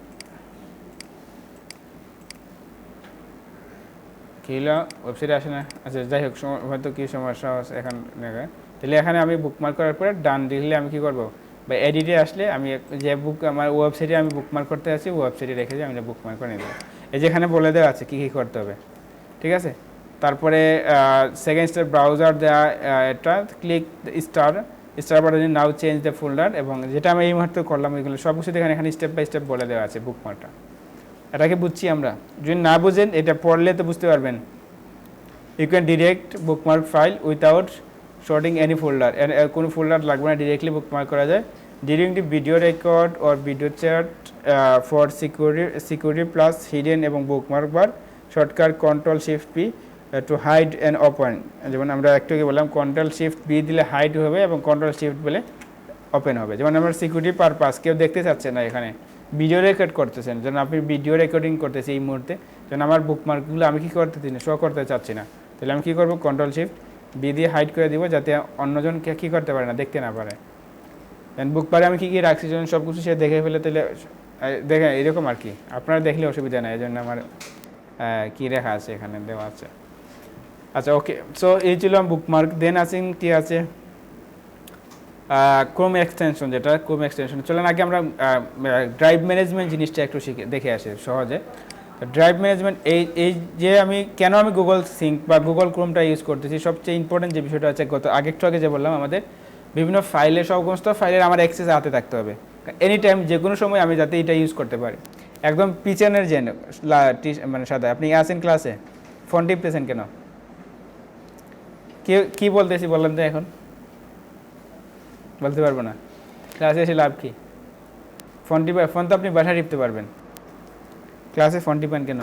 কিলা ওয়েবসাইটে আসে না। আচ্ছা যাই হোক, হয়তো কী সমস্যা আছে এখন দেখা, তাহলে এখানে আমি বুকমার্ক করার পরে ডান দিলে আমি কি করব বা এডিটে আসলে আমি যে আমার ওয়েবসাইটে আমি বুকমার্ক করতে আছি ওয়েবসাইটে রেখে আমি বুকমার্ক করে নেব। এই যে এখানে বলে দেওয়া আছে কী কী করতে হবে, ঠিক আছে। তারপরে সেকেন্ড স্টেপ ব্রাউজার দেওয়া, এটা ক্লিক স্টার বাটনে নাও চেঞ্জ দ্য ফোল্ডার, এবং যেটা আমি এই মুহূর্তে করলাম ওইগুলো সব কিছু এখানে স্টেপ বাই স্টেপ বলে দেওয়া আছে বুকমার্কটা। এটাকে বুঝছি আমরা, যদি না বুঝেন এটা পড়লে তো বুঝতে পারবেন। You can direct bookmark file without sorting any folder, কোনো ফোল্ডার লাগবে না, ডিরেক্টলি বুকমার্ক করা যায়। During the video record or video chat for security plus hidden এবং bookmark bar shortcut control shift P to hide and open, যেমন আমরা একটু আগে বললাম কন্ট্রোল শিফট বি দিলে হাইড হবে এবং কন্ট্রোল শিফট বলে ওপেন হবে। যেমন আমরা সিকিউরিটি পারপাস কেউ দেখতে চাচ্ছে না, এখানে ভিডিও রেকর্ড করতেছেন, যেন আপনি ভিডিও রেকর্ডিং করতেছি এই মুহূর্তে, যেন আমার বুকমার্কগুলো আমি কী করতেছি না শো করতে চাচ্ছি না, তাহলে আমি কী করবো কন্ট্রোল শিফট বি দিয়ে হাইড করে দিব যাতে অন্যজনকে কী করতে পারে না, দেখতে না পারে। দেন বুকমার্কে আমি কী কী রাখছি যেন সব কিছু সে দেখে ফেলে, তাহলে দেখে এরকম আর কি, আপনারা দেখলে অসুবিধা নেই, এই জন্য আমার কী রেখা আছে এখানে দেওয়া আছে। আচ্ছা ওকে, সো এই ছিল বুকমার্ক। দেন আসেন কি আছে ক্রোম এক্সটেনশন, যেটা ক্রোম এক্সটেনশন। চলেন আগে আমরা ড্রাইভ ম্যানেজমেন্ট জিনিসটা একটু দেখে আসি সহজে। ড্রাইভ ম্যানেজমেন্ট এই যে আমি কেন আমি গুগল সিঙ্ক বা গুগল ক্রোমটা ইউজ করতেছি, সবচেয়ে ইম্পর্টেন্ট যে বিষয়টা আছে একটু আগে যে বললাম, আমাদের বিভিন্ন ফাইলের সমস্ত ফাইলের আমার অ্যাক্সেস হাতে থাকতে হবে এনি টাইম, যে কোনো সময় আমি যাতে এটা ইউজ করতে পারি। একদম পিছনের যে মানে সাদা আপনি আসেন ক্লাসে ফোন টিপতেছেন কেন, কি বলতেছি বললেন তো, এখন বলতে পারবো না, ক্লাসে এসে লাভ কি? ফোন তো আপনি বাসায় টিপতে পারবেন, ক্লাসে ফোন টিপেন কেন?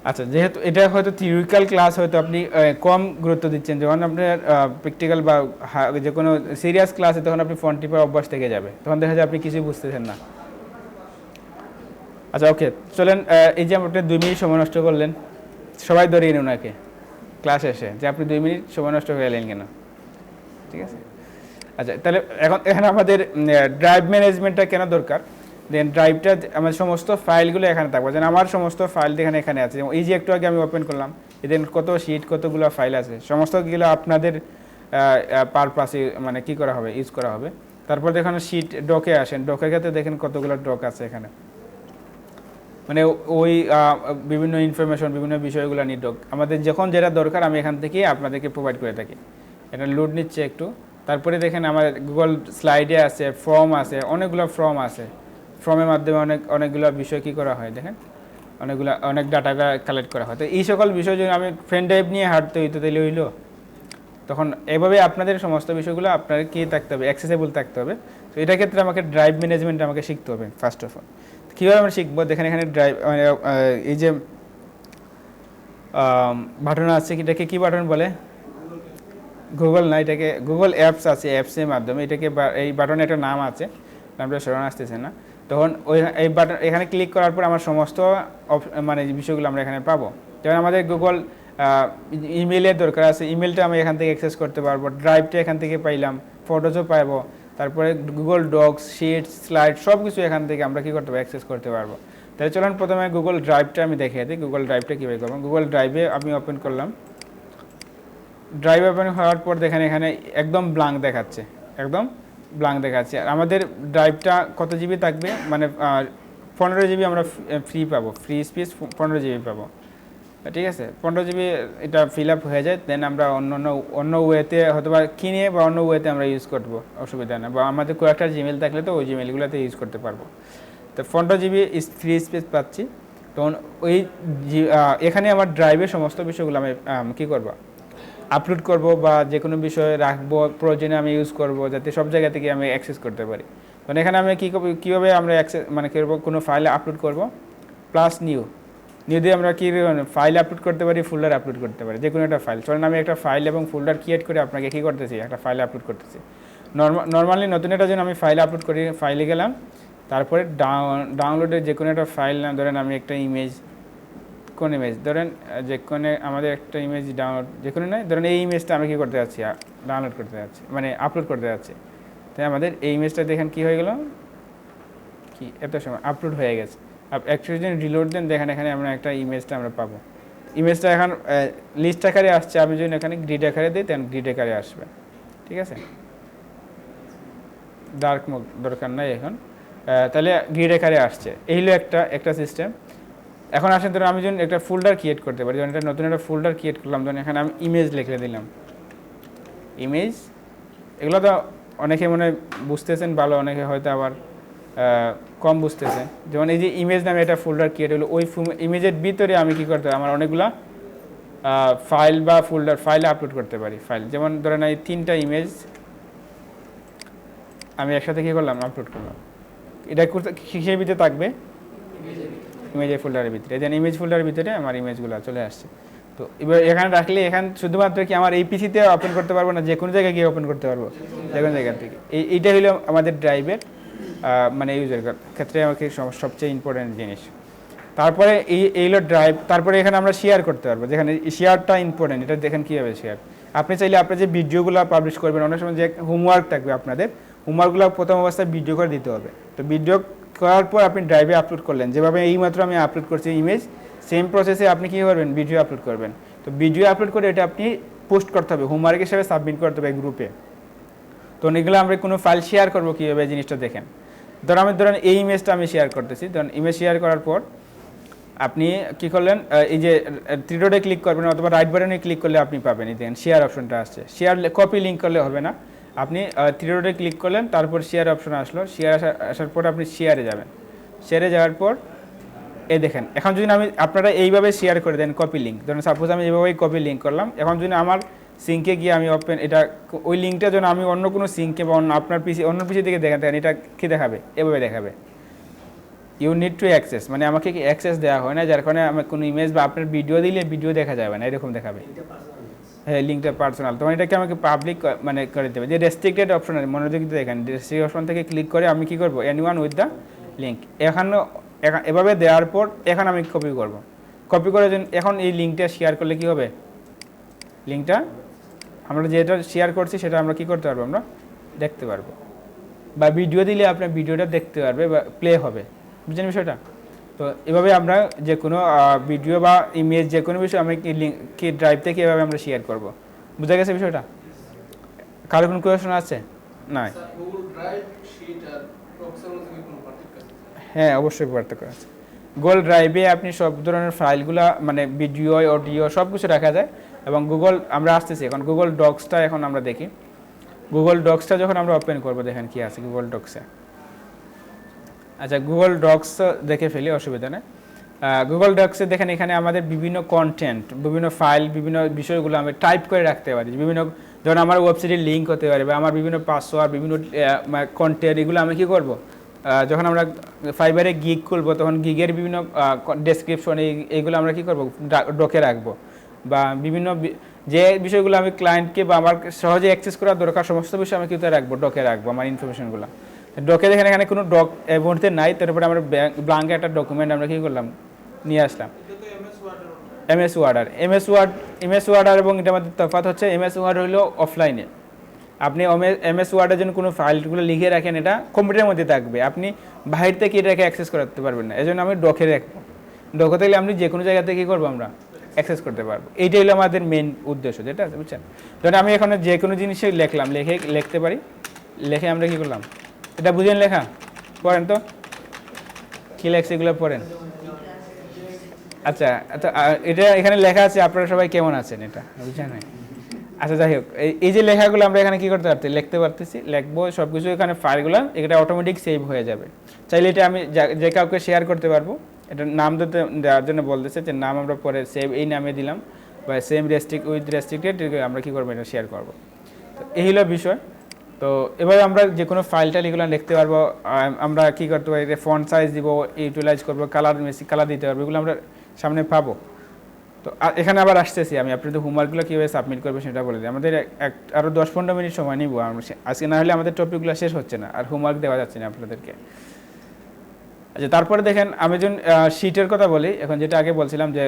আচ্ছা, যেহেতু এটা হয়তো থিওরিক্যাল ক্লাস, হয়তো আপনি কম গুরুত্ব দিচ্ছেন, যখন আপনার প্র্যাকটিক্যাল বা যে কোনো সিরিয়াস ক্লাসে তখন আপনি ফোন টিপার অভ্যাস থেকে যাবে, তখন দেখা যায় আপনি কিছুই বুঝতেছেন না। আচ্ছা ওকে, চলেন এই যে আপনি 2 মিনিট সময় নষ্ট করলেন, সবাই ধরিয়ে নিন ওনাকে ক্লাস এসে যে আপনি 2 মিনিট সময় নষ্ট করে এলেন কেন, ঠিক আছে। আচ্ছা তাহলে এখানে আমাদের ড্রাইভ ম্যানেজমেন্টটা কেন দরকার, দেন ড্রাইভটা আমার সমস্ত ফাইলগুলো এখানে থাকবে, যেন আমার সমস্ত ফাইল এখানে আছে, যেমন এই যে একটু আগে আমি ওপেন করলাম, এদের কত শিট কতগুলো ফাইল আছে, সমস্তগুলো আপনাদের পারপাসে মানে কী করা হবে, ইউজ করা হবে। তারপর দেখেন শিট ডকে আসেন, ডকের ক্ষেত্রে দেখেন কতগুলো ডক আছে এখানে, মানে ওই বিভিন্ন ইনফরমেশন বিভিন্ন বিষয়গুলো নিয়ে ডক আমাদের যখন যেটা দরকার আমি এখান থেকে আপনাদেরকে প্রোভাইড করে থাকি। এটা লোড নিচ্ছে একটু। তারপরে দেখেন আমার গুগল স্লাইডে আছে, ফর্ম আছে, অনেকগুলো ফর্ম আছে, ফর্মের মাধ্যমে অনেকগুলো বিষয় কী করা হয়, দেখেন অনেক ডাটা কালেক্ট করা হয়। তো এই সকল বিষয় যদি আমি ফ্রেন্ড ড্রাইভ নিয়ে হাঁটতে হইতো তাহলে হইলো, তখন এভাবে আপনাদের সমস্ত বিষয়গুলো আপনার কি থাকতে হবে, অ্যাক্সেসেবল থাকতে হবে। তো এটার ক্ষেত্রে আমাকে ড্রাইভ ম্যানেজমেন্ট আমাকে শিখতে হবে ফার্স্ট অফ অল। কীভাবে আমরা শিখবো, দেখেন এখানে ড্রাইভ এই যে বাটন আছে, এটাকে কী বাটন বলে? গুগল না, এটাকে গুগল অ্যাপস আছে, অ্যাপসের মাধ্যমে এটাকে এই বাটনে একটা নাম আছে, নামটা স্মরণ আসতেছে না। তখন ওই এই বাটন এখানে ক্লিক করার পর আমার সমস্ত মানে বিষয়গুলো আমরা এখানে পাবো। যেমন আমাদের গুগল ইমেলের দরকার আছে, ইমেলটা আমি এখান থেকে অ্যাক্সেস করতে পারবো, ড্রাইভটা এখান থেকে পাইলাম, ফটোজও পাবো, তারপরে গুগল ডক্স, শিটস, স্লাইড সব কিছু এখান থেকে আমরা কী করতে পারবো, অ্যাক্সেস করতে পারবো। তাহলে চলুন প্রথমে গুগল ড্রাইভটা আমি দেখিয়ে দিই, গুগল ড্রাইভটা কীভাবে করবো। গুগল ড্রাইভে আমি ওপেন করলাম, ড্রাইভ ওপেন হওয়ার পর দেখেন এখানে একদম ব্ল্যাঙ্ক দেখাচ্ছে, একদম ব্ল্যাঙ্ক দেখাচ্ছে। আর আমাদের ড্রাইভটা কত জিবি থাকবে, মানে 15 জিবি আমরা ফ্রি পাবো, ফ্রি স্পেস 15 জিবি পাবো, ঠিক আছে। 15 জিবি এটা ফিল আপ হয়ে যায়, দেন আমরা অন্য ওয়েতে হয়তো বা কিনে বা অন্য ওয়েতে আমরা ইউজ করবো, অসুবিধা নেই। বা আমাদের কয়েকটা জিমেল থাকলে তো ওই জিমেলগুলোতে ইউজ করতে পারবো। তো 15 জিবি ফ্রি স্পেস পাচ্ছি, তখন ওই এখানে আমার ড্রাইভের সমস্ত বিষয়গুলো আমি কী করবো, আপলোড করব বা যে কোনো বিষয়ে রাখবো, প্রয়োজনে আমি ইউজ করব, যাতে সব জায়গা থেকে আমি অ্যাক্সেস করতে পারি। মানে এখানে আমি কীভাবে আমরা অ্যাক্সেস মানে কী করবো, কোনো ফাইলে আপলোড করব, প্লাস নিউ দিয়ে আমরা কী ফাইল আপলোড করতে পারি, ফোল্ডার আপলোড করতে পারি, যে কোনো একটা ফাইল। চলুন আমি একটা ফাইল এবং ফোল্ডার ক্রিয়েট করে আপনাকে কী করতেছি, একটা ফাইল আপলোড করতেছি। নর্মালি নতুন একটা জন্য আমি ফাইল আপলোড করি, ফাইলে গেলাম, তারপরে ডাউনলোডের যে কোনো একটা ফাইল, না ধরেন আমি একটা ইমেজ, কোন ইমেজ ধরেন, যে কোনো আমাদের একটা ইমেজ ডাউনলোড, যে কোনো নয়, ধরেন এই ইমেজটা আমি কী করতে যাচ্ছি, ডাউনলোড করতে যাচ্ছি, মানে আপলোড করতে যাচ্ছি। তাই আমাদের এই ইমেজটা দেখেন কী হয়ে গেল, কি এত সময় আপলোড হয়ে গেছে। অ্যাকচুয়ালি যদি রিলোড দেন, দেখেন এখানে আমরা একটা ইমেজটা আমরা পাবো। ইমেজটা এখন লিস্ট আকারে আসছে, আমি যদি এখানে গ্রিড আকারে দিই, তেন গ্রিড আকারে আসবে, ঠিক আছে। ডার্ক মোড দরকার নাই এখন, তাহলে গ্রিড আকারে আসছে। এই হলো একটা সিস্টেম। এখন আসেন, ধরুন আমি যখন একটা ফোল্ডার ক্রিয়েট করতে পারি, যখন একটা নতুন একটা ফোল্ডার ক্রিয়েট করলাম, ধরুন এখানে আমি ইমেজ লিখে দিলাম, ইমেজ। এগুলো তো অনেকে মনে বুঝতেছেন ভালো, অনেকে হয়তো আবার কম বুঝতেছেন। যেমন এই যে ইমেজ নামে একটা ফোল্ডার ক্রিয়েট হলো, ওই ইমেজের ভিতরে আমি কী করতে পারি, আমার অনেকগুলো ফাইল বা ফোল্ডার ফাইলে আপলোড করতে পারি। ফাইল যেমন ধরেন এই 3টা ইমেজ আমি একসাথে কী করলাম, আপলোড করলাম। এটা কিসের ভিতরে থাকবে, ইমেজের ফোল্ডারের ভিতরে। এই যে ইমেজ ফোল্ডারের ভিতরে আমার ইমেজগুলো চলে আসছে। তো এবার এখানে রাখলে এখানে শুধুমাত্র কি আমার এই পিসিতে ওপেন করতে পারবো না, যে কোনো জায়গায় গিয়ে ওপেন করতে পারবো, যে কোনো জায়গা থেকে। এইটা হলো আমাদের ড্রাইভের মানে ইউজের ক্ষেত্রে আমাকে সবচেয়ে ইম্পর্টেন্ট জিনিস। তারপরে এই হলো ড্রাইভ। তারপরে এখানে আমরা শেয়ার করতে পারবো, যেখানে শেয়ারটা ইম্পর্টেন্ট। এটা দেখেন কীভাবে শেয়ার। আপনি চাইলে আপনার যে ভিডিওগুলো পাবলিশ করবেন, অনেক সময় যে হোমওয়ার্ক থাকবে আপনাদের, হোমওয়ার্কগুলো প্রথম অবস্থায় ভিডিও করে দিতে হবে। তো ভিডিও করার পর আপনি ড্রাইভে আপলোড করলেন, যেভাবে এইমাত্র আমি আপলোড করছি ইমেজ, সেম প্রসেসে আপনি কী করবেন, ভিডিও আপলোড করবেন। তো ভিডিও আপলোড করে এটা আপনি পোস্ট করতে হবে, হোমওয়ার্ক হিসেবে সাবমিট করতে হবে গ্রুপে। তো এগুলো আমরা কোনো ফাইল শেয়ার করবো কীভাবে, জিনিসটা দেখেন। ধরেন এই ইমেজটা আমি শেয়ার করতেছি, ধরেন ইমেজ শেয়ার করার পর আপনি কী করলেন, এই যে থ্রি ডটে ক্লিক করবেন অথবা রাইট বাটনে ক্লিক করলে আপনি পাবেন, এই দেখেন শেয়ার অপশনটা আসছে। শেয়ার কপি লিঙ্ক করলে হবে না, আপনি থ্রি ডটে ক্লিক করলেন, তারপর শেয়ার অপশন আসলো। শেয়ার আসার পর আপনি শেয়ারে যাবেন। শেয়ারে যাওয়ার পর এই দেখেন, এখন যদি আপনারা এইভাবে শেয়ার করে দেন কপি লিঙ্ক, ধরেন সাপোজ আমি এইভাবেই কপি লিঙ্ক করলাম। এখন যদি আমার সিঙ্কে গিয়ে আমি ওপেন এটা, ওই লিঙ্কটা যেন আমি অন্য কোনো সিঙ্কে বা আপনার অন্য পিসি থেকে দেখেন, এটা কী দেখাবে, এভাবে দেখাবে, ইউ নিড টু অ্যাক্সেস, মানে আমাকে কি অ্যাক্সেস দেওয়া হয় না, যার কারণে আমার কোনো ইমেজ বা আপনার ভিডিও দিলে ভিডিও দেখা যাবে না, এরকম দেখাবে। হ্যাঁ, লিঙ্কটা পার্সোনাল, তখন এটাকে আমাকে পাবলিক মানে করে দেবে। যে রেস্ট্রিক্টেড অপশন আছে, মনোযোগ দিয়ে দেখেন, রেস্ট্রিক্ট অপশন থেকে ক্লিক করে আমি কী করবো, এনিওয়ান উইথ দ্য লিঙ্ক। এভাবে দেওয়ার পর এখন আমি কপি করব। কপি করে এখন এই লিঙ্কটা শেয়ার করলে কি হবে, লিঙ্কটা আমরা যেটা শেয়ার করছি সেটা আমরা কী করতে পারবো, আমরা দেখতে পারবো। বা ভিডিও দিলে আপনার ভিডিওটা দেখতে পারবে বা প্লে হবে, বুঝলেন বিষয়টা। তো এভাবে আমরা যে কোনো ভিডিও বা ইমেজ যে কোনো বিষয় আমরা কি ড্রাইভ থেকে এভাবে আমরা শেয়ার করব। বুঝা গেছে বিষয়টা? কারো কোনো কোয়েশন আছে? না। হ্যাঁ, অবশ্যই পার্থক্য আছে। গুগল ড্রাইভে আপনি সব ধরনের ফাইলগুলো মানে ভিডিও, অডিও সব কিছু রাখা যায়। এবং গুগল আমরা আসতেছি এখন গুগল ডক্সটা এখন আমরা দেখি। গুগল ডক্সটা যখন আমরা ওপেন করব, দেখেন কি আছে গুগল ডক্সে। আচ্ছা, গুগল ডক্স দেখে ফেলি, অসুবিধা নেই। গুগল ডক্সে দেখেন এখানে আমাদের বিভিন্ন কন্টেন্ট, বিভিন্ন ফাইল, বিভিন্ন বিষয়গুলো আমরা টাইপ করে রাখতে পারি। বিভিন্ন ধরুন আমার ওয়েবসাইটের লিঙ্ক হতে পারে বা আমার বিভিন্ন পাসওয়ার্ড, বিভিন্ন কন্টেন্ট, এগুলো আমি কী করব, যখন আমরা ফাইবারে গিগ খুলবো তখন গিগের বিভিন্ন ডেসক্রিপশন এইগুলো আমরা কী করবো ডকে রাখবো, বা বিভিন্ন যে বিষয়গুলো আমি ক্লায়েন্টকে বা আমার সহজে অ্যাক্সেস করার দরকার সমস্ত বিষয় আমি কিন্তু রাখবো, ডকে রাখবো আমার ইনফরমেশনগুলো। ডকে দেখেন এখানে কোনো ডক এর মধ্যে নাই, তারপরে আমরা ব্ল্যাঙ্ক একটা ডকুমেন্ট আমরা কী করলাম নিয়ে আসলাম। এমএস ওয়ার্ডার এবং এটার মধ্যে তফাৎ হচ্ছে এমএস ওয়ার্ড হলো অফলাইনে, আপনি এমএস ওয়ার্ডের জন্য কোনো ফাইলগুলো লিখে রাখেন, এটা কম্পিউটারের মধ্যে থাকবে, আপনি বাইরে থেকে এটাকে অ্যাক্সেস করতে পারবেন না, এই জন্য আমি ডকে রাখবো। ডকে থাকলে আপনি যে কোনো জায়গা থেকে কী করবো আমরা অ্যাক্সেস করতে পারবো, এইটাই হলো আমাদের মেন উদ্দেশ্য, যেটা আছে বুঝছেন। ধরুন আমি এখন যে কোনো জিনিসে লিখলাম, লিখতে পারি, লিখে আমরা কী করলাম, এটা বুঝেন লেখা, পড়েন তো কী লেখছে এগুলো পড়েন। আচ্ছা তো এটা এখানে লেখা আছে, আপনারা সবাই কেমন আছেন এটা বুঝছেন। আচ্ছা যাই হোক, এই যে লেখাগুলো আমরা এখানে কী করতে পারছি, লিখতে পারতেছি, লিখবো সব কিছু এখানে ফাইলগুলো, এটা অটোমেটিক সেভ হয়ে যাবে। চাইলে এটা আমি যে কাউকে শেয়ার করতে পারবো, এটার নাম দেওয়ার জন্য বলতেছে যে নাম আমরা পরে সেভ এই নামে দিলাম, বা সেম রেস্ট্রিক্টেড আমরা কী করবো এটা শেয়ার করবো। তো এই হলো বিষয়। তো এবার আমরা যে কোনো ফাইলটা এগুলো লিখতে পারবো, আমরা কী করতে পারি, ফন্ট সাইজ দিব, ইউটিলাইজ করবো, কালার দিতে পারবো, এগুলো আমরা সামনে পাবো। তো এখানে আবার আসতেছি আমি, আপনাদের হোমওয়ার্কগুলো কীভাবে সাবমিট করবে সেটা বলে দিই। আমাদের আরও 10-15 মিনিট সময় নিব আজকে, না হলে আমাদের টপিকগুলো শেষ হচ্ছে না, আর হোমওয়ার্ক দেওয়া যাচ্ছে না আপনাদেরকে। আচ্ছা তারপরে দেখেন আমি যখন শিটের কথা বলি, এখন যেটা আগে বলছিলাম যে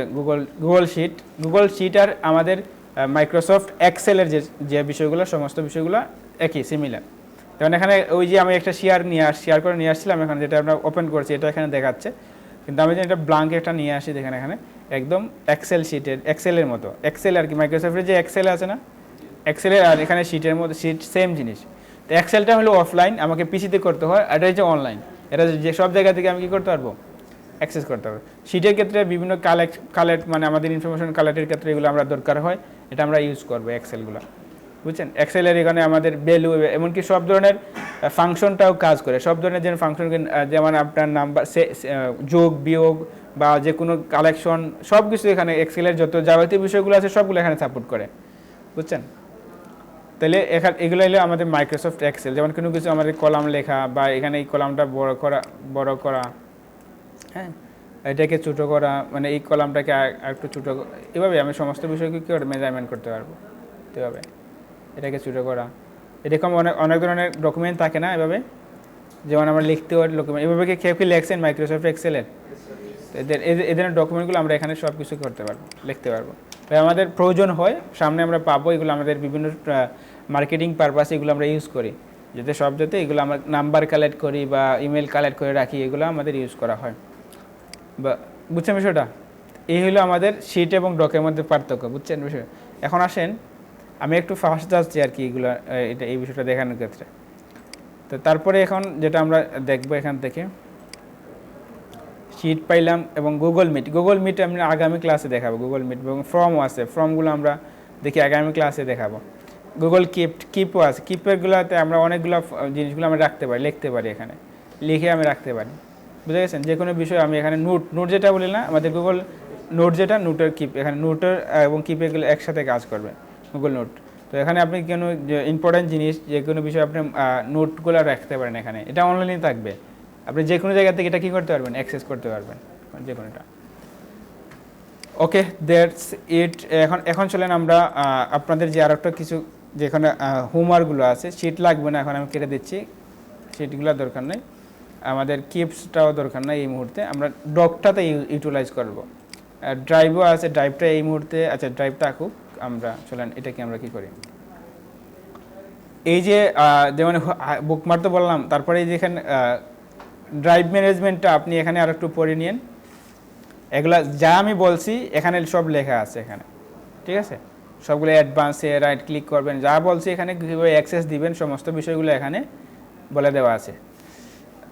গুগল শিট আর আমাদের মাইক্রোসফট এক্সেলের যে বিষয়গুলো, সমস্ত বিষয়গুলো একই সিমিলার। যেমন এখানে ওই যে আমি একটা শেয়ার করে নিয়ে আসছিলাম, এখানে যেটা আমরা ওপেন করছি এটা এখানে দেখাচ্ছে, কিন্তু আমি যদি এটা ব্ল্যাঙ্ক একটা নিয়ে আসি দেখেন এখানে একদম এক্সেলের মতো, এক্সেল আর কি মাইক্রোসফটের যে এক্সেল আছে না, এক্সেলের আর এখানে শিটের মতো শিট সেম জিনিস। তো এক্সেলটা হলো অফলাইন, আমাকে পিসিতে করতে হয়, আর এটা হচ্ছে অনলাইন, এটা যে সব জায়গা থেকে আমি কী করতে পারবো অ্যাক্সেস করতে পারবো। শিটের ক্ষেত্রে বিভিন্ন কালেক্ট মানে আমাদের ইনফরমেশন কালেক্টের ক্ষেত্রে এগুলো আমরা দরকার হয়, এটা আমরা ইউজ করবো এক্সেলগুলো বুঝছেন। এক্সেলের এখানে আমাদের ভ্যালু এমনকি সব ধরনের ফাংশনটাও কাজ করে, সব ধরনের যে ফাংশন, যেমন আপনার নাম্বার যোগ বিয়োগ বা যে কোনো কালেকশন সব কিছু এখানে এক্সেলের যত যাবতীয় বিষয়গুলো আছে সবগুলো এখানে সাপোর্ট করে বুঝছেন। তাহলে এগুলো হলো আমাদের মাইক্রোসফট এক্সেল। যেমন কোনো কিছু আমাদের কলাম লেখা, বা এখানে এই কলামটা বড় করা, হ্যাঁ এটাকে ছোটো করা, মানে এই কলামটাকে একটু ছোটো, এভাবে আমি সমস্ত বিষয়কে কী করে মেজারমেন্ট করতে পারবো, এভাবে এটাকে ছোটো করা। এরকম অনেক ধরনের ডকুমেন্ট থাকে না এভাবে, যেমন আমরা লিখতে পারি ডকুমেন্ট, এভাবে কেউ কি লেখছেন মাইক্রোসফট এক্সেলের, এদের ডকুমেন্টগুলো আমরা এখানে সব কিছু করতে পারবো, লিখতে পারবো। আমাদের প্রয়োজন হয় সামনে আমরা পাবো, এগুলো আমাদের বিভিন্ন মার্কেটিং পারপাস এগুলো আমরা ইউজ করি, যাতে এগুলো আমরা নাম্বার কালেক্ট করি বা ইমেল কালেক্ট করে রাখি, এগুলো আমাদের ইউজ করা হয়। বা বুঝছেন বিষয়টা, এই হলো আমাদের শিট এবং ডকের মধ্যে পার্থক্য, বুঝছেন বিষয়। এখন আসেন আমি একটু ফাস্ট যাচ্ছি আর কি এগুলো এই বিষয়টা দেখানোর ক্ষেত্রে। তো তারপরে এখন যেটা আমরা দেখবো এখান থেকে শিট পাইলাম এবং গুগল মিট আমরা আগামী ক্লাসে দেখাবো। গুগল মিট এবং ফর্মও আছে, ফর্মগুলো আমরা দেখি আগামী ক্লাসে দেখাবো। গুগল কিপও আছে, কিপেরগুলোতে আমরা অনেকগুলো জিনিসগুলো আমরা রাখতে পারি, লিখতে পারি, এখানে লিখে আমি রাখতে পারি, বুঝে গেছেন। যে কোনো বিষয় আমি এখানে নোট যেটা বলি না আমাদের গুগল নোট, যেটা নোটের কিপ, এখানে নোটের এবং কিপেরগুলো একসাথে কাজ করবে গুগল নোট। তো এখানে আপনি কোনো ইম্পর্টেন্ট জিনিস যে কোনো বিষয় আপনি নোটগুলো রাখতে পারেন, এখানে এটা অনলাইনে থাকবে, আপনি যে কোনো জায়গা থেকে এটা কী করতে পারবেন, অ্যাক্সেস করতে পারবেন যে কোনোটা। Okay that's it. এখন চলেন আমরা আপনাদের যে আরেকটা কিছু যেখানে হোমওয়ার্কগুলো আছে, শিট লাগবে না, এখন আমি কেটে দিচ্ছি, শিটগুলো দরকার নেই, আমাদের কিপসটাও দরকার নাই এই মুহূর্তে, আমরা ডকটাতে ইউটিলাইজ করবো। ড্রাইভও আছে, ড্রাইভটা এই মুহূর্তে, আচ্ছা ড্রাইভটা আঁকুক, আমরা চলেন এটাকে আমরা কি করি, এই যে যেমন বুকমার্ক তো বললাম, তারপরে এই যেখানে ড্রাইভ ম্যানেজমেন্টটা আপনি এখানে আর একটু পড়ে নিন, এগুলা যা আমি বলছি এখানে সব লেখা আছে এখানে, ঠিক আছে, সবগুলো অ্যাডভান্সে রাইট ক্লিক করবেন, যা বলছি এখানে কীভাবে অ্যাক্সেস দিবেন সমস্ত বিষয়গুলো এখানে বলে দেওয়া আছে,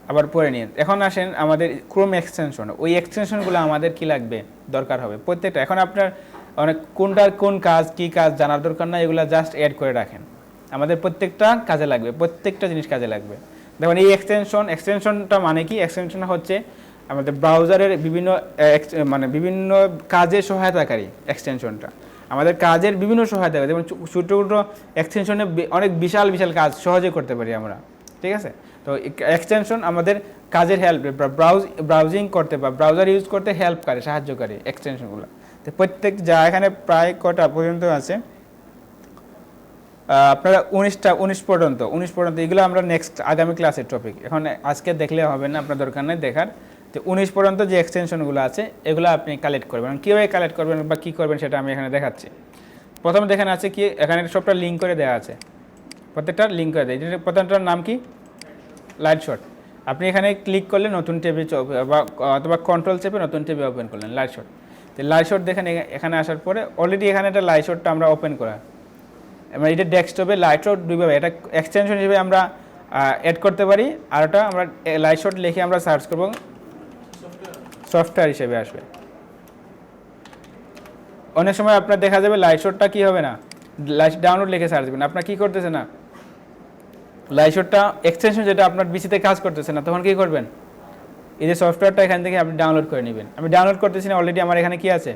আবার পড়ে নিন। এখন আসেন আমাদের ক্রোম এক্সটেনশন, ওই এক্সটেনশনগুলো আমাদের কি লাগবে, দরকার হবে প্রত্যেকটা। এখন আপনার অনেক কোন কাজ কী কাজ জানার দরকার না, এগুলো জাস্ট অ্যাড করে রাখেন, আমাদের প্রত্যেকটা কাজে লাগবে, প্রত্যেকটা জিনিস কাজে লাগবে। দেখুন এই এক্সটেনশনটা মানে কি, এক্সটেনশন হচ্ছে আমাদের ব্রাউজারের বিভিন্ন কাজে সহায়তাকারী এক্সটেনশনটা, আমাদের কাজের বিভিন্ন সহায়তা করে, যেমন ছোটো ছোটো এক্সটেনশনে অনেক বিশাল কাজ সহজে করতে পারি আমরা, ঠিক আছে। তো এক্সটেনশন আমাদের কাজের হেল্প ব্রাউজিং করতে বা ব্রাউজার ইউজ করতে হেল্প করে, সাহায্য করে এক্সটেনশনগুলো। তো প্রত্যেক যা এখানে প্রায় কটা পর্যন্ত আছে, আপনারা 19 পর্যন্ত এগুলো আমরা নেক্সট আগামী ক্লাসের টপিক, এখন আজকে দেখলে হবে না, আপনার দরকার নেই দেখার। তো 19 পর্যন্ত যে এক্সটেনশনগুলো আছে এগুলো আপনি কালেক্ট করবেন, কীভাবে কালেক্ট করবেন বা কী করবেন সেটা আমি এখানে দেখাচ্ছি। প্রথমে দেখেন আছে কি, এখানে সবটা লিঙ্ক করে দেওয়া আছে, প্রত্যেকটা লিঙ্ক করে দেয়। প্রথমটার নাম কি, লাইট শট। আপনি এখানে ক্লিক করলে নতুন ট্যাবে বা অথবা কন্ট্রোল চেপে নতুন ট্যাবে ওপেন করলেন লাইট শট। তো লাইট শট দেখেন এখানে আসার পরে অলরেডি এখানে একটা লাইট শটটা আমরা ওপেন করা, আমরা এটা ডেস্কটপে লাইট শট দুইভাবে, এটা এক্সটেনশন হিসেবে আমরা অ্যাড করতে পারি, আর ওটা আমরা লাইট শট লিখে আমরা সার্চ করব, সফটওয়্যার হিসেবে আসবে। অনেক সময় আপনার দেখা যাবে লাইট শটটা কী হবে না, লাইট ডাউনলোড লিখে সার্চ দেবেন, আপনার কী করতেছে না, লাইট শটটা এক্সটেনশন যেটা আপনার বিসিতে কাজ করতেছে না, তখন কী করবেন, এই যে সফটওয়্যারটা এখান থেকে আপনি ডাউনলোড করে নেবেন। আমি ডাউনলোড করতেছি না, অলরেডি আমার এখানে কি আছে,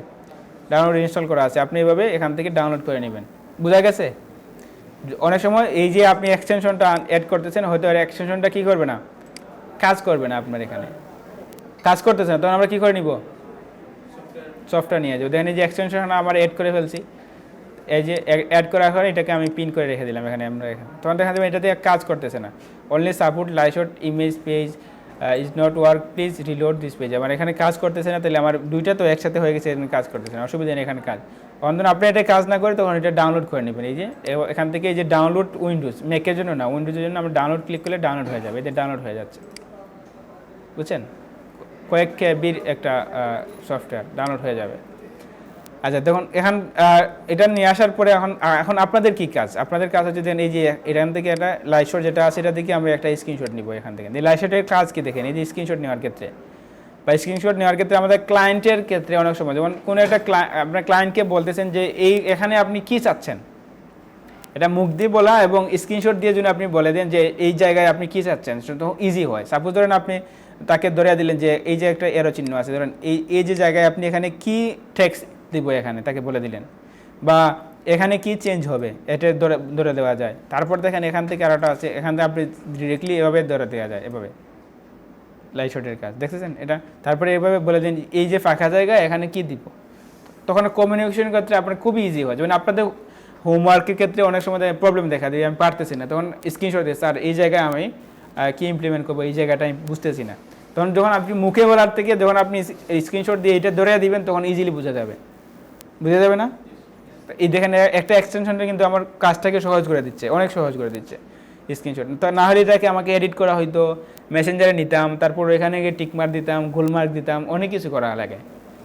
ডাউনলোড ইনস্টল করা আছে, আপনি এইভাবে এখান থেকে ডাউনলোড করে নেবেন। বোঝা গেছে? অনেক সময় এই যে আপনি এক্সটেনশনটা অ্যাড করতেছেন, হয়তো আর এক্সটেনশনটা কী করবে না, কাজ করবে না, আপনার এখানে কাজ করতেছে না, তখন আমরা কী করে নিব, সফটওয়্যার নিয়ে যাবো। দেখেন এই যে এক্সটেনশন আমরা অ্যাড করে ফেলছি, এই যে অ্যাড করার পরে এটাকে আমি পিন করে রেখে দিলাম এখানে, আমরা এখানে তখন দেখা যাবে এটাতে কাজ করতেছে না, only support light shot image page is not work, please reload this page. আমার এখানে কাজ করতেছে না, তাহলে আমার দুইটা তো একসাথে হয়ে গেছে, এখানে কাজ করতেছে না, অসুবিধা নেই এখানে কাজ। অন্তত আপনি এটা কাজ না করে তখন এটা ডাউনলোড করে নেবেন। এই যে এখান থেকে এই যে ডাউনলোড উইন্ডোজ, ম্যাকের জন্য না, উইন্ডোজের জন্য আমরা ডাউনলোড ক্লিক করলে ডাউনলোড হয়ে যাবে, এতে ডাউনলোড হয়ে যাচ্ছে, বুঝছেন, কয়েক কেবির একটা সফটওয়্যার ডাউনলোড হয়ে যাবে। আচ্ছা দেখুন এখন এটা নিয়ে আসার পরে এখন আপনাদের কি কাজ, আপনাদের কাজ হচ্ছে দেখেন এই যে এখান থেকে একটা লাইট শট যেটা আছে এটা থেকে আমরা একটা স্ক্রিনশট নিব এখান থেকে। এই লাইট শটের কাজ কি দেখেন, এই যে স্ক্রিনশট নেওয়ার ক্ষেত্রে বা স্ক্রিনশট নেওয়ার ক্ষেত্রে আমাদের ক্লায়েন্টের ক্ষেত্রে অনেক সময় যেমন কোনো একটা আপনার ক্লায়েন্টকে বলতেছেন যে এখানে আপনি কি চাচ্ছেন, এটা মুখ দিয়ে বলা এবং স্ক্রিনশট দিয়ে যদি আপনি বলে দেন যে এই জায়গায় আপনি কি চাচ্ছেন, সেটা ইজি হয়। সাপোজ ধরেন আপনি তাকে ধরে দিলেন যে এই যে একটা এরো চিহ্ন আছে, ধরেন এই যে জায়গায় আপনি এখানে কি টেক্সট দিব এখানে তাকে বলে দিলেন, বা এখানে কি চেঞ্জ হবে এটা ধরে দেওয়া যায়। তারপর দেখেন এখান থেকে আরেকটা আছে, এখান থেকে আপনি ডিরেক্টলি এভাবে ধরে দেওয়া যায়, এভাবে লাইট শটের কাজ দেখতেছেন এটা। তারপরে এভাবে বলে দিন এই যে ফাঁকা জায়গা এখানে কি দিব, তখন কমিউনিকেশনের ক্ষেত্রে আপনার খুবই ইজি হয়। যেমন আপনাদের হোমওয়ার্কের ক্ষেত্রে অনেক সময় প্রবলেম দেখা দিই, আমি পারতেছি না, তখন স্ক্রিনশট দিয়ে স্যার এই জায়গায় আমি কি ইমপ্লিমেন্ট করবো, এই জায়গাটা আমি বুঝতেছি না, তখন যখন আপনি মুখে বলার থেকে যখন আপনি স্ক্রিনশট দিয়ে এটা ধরে দিবেন তখন ইজিলি বোঝা যাবে না। এই দেখেন একটা এক্সটেনশনটা কিন্তু আমার কাজটাকে সহজ করে দিচ্ছে, অনেক সহজ করে দিচ্ছে স্ক্রিনশট। তো না হলে এটাকে আমাকে এডিট করা হয়তো, মেসেঞ্জারে নিতাম, তারপর এখানে গিয়ে টিকমার্ক দিতাম, গোলমার্ক দিতাম, অনেক কিছু করা লাগে,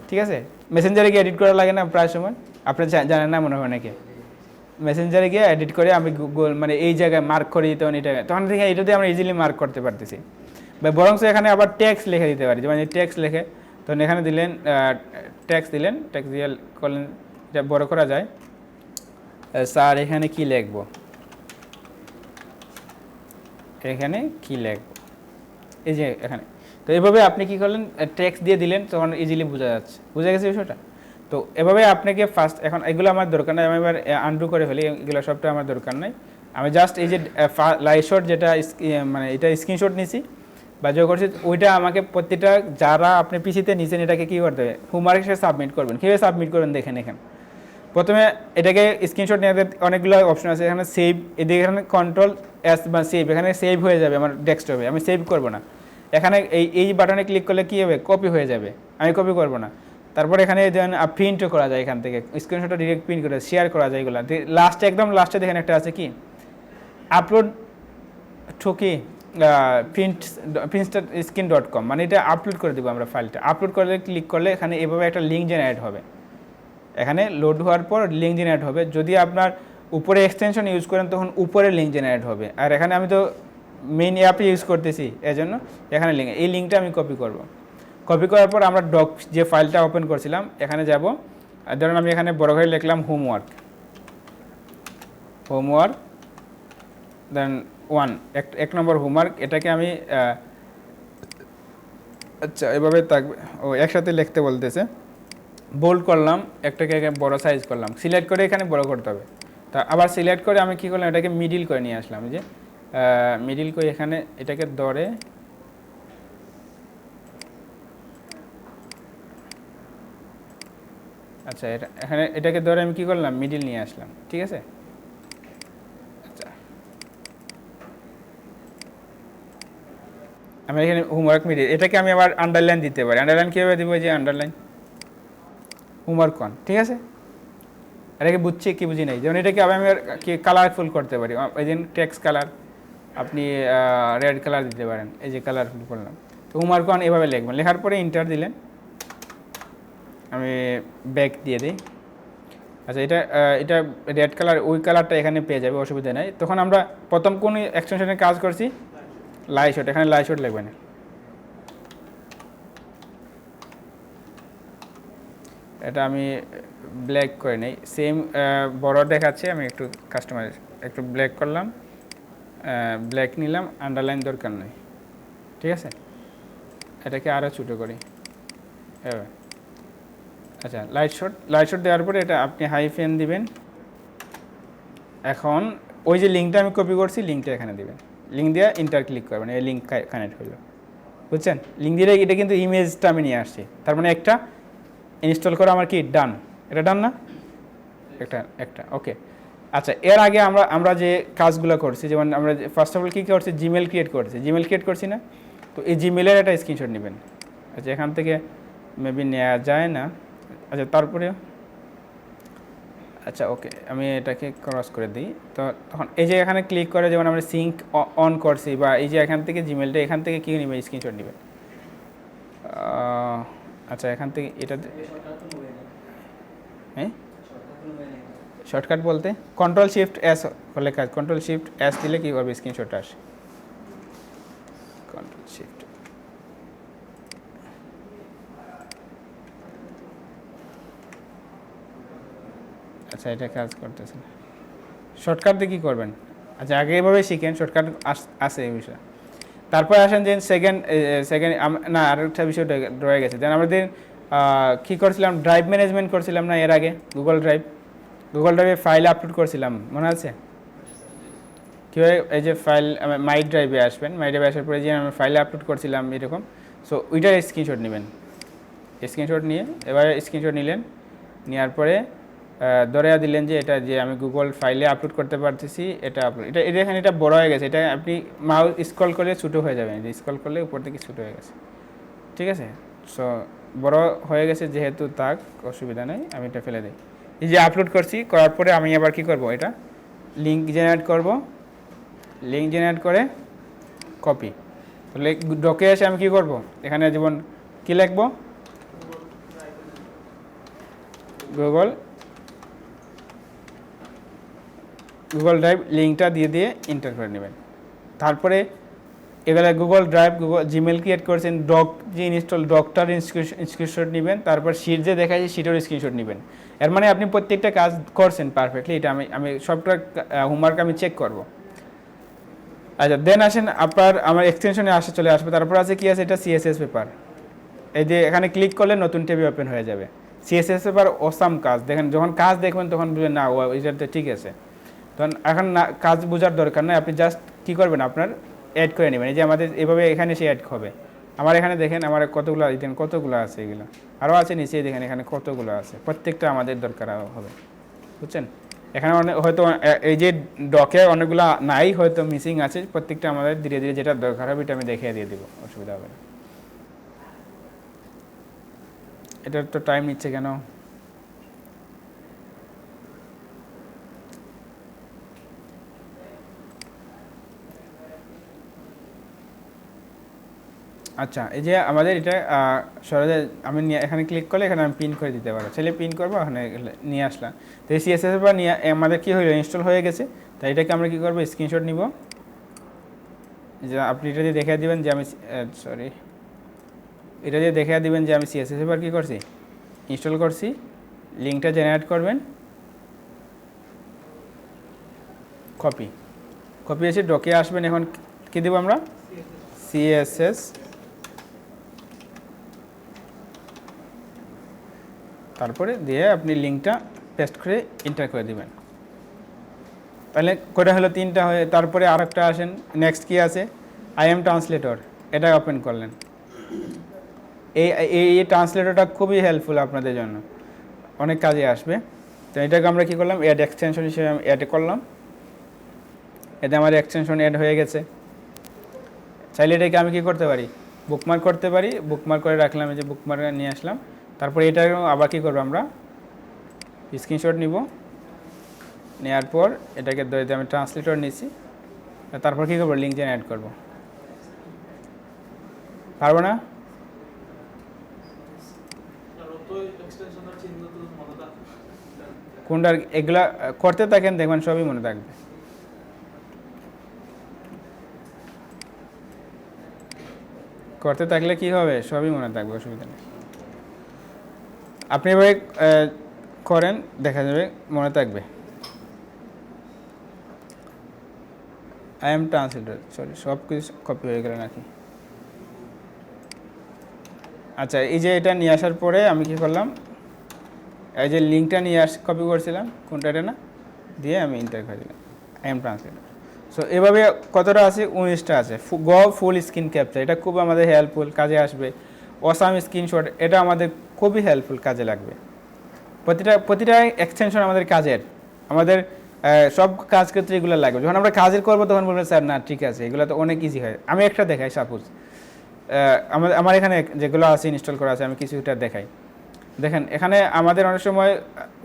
ঠিক আছে। মেসেঞ্জারে গিয়ে এডিট করা লাগে না প্রায় সময়, আপনি জানেন না মনে হয় অনেকে, মেসেঞ্জারে গিয়ে এডিট করে আমি গুগল মানে এই জায়গায় মার্ক করে দিতে এটা, তখন দেখে এটা দিয়ে আমরা ইজিলি মার্ক করতে পারতেছি। বা বরং এখানে আবার ট্যাক্স লিখে দিতে পারি, যেমন ট্যাক্স লিখে তখন এখানে দিলেন ট্যাক্স দিয়ে করলেন, এটা বড় করা যায়, স্যার এখানে কি লিখবো, এখানে কি লিখবো, এই যে এখানে। তো এভাবে আপনি কি করলেন, ট্যাক্স দিয়ে দিলেন, তখন ইজিলি বোঝা যাচ্ছে, বুঝা গেছে বিষয়টা। তো এভাবে আপনাকে ফার্স্ট, এখন এগুলো আমার দরকার নাই, আমি এবার আনডু করে ফেলি, এগুলো সবটা আমার দরকার নাই। আমি জাস্ট এই যে লাইট শট যেটা মানে এটা স্ক্রিনশট নিছি বা যোগ করছি, ওইটা আমাকে প্রত্যেকটা যারা আপনি পিসিতে নিছেন এটাকে কী করতে হবে, হোমওয়ার্ক হিসেবে সাবমিট করবেন। কীভাবে সাবমিট করবেন দেখেন, এখানে প্রথমে এটাকে স্ক্রিনশট নেওয়ার অনেকগুলো অপশন আছে, এখানে সেভ, এদিকে এখানে কন্ট্রোল এস বা সেভ, এখানে সেভ হয়ে যাবে আমার ডেস্কটপে, আমি সেভ করব না। এখানে এই বাটনে ক্লিক করলে কী হবে, কপি হয়ে যাবে, আমি কপি করব না। তারপর এখানে যেমন প্রিন্টও করা যায়, এখান থেকে স্ক্রিনশটটা ডিরেক্ট প্রিন্ট করে শেয়ার করা যায়, এগুলো লাস্টে একদম লাস্টে দেখেন একটা আছে কি আপলোড ঠকি print.skin.com, মানে এটা আপলোড করে দেবো আমরা ফাইলটা, আপলোড করলে ক্লিক করলে এখানে এভাবে একটা লিঙ্ক জেনারেট হবে, এখানে লোড হওয়ার পর লিঙ্ক জেনারেট হবে। যদি আপনার উপরে এক্সটেনশন ইউজ করেন তখন উপরে লিঙ্ক জেনারেট হবে, আর এখানে আমি তো মেইন অ্যাপ ইউজ করতেছি এজন্য এখানে লিঙ্ক, এই লিঙ্কটা আমি কপি করব। কপি করার পর আমরা ডক যে ফাইলটা ওপেন করছিলাম এখানে যাব, আর ধরুন আমি এখানে বড় করে লিখলাম হোমওয়ার্ক দেন 1, এক নম্বর হোমওয়ার্ক, এটাকে আমি আচ্ছা এভাবে থাকবে, ও একসাথে লিখতে বলতেছে, বোল্ড করলাম, একটাকে বড় সাইজ করলাম, সিলেক্ট করে এখানে বড় করতে হবে। তা আবার সিলেক্ট করে আমি কী করলাম, এটাকে মিডিল করে নিয়ে আসলাম, যে মিডিল কই এখানে এটাকে ধরে আচ্ছা এটা এখানে এটাকে ধরে আমি কি করলাম মিডিল নিয়ে আসলাম, ঠিক আছে। আচ্ছা আমি এখানে হোমওয়ার্ক মিডিল, এটাকে আমি আবার আন্ডারলাইন দিতে পারি। আন্ডারলাইন কীভাবে দিব, যে আন্ডারলাইন হোমওয়ার্ক অন, ঠিক আছে। এটাকে বুঝছি কি বুঝি নাই, যেমন এটাকে আমি কি কালারফুল করতে পারি, এই যে টেক্সট কালার আপনি রেড কালার দিতে পারেন, এই যে কালারফুল করলাম। তো হোমওয়ার্ক অন এভাবে লিখবেন, লেখার পরে ইন্টার দিলেন, আমি ব্যাক দিয়ে দিই। আচ্ছা এটা এটা রেড কালার, ওই কালারটা এখানে পেয়ে যাবে, অসুবিধা নেই। তখন আমরা প্রথম কোন এক্সটেনশনে কাজ করছি, লাইশট, এখানে লাইশট লিখবেন। এটা আমি ব্ল্যাক করে নেই, সেম বড় দেখাচ্ছে, আমি একটু কাস্টমাইজ একটু ব্ল্যাক করলাম, ব্ল্যাক নিলাম, আন্ডারলাইন দরকার নেই, ঠিক আছে। এটাকে আরও ছোটো করি এবার। আচ্ছা লাইট শট দেওয়ার পরে এটা আপনি হাইফেন দিবেন। এখন ওই যে লিঙ্কটা আমি কপি করছি, লিঙ্কটা এখানে দিবেন, লিঙ্ক দিয়ে ইন্টার ক্লিক করবেন, এই লিঙ্ক কানেক্ট হইলো, বুঝছেন। লিঙ্ক দিয়ে এটা কিন্তু ইমেজটা আমি নিয়ে আসছি, তার মানে একটা ইনস্টল করা আমার কি ডান, এটা ডান না, একটা ওকে। আচ্ছা এর আগে আমরা যে কাজগুলো করছি, যেমন আমরা ফার্স্ট অফ অল কী করছি, জিমেল ক্রিয়েট করছি না, তো এই জিমেলের একটা স্ক্রিনশট নেবেন। আচ্ছা এখান থেকে মেবি নেওয়া যায় না, আচ্ছা তারপরে আচ্ছা ওকে আমি এটাকে ক্রস করে দিই। তো তখন এই যে এখানে ক্লিক করে যেমন আমরা সিঙ্ক অন করছি, বা এই যে এখান থেকে জিমেলটা এখান থেকে কী নেবে, স্ক্রিনশট নেবেন। আচ্ছা এখান থেকে এটা হ্যাঁ শর্টকাট বলতে কন্ট্রোল শিফট এস হলে কাজ, কন্ট্রোল শিফট এস দিলে কী করবে, স্ক্রিনশটটা আসে। কন্ট্রোল শিফট আচ্ছা এটা কাজ করতেছে, শর্টকাট দিয়ে কী করবেন। আচ্ছা আগে এভাবে শিখেন, শর্টকাট আছে এই বিষয়ে। তারপর আসেন যে সেকেন্ড না আরেকটা বিষয় রয়ে গেছে, দেন আমাদের কী করছিলাম, ড্রাইভ ম্যানেজমেন্ট করছিলাম না এর আগে, গুগল ড্রাইভে ফাইল আপলোড করছিলাম, মনে আছে। কীভাবে এই যে ফাইল মাই ড্রাইভে আসবেন, মাই ড্রাইভে আসার পরে যে আমি ফাইলে আপলোড করছিলাম এরকম, সো ওইটার স্ক্রিনশট নেবেন। স্ক্রিনশট নিয়ে এবারে স্ক্রিনশট নিলেন, নেওয়ার পরে ধরে দিলেন যে এটা যে আমি গুগল ফাইলে আপলোড করতে পারতেছি, এটা এখানে এটা বড় হয়ে গেছে, এটা আপনি মাউস স্ক্রল করলে ছোটো হয়ে যাবে, স্ক্রল করলে উপর থেকে ছোটো হয়ে গেছে, ঠিক আছে। সো বড় হয়ে গেছে যেহেতু, তাক অসুবিধা নেই, আমি এটা ফেলে দিই। এই যে আপলোড করছি, করার পরে আমি আবার কি করব, এটা লিঙ্ক জেনারেট করব, লিঙ্ক জেনারেট করে কপি, তাহলে ডকে এসে আমি কি করব, এখানে যেমন কি লিখব, গুগল ড্রাইভ লিঙ্কটা দিয়ে এন্টার করে নেবেন। তারপরে এগুলো গুগল ড্রাইভ, জিমেল ক্রিয়েট করেছেন, ডক যে ইনস্টল, ডকটার স্ক্রিনশট নেবেন, তারপর শিট যে দেখাচ্ছে শিটের স্ক্রিনশট নেবেন। এর মানে আপনি প্রত্যেকটা কাজ করছেন পারফেক্টলি, এটা আমি সবটা হোমওয়ার্ক আমি চেক করব। আচ্ছা দেন আসেন আমার এক্সটেনশনে চলে আসবে। তারপর আছে কি আছে, এটা সিএসএস পেপার, এই যে এখানে ক্লিক করলে নতুন টেবিল ওপেন হয়ে যাবে। সিএসএস পেপার অসাম কাজ, দেখেন যখন কাজ দেখবেন তখন বুঝবেন না এটা ঠিক আছে, তখন এখন না কাজ বোঝার দরকার নেই, আপনি জাস্ট কী করবেন, আপনার অ্যাড করে নেবেন। এই যে আমাদের এভাবে এখানে সে অ্যাড হবে, আমার এখানে দেখেন আমার কতগুলো আছে, এগুলো আরও আছে নিচে দেখেন, এখানে কতগুলো আছে, প্রত্যেকটা আমাদের দরকার হবে, বুঝছেন। এখানে হয়তো এই যে ডকে অনেকগুলো নাই, হয়তো মিসিং আছে, প্রত্যেকটা আমাদের ধীরে ধীরে যেটা দরকার হবে এটা আমি দেখিয়ে দিয়ে দেবো, অসুবিধা হবে না। এটার তো টাইম নিচ্ছে কেন, আচ্ছা এই যে আমাদের এটা সহজে আমি এখানে ক্লিক করলে এখানে আমি পিন করে দিতে পারবো, ছেলে পিন করবো, এখানে নিয়ে আসলাম। তো এই সিএসএস বা নিয়ে আমাদের কী হলো, ইনস্টল হয়ে গেছে। তাই এটাকে আমরা কী করবো, স্ক্রিনশট নিব, যে আপনি এটা দিয়ে দেখিয়ে দেবেন যে আমি এটা দিয়ে দেখিয়ে দেবেন যে আমি সিএসএস পেপার কী করছি, ইনস্টল করছি। লিঙ্কটা জেনারেট করবেন, কপি এসে ডকে আসবেন। এখন কী দেবো আমরা, সিএসএস, তারপরে দিয়ে আপনি লিঙ্কটা পেস্ট করে এন্টার করে দেবেন। তাহলে কটা হলো 3টা হয়ে, তারপরে আরেকটা আসেন, নেক্সট কি আছে, আই এম ট্রান্সলেটর, এটা ওপেন করলেন। এই এই ট্রান্সলেটরটা খুবই হেল্পফুল আপনাদের জন্য, অনেক কাজে আসবে। তো এটাকে আমরা কী করলাম, অ্যাড এক্সটেনশন হিসেবে অ্যাড করলাম। এতে আমার এক্সটেনশন অ্যাড হয়ে গেছে। চাইলে এটাকে আমি কী করতে পারি, বুকমার্ক করতে পারি, বুকমার্ক করে রাখলাম, এই যে বুকমার্ক নিয়ে আসলাম। তারপরে এটাও আবার কী করবো, আমরা স্ক্রিনশট নিব, নেওয়ার পর এটাকে ধরে আমি ট্রান্সলেটর নিচ্ছি, তারপর কী করবো, লিঙ্ক জেন অ্যাড করবো। পারবো না? কোনটা, এগুলা করতে থাকেন, দেখবেন সবই মনে থাকবে। করতে থাকলে কি হবে, সবই মনে থাকবে, অসুবিধা নেই। আপনি এভাবে করেন, দেখা যাবে মনে থাকবে। আই এম ট্রান্সলেটর, সরি সব কিছু কপি হয়ে গেল নাকি। আচ্ছা, এই যে এটা নিয়ে আসার পরে আমি কি করলাম, এই যে লিঙ্কটা নিয়ে কপি করছিলাম, কোনটা, এটা না, দিয়ে আমি ইন্টার করে দিলাম, আই এম ট্রান্সলেটর। সো এভাবে কতটা আছে, 19টা আছে। গো ফুল স্ক্রিন ক্যাপচার, এটা খুব আমাদের হেল্পফুল, কাজে আসবে। অসাম স্ক্রিনশট, এটা আমাদের খুবই হেল্পফুল, কাজে লাগবে। প্রতিটা এক্সটেনশন আমাদের কাজের, আমাদের সব কাজ ক্ষেত্রে এগুলো লাগবে। যখন আমরা কাজের করবো তখন বলবেন স্যার না ঠিক আছে, এগুলো তো অনেক ইজি হয়। আমি একটা দেখাই, সাপোজ আমার এখানে যেগুলো আছে ইনস্টল করা আছে, আমি কিছুটা দেখাই। দেখেন এখানে আমাদের অনেক সময়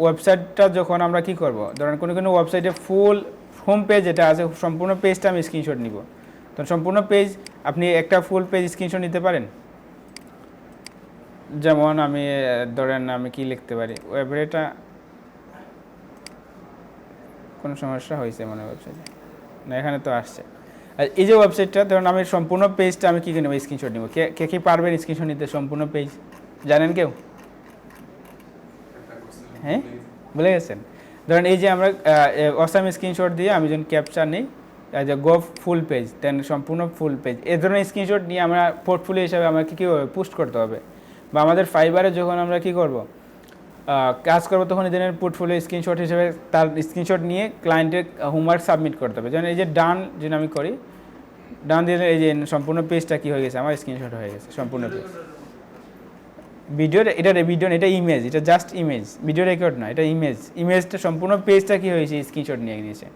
ওয়েবসাইটটা যখন আমরা কি করব, ধরেন কোনো ওয়েবসাইটে ফুল হোম পেজ যেটা আছে, সম্পূর্ণ পেজটা আমি স্ক্রিনশট নিব। তখন সম্পূর্ণ পেজ, আপনি একটা ফুল পেজ স্ক্রিনশট নিতে পারেন। যেমন আমি ধরেন আমি কি লিখতে পারি, ওয়েবসাইটটা কোনো সমস্যা হয়েছে মানে ওয়েবসাইটে না, এখানে তো আসছে। আর এই যে ওয়েবসাইটটা, ধরুন আমি সম্পূর্ণ পেজটা আমি কী নেব, স্ক্রিনশট নেব। কে কি পারবেন স্ক্রিনশট নিতে সম্পূর্ণ পেজ, জানেন কেউ? হ্যাঁ, বলে গেছেন। ধরেন এই যে আমরা অসাম স্ক্রিনশট দিয়ে আমি যখন ক্যাপচার নিই, যে গো ফুল পেজ, দেন সম্পূর্ণ ফুল পেজ, এই ধরনের স্ক্রিনশট নিয়ে আমরা পোর্টফোলিও হিসাবে আমাকে কী হবে, পোস্ট করতে হবে। বা আমাদের ফাইবারে যখন আমরা কী করব, কাজ করবো, তখন এই ধরনের পোর্টফোলিও স্ক্রিনশট হিসেবে তার স্ক্রিনশট নিয়ে ক্লায়েন্টের হোমওয়ার্ক সাবমিট করতে হবে। যেমন এই যে ডান যেন আমি করি, ডান দিয়ে এই যে সম্পূর্ণ পেজটা কী হয়ে গেছে, আমার স্ক্রিনশট হয়ে গেছে সম্পূর্ণ পেজ। ভিডিও, এটা ইমেজ, এটা জাস্ট ইমেজ, ভিডিও রেকর্ড না, এটা ইমেজটা সম্পূর্ণ পেজটা কী হয়েছে, স্ক্রিনশট নিয়ে নিয়েছে।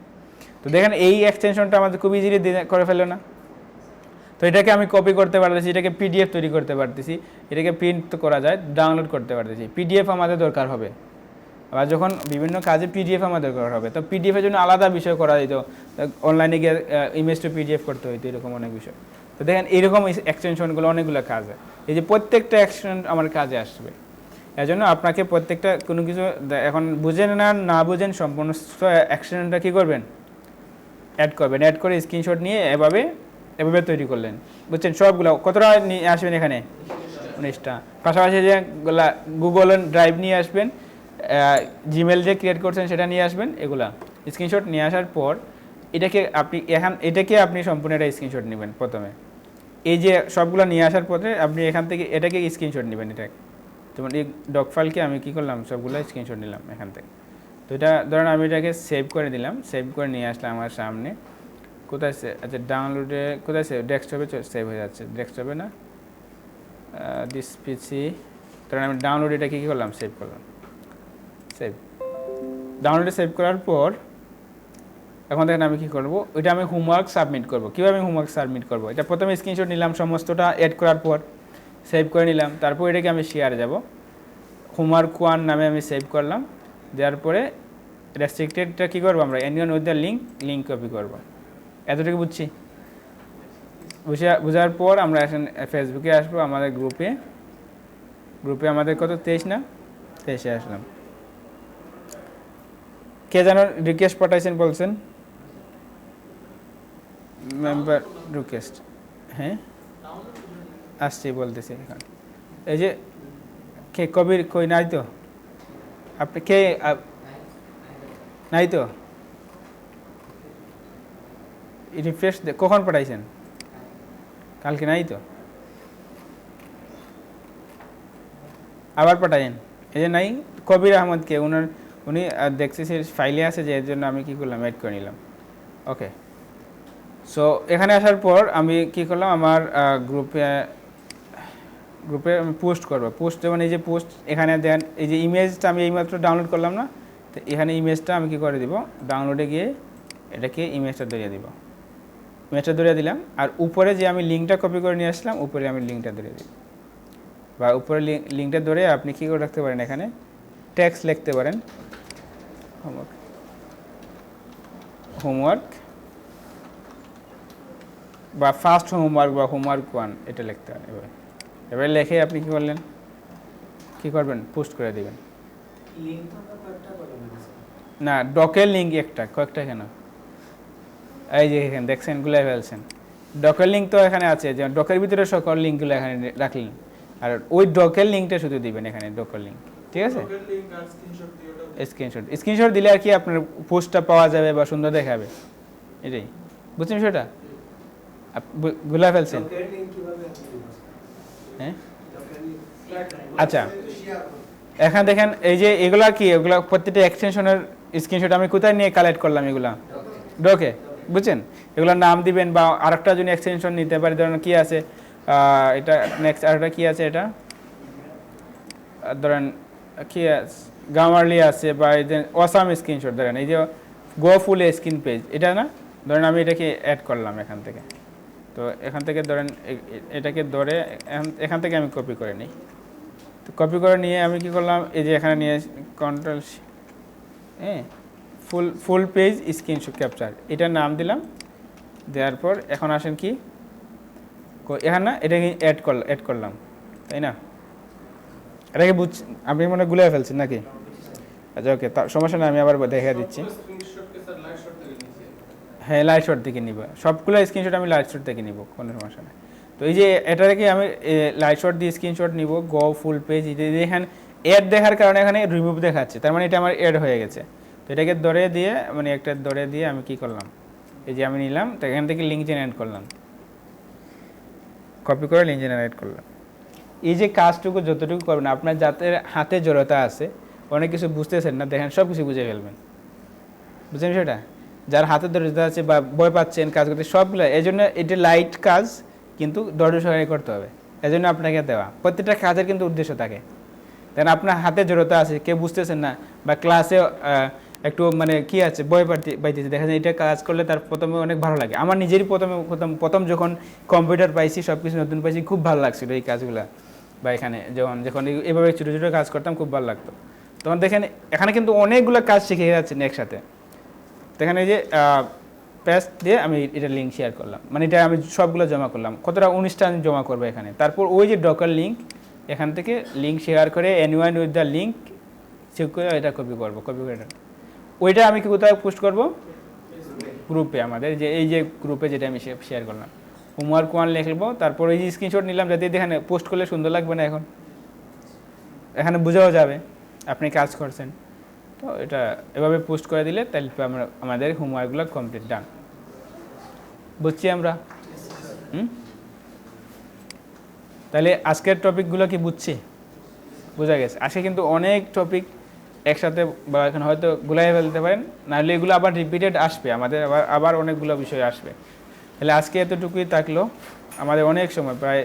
তো দেখেন এই এক্সটেনশনটা আমাদের খুব ইজিলি করে ফেলে না। তো এটাকে আমি কপি করতে পারতেছি, এটাকে পিডিএফ তৈরি করতে পারতেছি, এটাকে প্রিন্ট করা যায়, ডাউনলোড করতে পারতেছি। পিডিএফ আমাদের দরকার হবে, আবার যখন বিভিন্ন কাজে পিডিএফ আমাদের দরকার হবে, তো পিডিএফের জন্য আলাদা বিষয় করা যেত, অনলাইনে গিয়ে ইমেজ টু পিডিএফ করতে হইতো, এরকম অনেক বিষয়। তো দেখেন এইরকম এক্সটেনশনগুলো অনেকগুলো কাজ হয়, এই যে প্রত্যেকটা এক্সটেনশন আমার কাজে আসবে। এই জন্য আপনাকে প্রত্যেকটা কোনো কিছু এখন বুঝেন না বুঝেন, সম্পূর্ণ এক্সটেনশনটা কী করবেন, অ্যাড করবেন, অ্যাড করে স্ক্রিনশট নিয়ে এভাবে তৈরি করলেন, বুঝছেন? সবগুলো কতটা নিয়ে আসবেন এখানে, 19টা। পাশাপাশি যে গুগল ড্রাইভ নিয়ে আসবেন, জিমেল যে ক্রিয়েট করছেন সেটা নিয়ে আসবেন, এগুলা স্ক্রিনশট নিয়ে আসার পর এটাকে আপনি সম্পূর্ণ একটা স্ক্রিনশট নেবেন প্রথমে। এই যে সবগুলো নিয়ে আসার পরে আপনি এখান থেকে এটাকে স্ক্রিনশট নেবেন। এটা যেমন এই ডক ফাইলকে আমি কী করলাম, সবগুলো স্ক্রিনশট নিলাম এখান থেকে। তো এটা ধরেন আমি এটাকে সেভ করে দিলাম, সেভ করে নিয়ে আসলাম আমার সামনে। কোথায় আচ্ছা ডাউনলোডে কোথায় সেভ, ডেস্কটপে সেভ হয়ে যাচ্ছে, ডেস্কটপে না, দিস পিসি। ধরেন আমি ডাউনলোড এটাকে কী করলাম, সেভ করলাম, সেভ। ডাউনলোডে সেভ করার পর এখন দেখেন আমি কী করবো, ওইটা আমি হোমওয়ার্ক সাবমিট করবো। কীভাবে আমি হোমওয়ার্ক সাবমিট করবো, এটা প্রথমে স্ক্রিনশট নিলাম, সমস্তটা অ্যাড করার পর সেভ করে নিলাম। তারপর এটাকে আমি শেয়ারে যাব, হোমওয়ার্ক 1 নামে আমি সেভ করলাম। দেওয়ার পরে রেস্ট্রিক্টেডটা কী করবো, আমরা anyone with the link copy করবো। এতটুকু বুঝছি? বোঝার পর আমরা এখন ফেসবুকে আসবো, আমাদের গ্রুপে আমাদের কত 23 না, 23-এ আসলাম। কে যেন রিকোয়েস্ট পাঠাইছেন বলছেন, মেম্বার রিকোয়েস্ট, হ্যাঁ আসছি বলতেছি এখন। এই যে কে কবির কই নাই তো, আপনি কে নাই তো, রিফ্রেশ কখন পাঠাইছেন, কালকে নাই তো, আবার পাঠাইন। এই যে নাই, কবির আহমদকে উনি দেখছি ফাইলে আছে, যে এর জন্য আমি কী করলাম, অ্যাড করে নিলাম। ওকে, সো এখানে আসার পর আমি কি করলাম, আমার গ্রুপে আমি পোস্ট করবো। পোস্ট যেমন এই যে পোস্ট এখানে দেন, এই যে ইমেজটা আমি এইমাত্র ডাউনলোড করলাম না, তো এখানে ইমেজটা আমি কি করে দিব, ডাউনলোডে গিয়ে এটাকে ইমেজটা ধরিয়ে দিব, ইমেজটা ধরিয়ে দিলাম। আর উপরে যে আমি লিঙ্কটা কপি করে নিয়ে আসলাম, উপরে আমি লিঙ্কটা ধরিয়ে দিই, বা উপরে লিঙ্কটা ধরে আপনি কী করে রাখতে পারেন, এখানে টেক্সট লিখতে পারেন, হোমওয়ার্ক বা ফার্স্ট হোমওয়ার্ক বা হোমওয়ার্ক 1 এটা লিখতে পারেন। এবারে লিখে আপনি কী করলেন, কী করবেন, পোস্ট করে দেবেন। না, ডকের লিঙ্ক একটা, কয়েকটা কেন, এই যে এখানে দেখছেন গুলাই ফেলছেন, ডকের লিঙ্ক তো এখানে আছে, যে ডকের ভিতরে সকল লিঙ্কগুলো এখানে রাখলেন, আর ওই ডকের লিঙ্কটা শুধু দিবেন এখানে, ডকের লিঙ্ক, ঠিক আছে। স্ক্রিনশট দিলে আর কি আপনার পোস্টটা পাওয়া যাবে বা সুন্দর দেখাবে, এটাই বুঝছেন বিষয়টা। গুলা ফেলছেন, হ্যাঁ আচ্ছা। এখানে দেখেন এই যে এগুলা কি, এগুলা প্রত্যেকটা এক্সটেনশনের স্ক্রিনশট আমি কোথায় নিয়ে কালেক্ট করলাম, এগুলা ডকে, বুঝছেন। এগুলোর নাম দিবেন, বা আরেকটা যদি এক্সটেনশন নিতে পারি, ধরেন কি আছে এটা, নেক্সট আরেকটা কি আছে, এটা ধরেন কি আছে, গামারলি আছে, বা এই যে অসাম স্ক্রিনশট, ধরেন এই যে গো ফুল স্ক্রিন পেজ, এটা না, ধরেন আমি এটাকে অ্যাড করলাম এখান থেকে, তো এখান থেকে ধরেন এটাকে ধরে এখান থেকে আমি কপি করে নিই। তো কপি করে নিয়ে আমি কি করলাম, এই যে এখানে নিয়ে কন্ট্রোল, হ্যাঁ, ফুল পেজ স্ক্রিনশট ক্যাপচার, এটার নাম দিলাম। দেওয়ার পর এখন আসেন কি এখানে না, এটাকে অ্যাড করলাম, তাই না। এটাকে আপনি মনে গুলিয়ে ফেলছেন নাকি? আচ্ছা ওকে, সমস্যা না, আমি আবার দেখে দিচ্ছি। হ্যাঁ, লাইট শট থেকে নিব, সবগুলো স্ক্রিনশট আমি লাইট শট থেকে নিব, কোনো সমস্যা নেই। তো এই যে এটা থেকে আমি লাইট শট দিয়ে স্ক্রিনশট নিব, গো ফুল পেজ, এখানে অ্যাড দেখার কারণে এখানে রিমুভ দেখাচ্ছে, তার মানে এটা আমার অ্যাড হয়ে গেছে। তো এটাকে ধরে দিয়ে, মানে একটা ধরে দিয়ে আমি কি করলাম, এই যে আমি নিলাম, তো এখান থেকে লিঙ্ক জেনারেট করলাম, কপি করে লিঙ্ক জেনারেট করলাম। এই যে কাজটুকু যতটুকু করবেন, আপনার যাতে হাতে জড়তা আছে, অনেক কিছু বুঝতেছেন না, দেখেন সব কিছু বুঝে ফেলবেন, বুঝছেন সেটা। যার হাতে জড়তা আছে বা ভয় পাচ্ছেন কাজ করতে, সবগুলো, এই জন্য এটা লাইট কাজ, কিন্তু ধৈর্য সহকারে করতে হবে, এই জন্য আপনাকে দেওয়া। প্রত্যেকটা কাজের কিন্তু উদ্দেশ্য থাকে, দেখেন আপনার হাতে জড়তা আছে, কেউ বুঝতেছেন না, বা ক্লাসে একটু মানে কি আছে, ভয় পাইতেছে, দেখা যায় এটা কাজ করলে তার প্রথমে অনেক ভালো লাগে। আমার নিজেরই প্রথম যখন কম্পিউটার পাইছি, সব কিছু নতুন পাইছি, খুব ভালো লাগছিল এই কাজগুলো, বা এখানে যখন এভাবে ছোটো ছোটো কাজ করতাম, খুব ভালো লাগতো। তখন দেখেন এখানে কিন্তু অনেকগুলো কাজ শিখে যাচ্ছেন একসাথে। তো এখানে এই যে পেস্ট দিয়ে আমি এটা লিঙ্ক শেয়ার করলাম, মানে এটা আমি সবগুলো জমা করলাম, কতটা 19টা আমি জমা করবো এখানে। তারপর ওই যে ডকার লিঙ্ক, এখান থেকে লিঙ্ক শেয়ার করে anyone with the link check করে এটা কপি করবো, কপি করে ওইটা আমি কি কোথায় পোস্ট করব, গ্রুপে, আমাদের যে এই যে গ্রুপে যেটা আমি শেয়ার করলাম, হোমওয়ার্ক 1 লিখবো। তারপর এই যে স্ক্রিনশট নিলাম, যাতে এখানে পোস্ট করলে সুন্দর লাগবে না, এখন এখানে বোঝাও যাবে আপনি কাজ করছেন। তো এটা এভাবে পোস্ট করে দিলে তাহলে আমরা আমাদের হোমওয়ার্কগুলো কমপ্লিট, ডান। বুঝছি আমরা? তাহলে আজকের টপিকগুলো কি বুঝছি, বোঝা গেছে? আজকে কিন্তু অনেক টপিক একসাথে, বা এখানে হয়তো গুলাই ফেলতে পারেন, নাহলে এগুলো আবার রিপিটেড আসবে, আমাদের আবার অনেকগুলো বিষয় আসবে। তাহলে আজকে এতটুকুই থাকলো, আমাদের অনেক সময় প্রায়